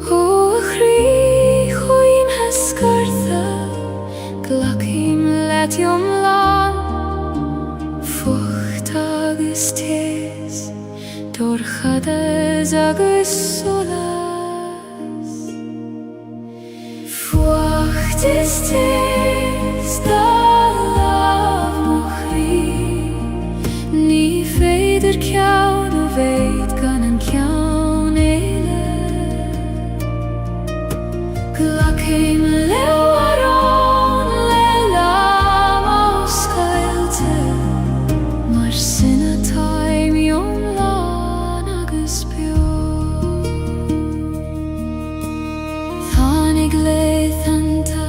O chri chuin hesgartha glachim let yom lan fucht agus tes dorchades agus solas. Fucht is tes da laf mo chri ní féidir ceann a bheith gan an ceann éile. Glachim leo arán le lam os Gaeilge, mar sinna taim iom lán agus bio. Tháinig leithanta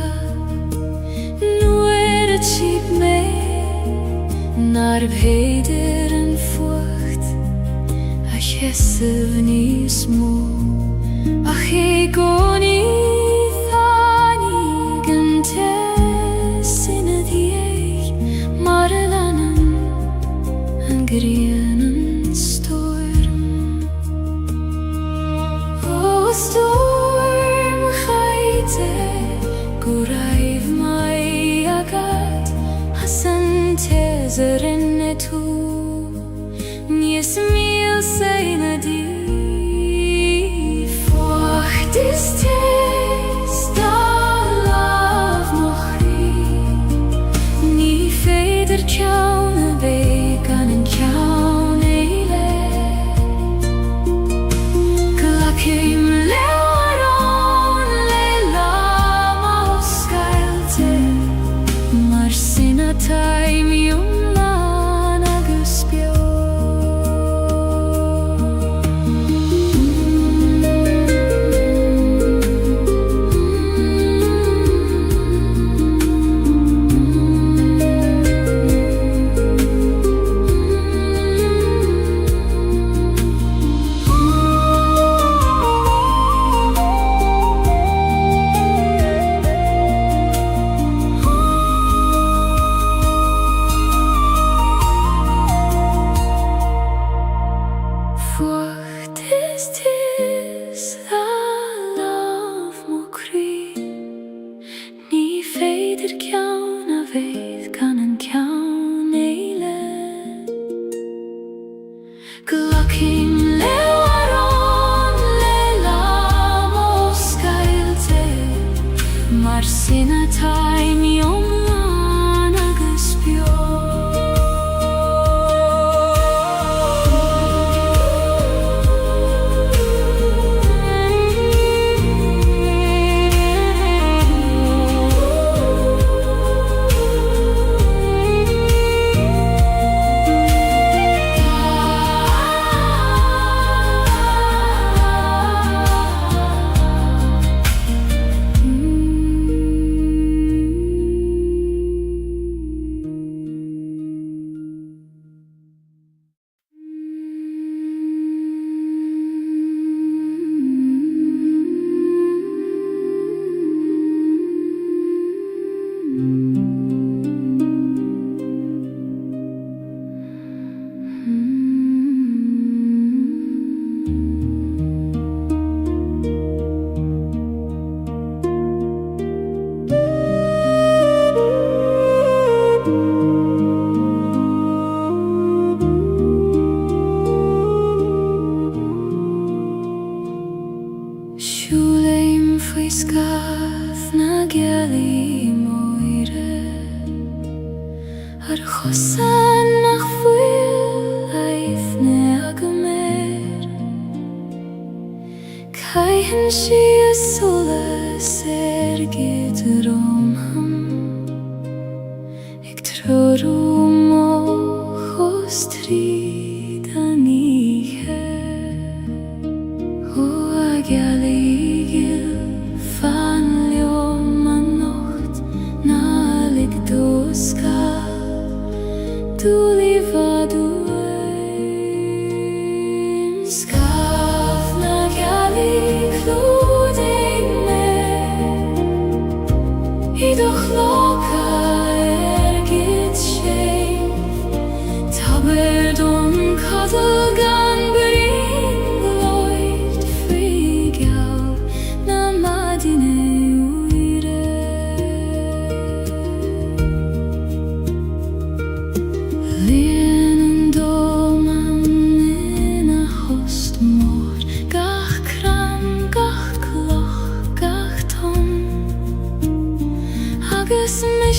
nuair a tíb mé, nar bhéidir an fucht a cheisibh níos mó, ach é gcónaí tháinig an tes ina dhiaidh mar a leanann an ghrian an storm. O storm chaite go raibh mai agad as an tes a rinne tú níos míl saoine dí. Fucht is tes da laf mo chri ní féidir ceann a bheith gan an ceann éile. Glachim leo arán le lam os Gaeilge, mar sinna taim iom lán agus bio. Fucht is tes da laf mo chri ní féidir ceann a bheith gan an ceann éile. Glachim leo arán le lam os Gaeilge, mar sinna taim iom lán agus bio. Siúlaim faoi scath na gealaí moire, ar chosan nach bhfuil aithne aga mér. Caitheann si a solas gid romham, ag trorú moch os tríd an ihe. O a Gaeilge fan leon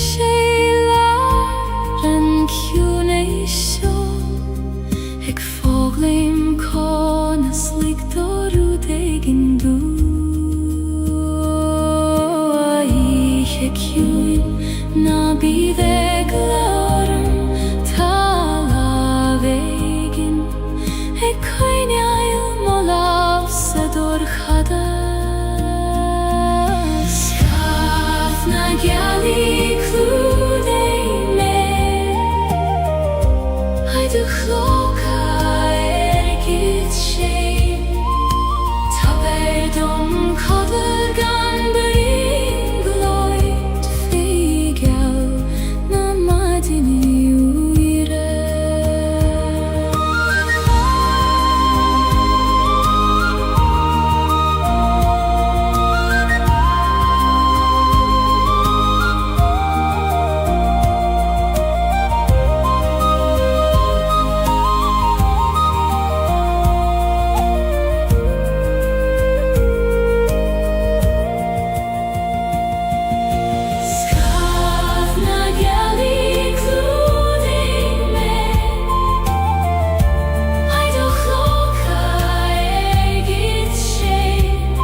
själaren kjune sjål. Ik fåglim konas liktor ut egen du. Ik kjun na bide glarum tala vegin. Ik kajnjail molav sedor chadas. Skaf na gjali kludej me. Hajdu chloka ergit sheim. Taberdom kodler gan bring gloit figel na madini uire. Skaf na gjali kludej me. Hajdu chloka ergit sheim.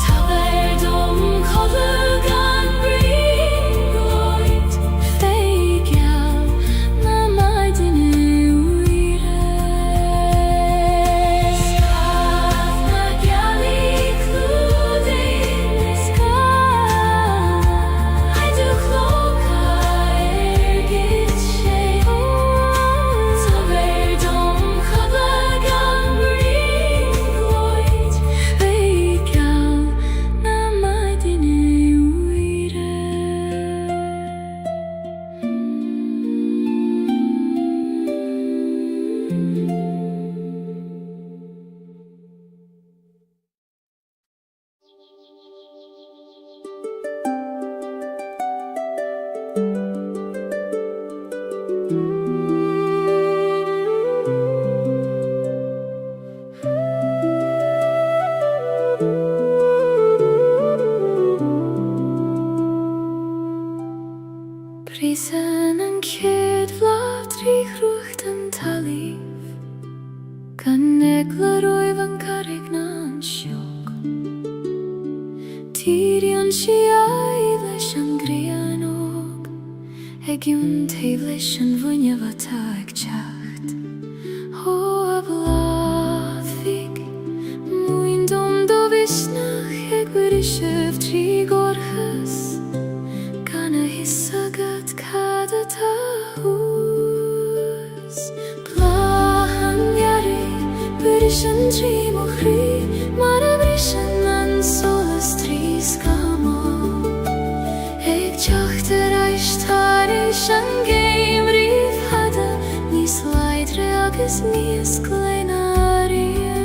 Taberdom kodler gan bring gloit figel na madini uire. Skaf na gjali kludej me. Hajdu chloka ergit sheim. Taberdom kodler gan bring gloit figel na madini uire. Prisen en kjed vlatri ruchten talif. Kan eklar oivan karignan sjok. Tirion shiaile shangrianog. Egjun teivle shan vunja vata ekchacht. Ho ablavik. Muin dom do visnach ekverishev trigorches. Kana hissagat kada tahus. Plahan yari Brishan tri mochri Mara brishan an solas tris kamo. Ek chachter aishtari shangeim riv hada. Nis leidre agus nis kleinaria.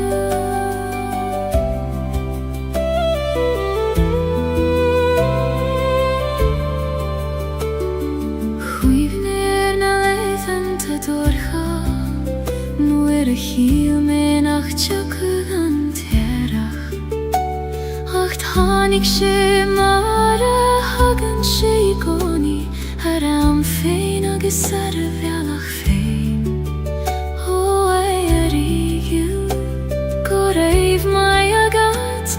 Huivner na leithan te dorcha. Nu hiel men ach tjakugan terach. Acht hanik she mara hagan she igoni. Haram fein agus sarvealach fein. O eirigil Goreiv mai agat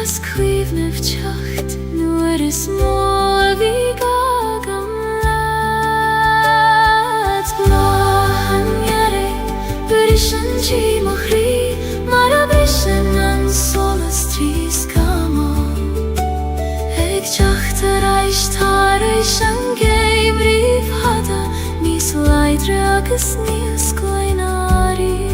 as kvivnev tjacht. Nu is mol vig agam lat. Blahan yare Brishan tri mochri Mara brishan an solas tris kamo. Ek chachter aishtari shangeim riv hada. Nis leidre agus nis kleinaria.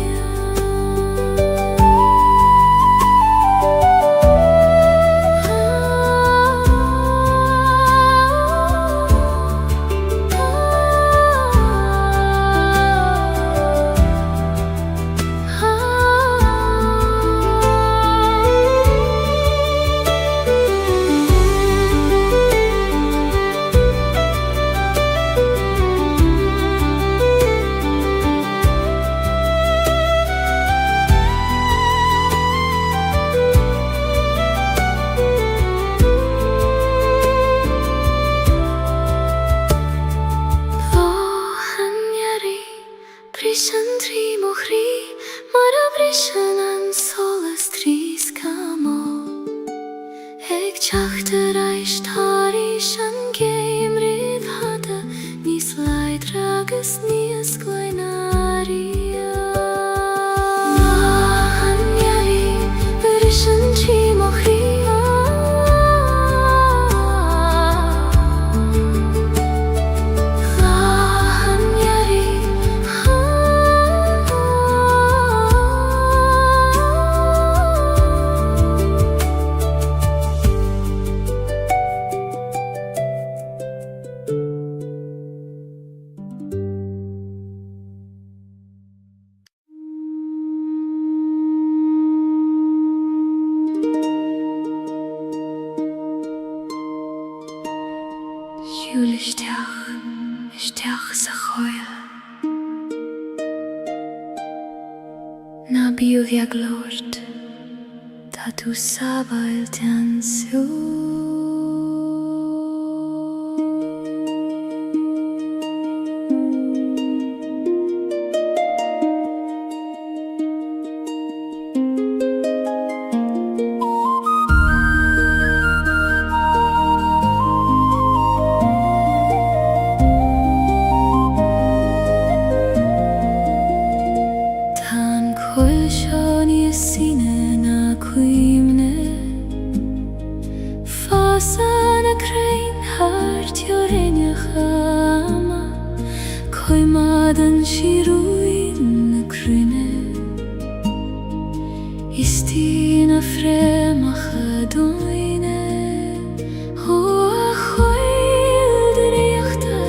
Ag teachtar éis táirís an géim riamh hada, níos leidir agus níos gleannarí. Isteach sa choil na bíomh ag Lord, tá tú sábaill den sú. Coimadan siruin na crune, istí na frémacha doine, ó a choil dríochta,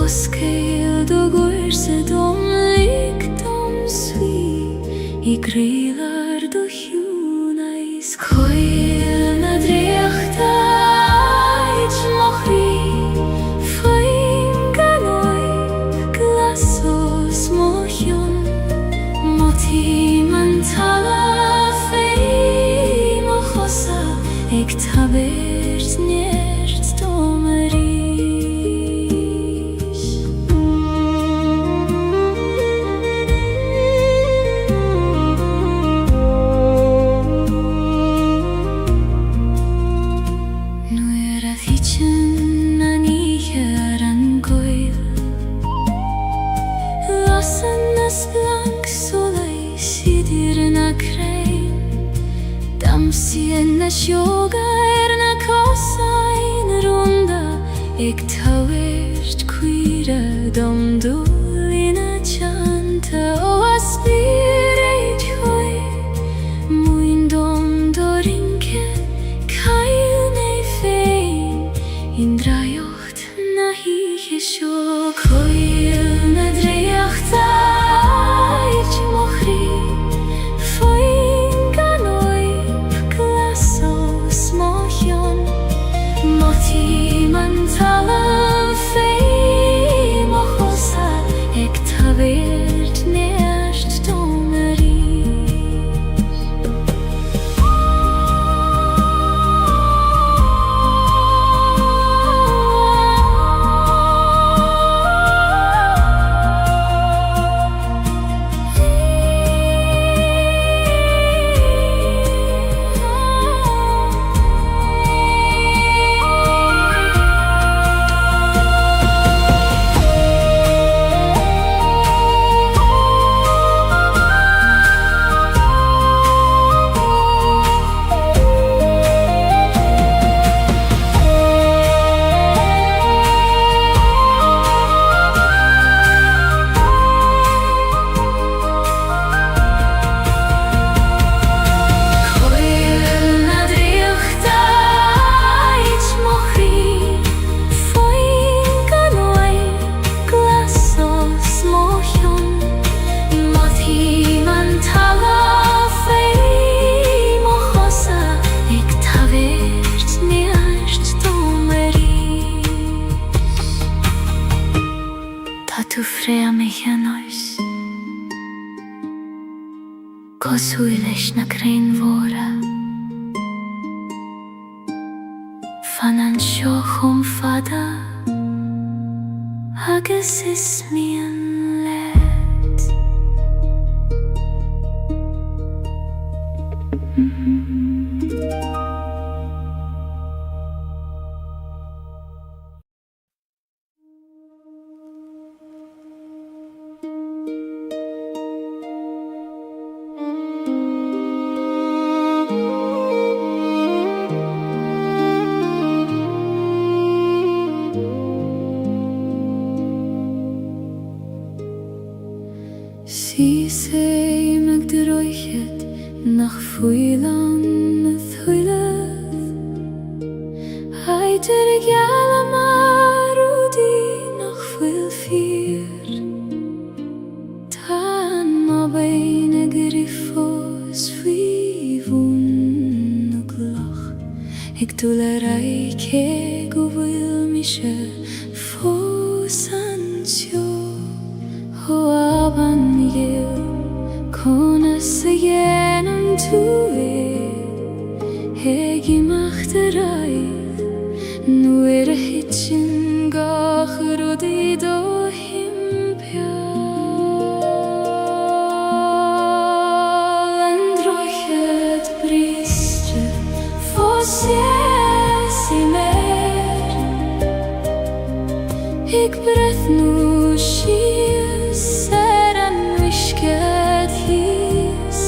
os céil do gúirsa dom lig dom sví, I gréilar do hiúna is coil na dríochta, id mochrí. Ag tabairt neart domarís. Nuair a bhítean na níthe ar an gcaoil, lasan na splanc soleis idir na crain, damsaíonn na seoga ar na cosáin ronda, ag tabhairt cuire dom dul ina teanta, ó a spíréid chuir, muin dom dorinke, cail né féin, in draiocht na híche seo, coil na dríochta, id mochrí. Talam féim a chosa, ag tabairt neart domarís. Tú fréam I cheannois, cosúil leis na crainn mhóra, fan an seo chum fada, agus is mian leat. nach fuilan thuileth Heiter gala marudi nach fuil fier Tan ma beine griffos fivun glach Ik tulerei ke guvil mishe fosansio Ho aban yil Konasıyenem tuve Hegi mahterayt Nuere hitchin gachru do himpia Androchet bristre Fossiesi mer Ik breth nu shies Seran wishket his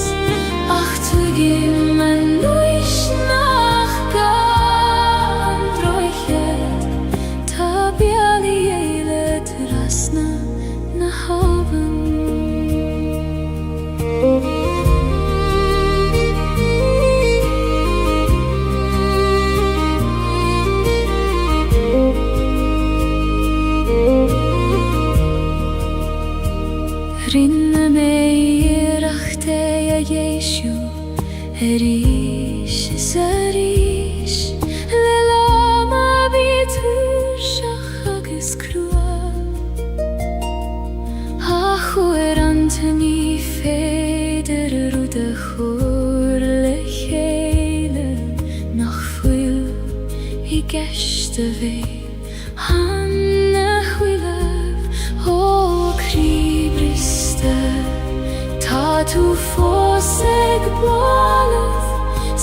Ach tu gimmen nuish nachga Androchet Tabiali eilet rasna na haven Rinne mei rachte ja Jeshu Erish zarish Lelama bitur shachagis krua Achu eranteni feder rude chur lechele Nach fuil I geshte vei Hanne huilev O kribriste Ta tu foseg boleth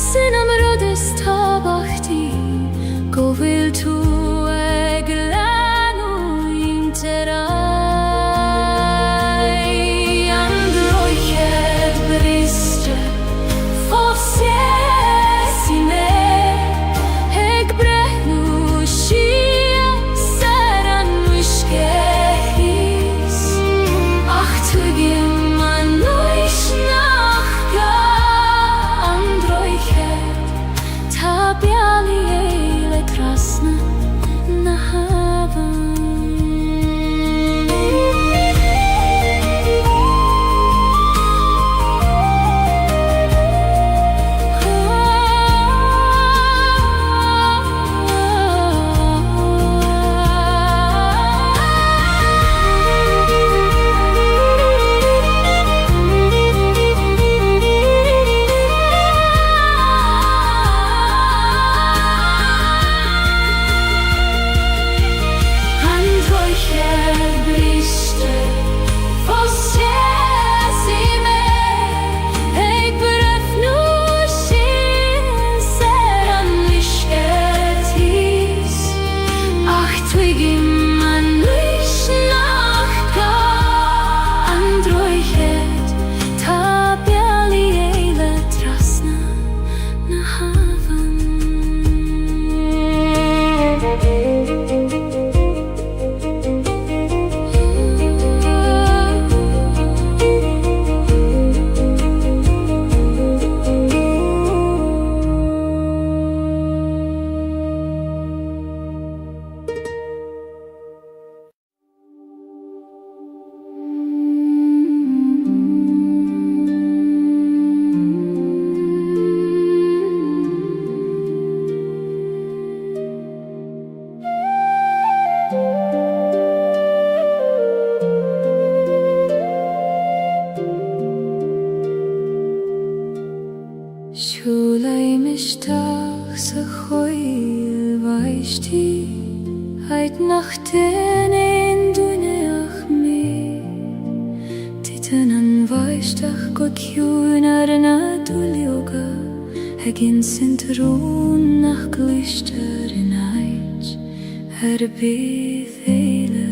Sinam rodes tabachti Govil tu eglanu interai Androchet bristre Fossiesi me Eg brehnu shia Seran wishkehis Ach tu gimman nuish nachga Androchet Tabiali eile krasna na haven Shulay mishtach sa choil vaishti Heit nachten in duneach me Titan an vaishtach god kjunar na dulioga Hegin sintrun nach glister in eit Bith eile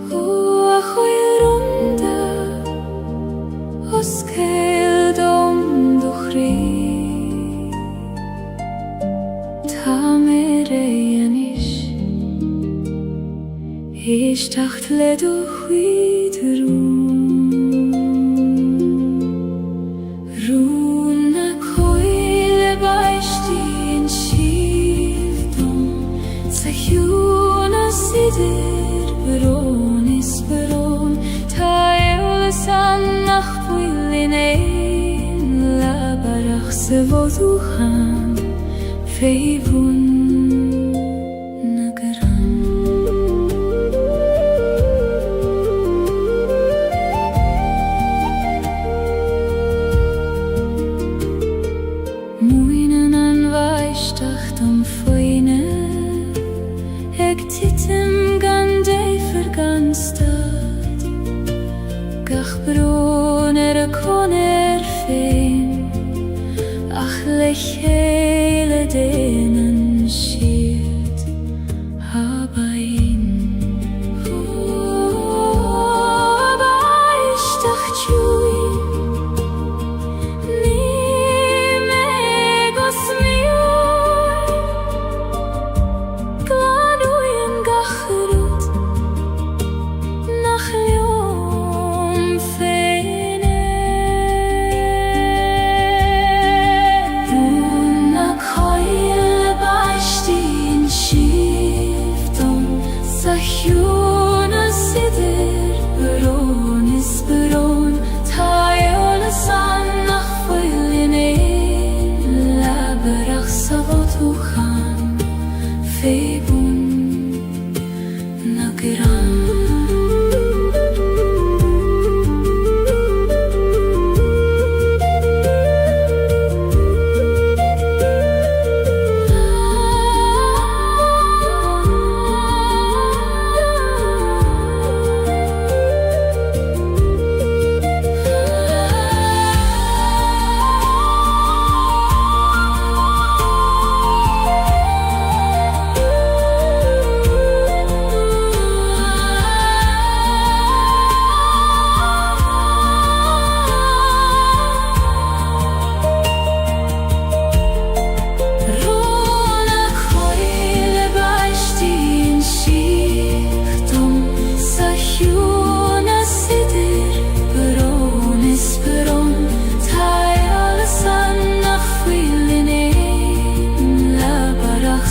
Hoa choil runda Os cael dom duchri Ta mere anish Ish tacht le duchwi Feivun nagaran Muinen an weisdacht am foine Eg titim gan dei verganstad Gach bron a koner fein Ach lech hele denen schiert habain Weisdacht jui Ni megos mioi Glanuyen gachrut Nach liom feine Una coile baistin shifton Sahyuna sidir Beron is beron Tayola san nach foilin ein Laberach savot uchan Feibun nagran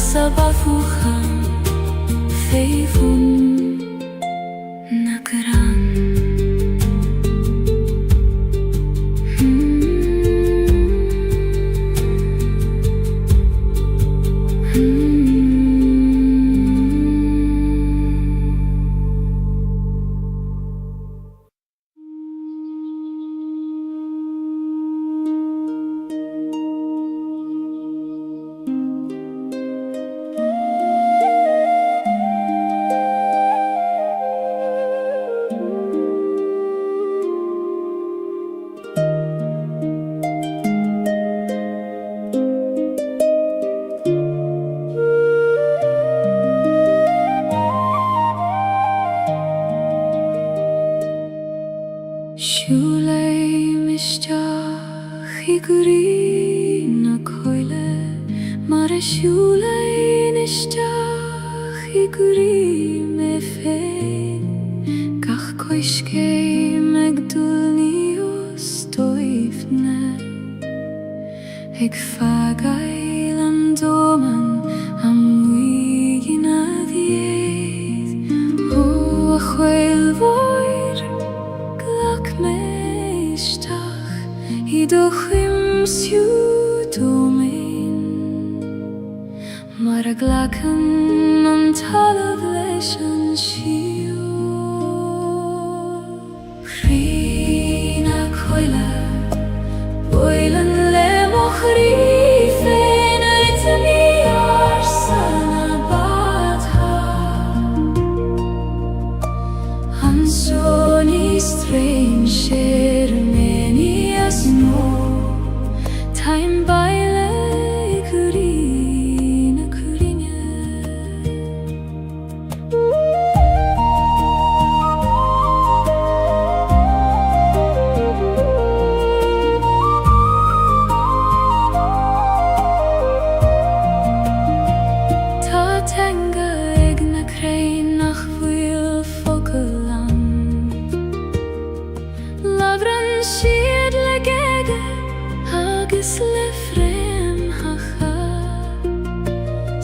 Sabafuchan Feivun nagran Shulei mishtach iguri na koile Mare shulei nishtach iguri me fein Gach koishkei megdulnios toifne Eg fagail am doman am wigin adieid O a chweil voir glak meishtach Idochim siudomin Mar a glakan an talav leis an shio Chrina coile Boilen le mochri fein Ritmi arsana badha Ansoni strange Shermenias no Time baile kurina kurinya Ta tenga egna krein nach vil fokelan Lavran shied legege Hages lefrem hacha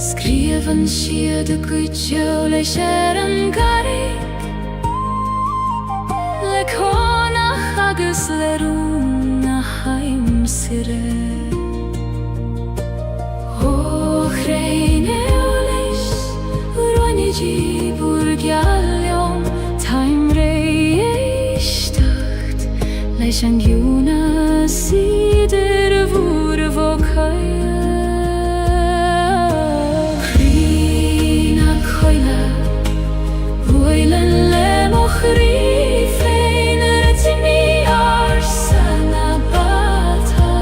Skriven shied a gutjo le sharan garik Le kona hages le runa haim sire Oh Ishang Juna sider vurvokaya Krina koila Boilen le mochri Feiner timi arsana bata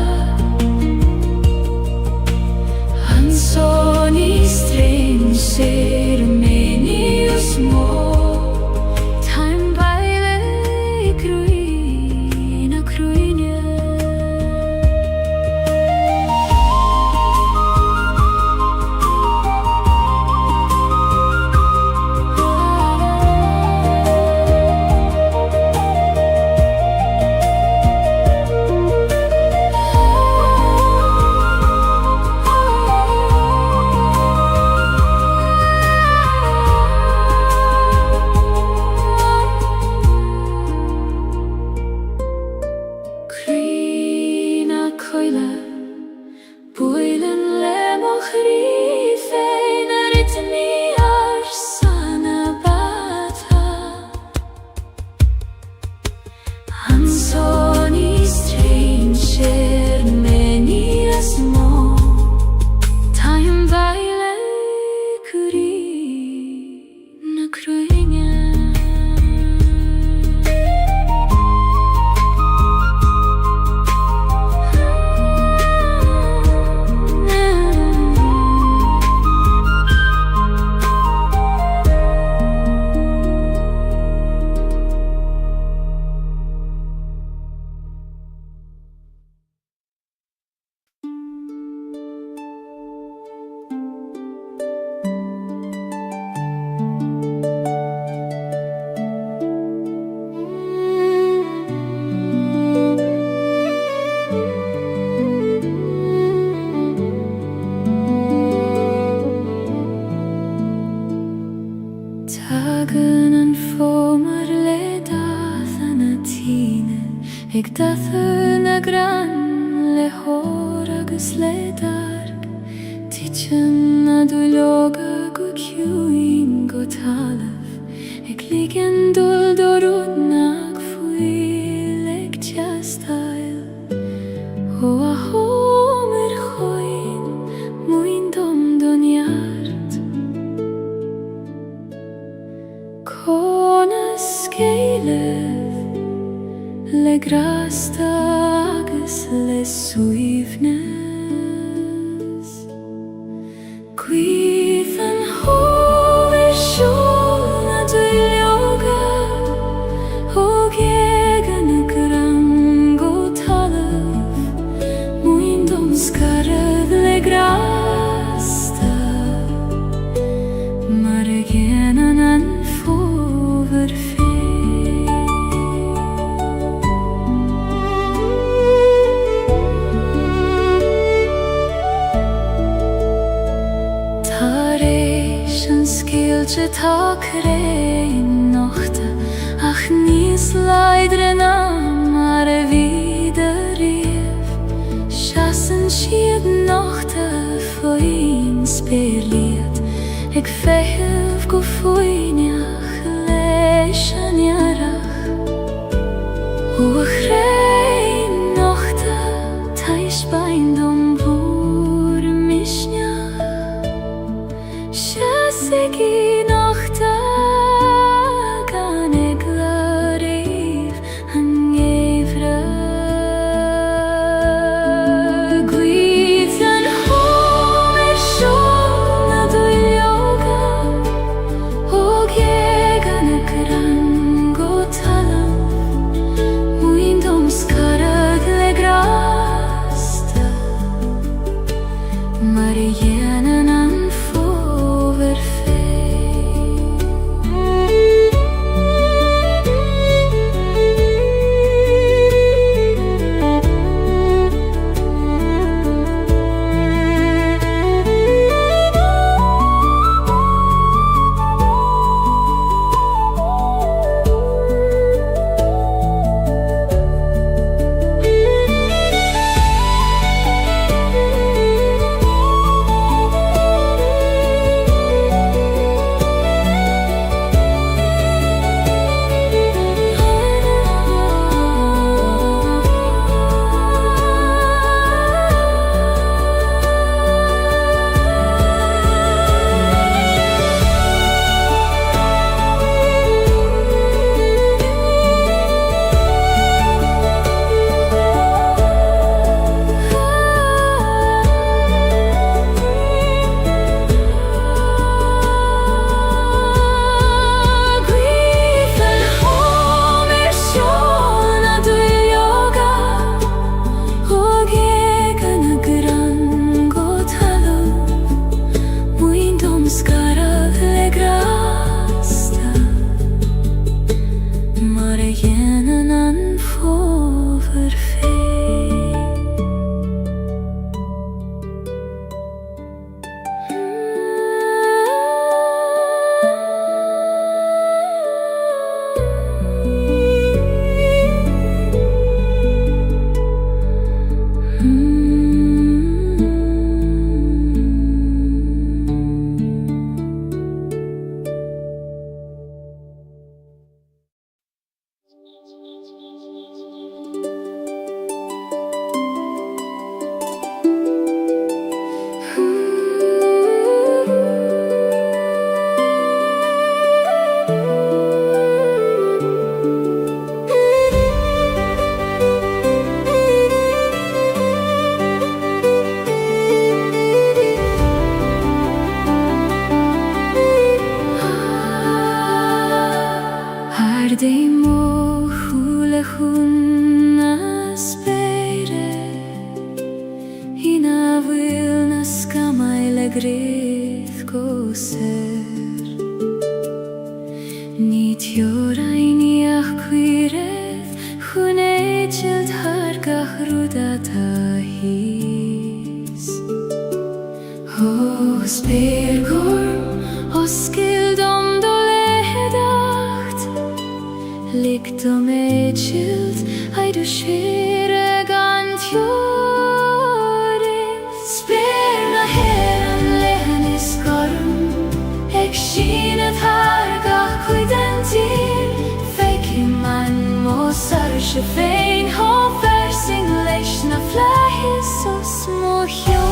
Ansoni string ser menius mo Ik dath na gran le hor agus le dark Tichen na duloga go kjuin go talaf Ik ligen dul dorud nag fuil ek tjastail Ho a homer choin muin dom don jart Konas Gaeilge Le grasta agus le suivnes Quithan hover sjolna du yoga Og egen grango talaf Muin dom skarad le grasta Margenan an fover Gaeilge tak rein nochte Ach nis leidre mar wieder rev Chassen schied nochte foin speliet Ik fehev go foinjach leishan jarach Och rein nochte taish bain dom bur mishnjach Segi nochte gan eg larev an gevre Gwithan homer sjolna du yoga Og egan gran go talam Muin dom skarad le grasta Margenan an fover grith go ser Nid jorajni ach quireth Chwneidild hargach rwdat a hys Os bergorm, os gild om do lehedacht Likt om eidild, ai du skere gant joris Sper na heran lehen is gorm Ek schinet hargach cuidentir Feiki man mosar se fein Ho versing leis na flahis os mochio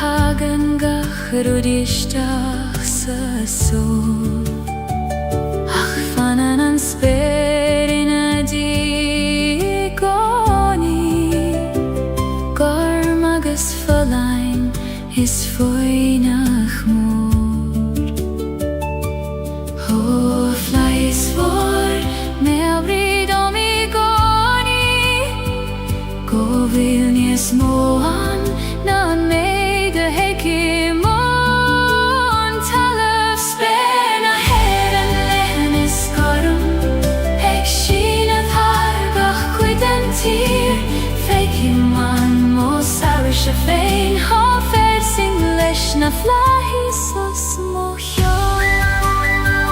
Hagen gachrudistach sa sol Ach fanan an sperin a digoni Garmagus falain is foinach mor Ho flais vor me abrid om igoni Go vilnies moan nan me Fein, ha versing leis na fly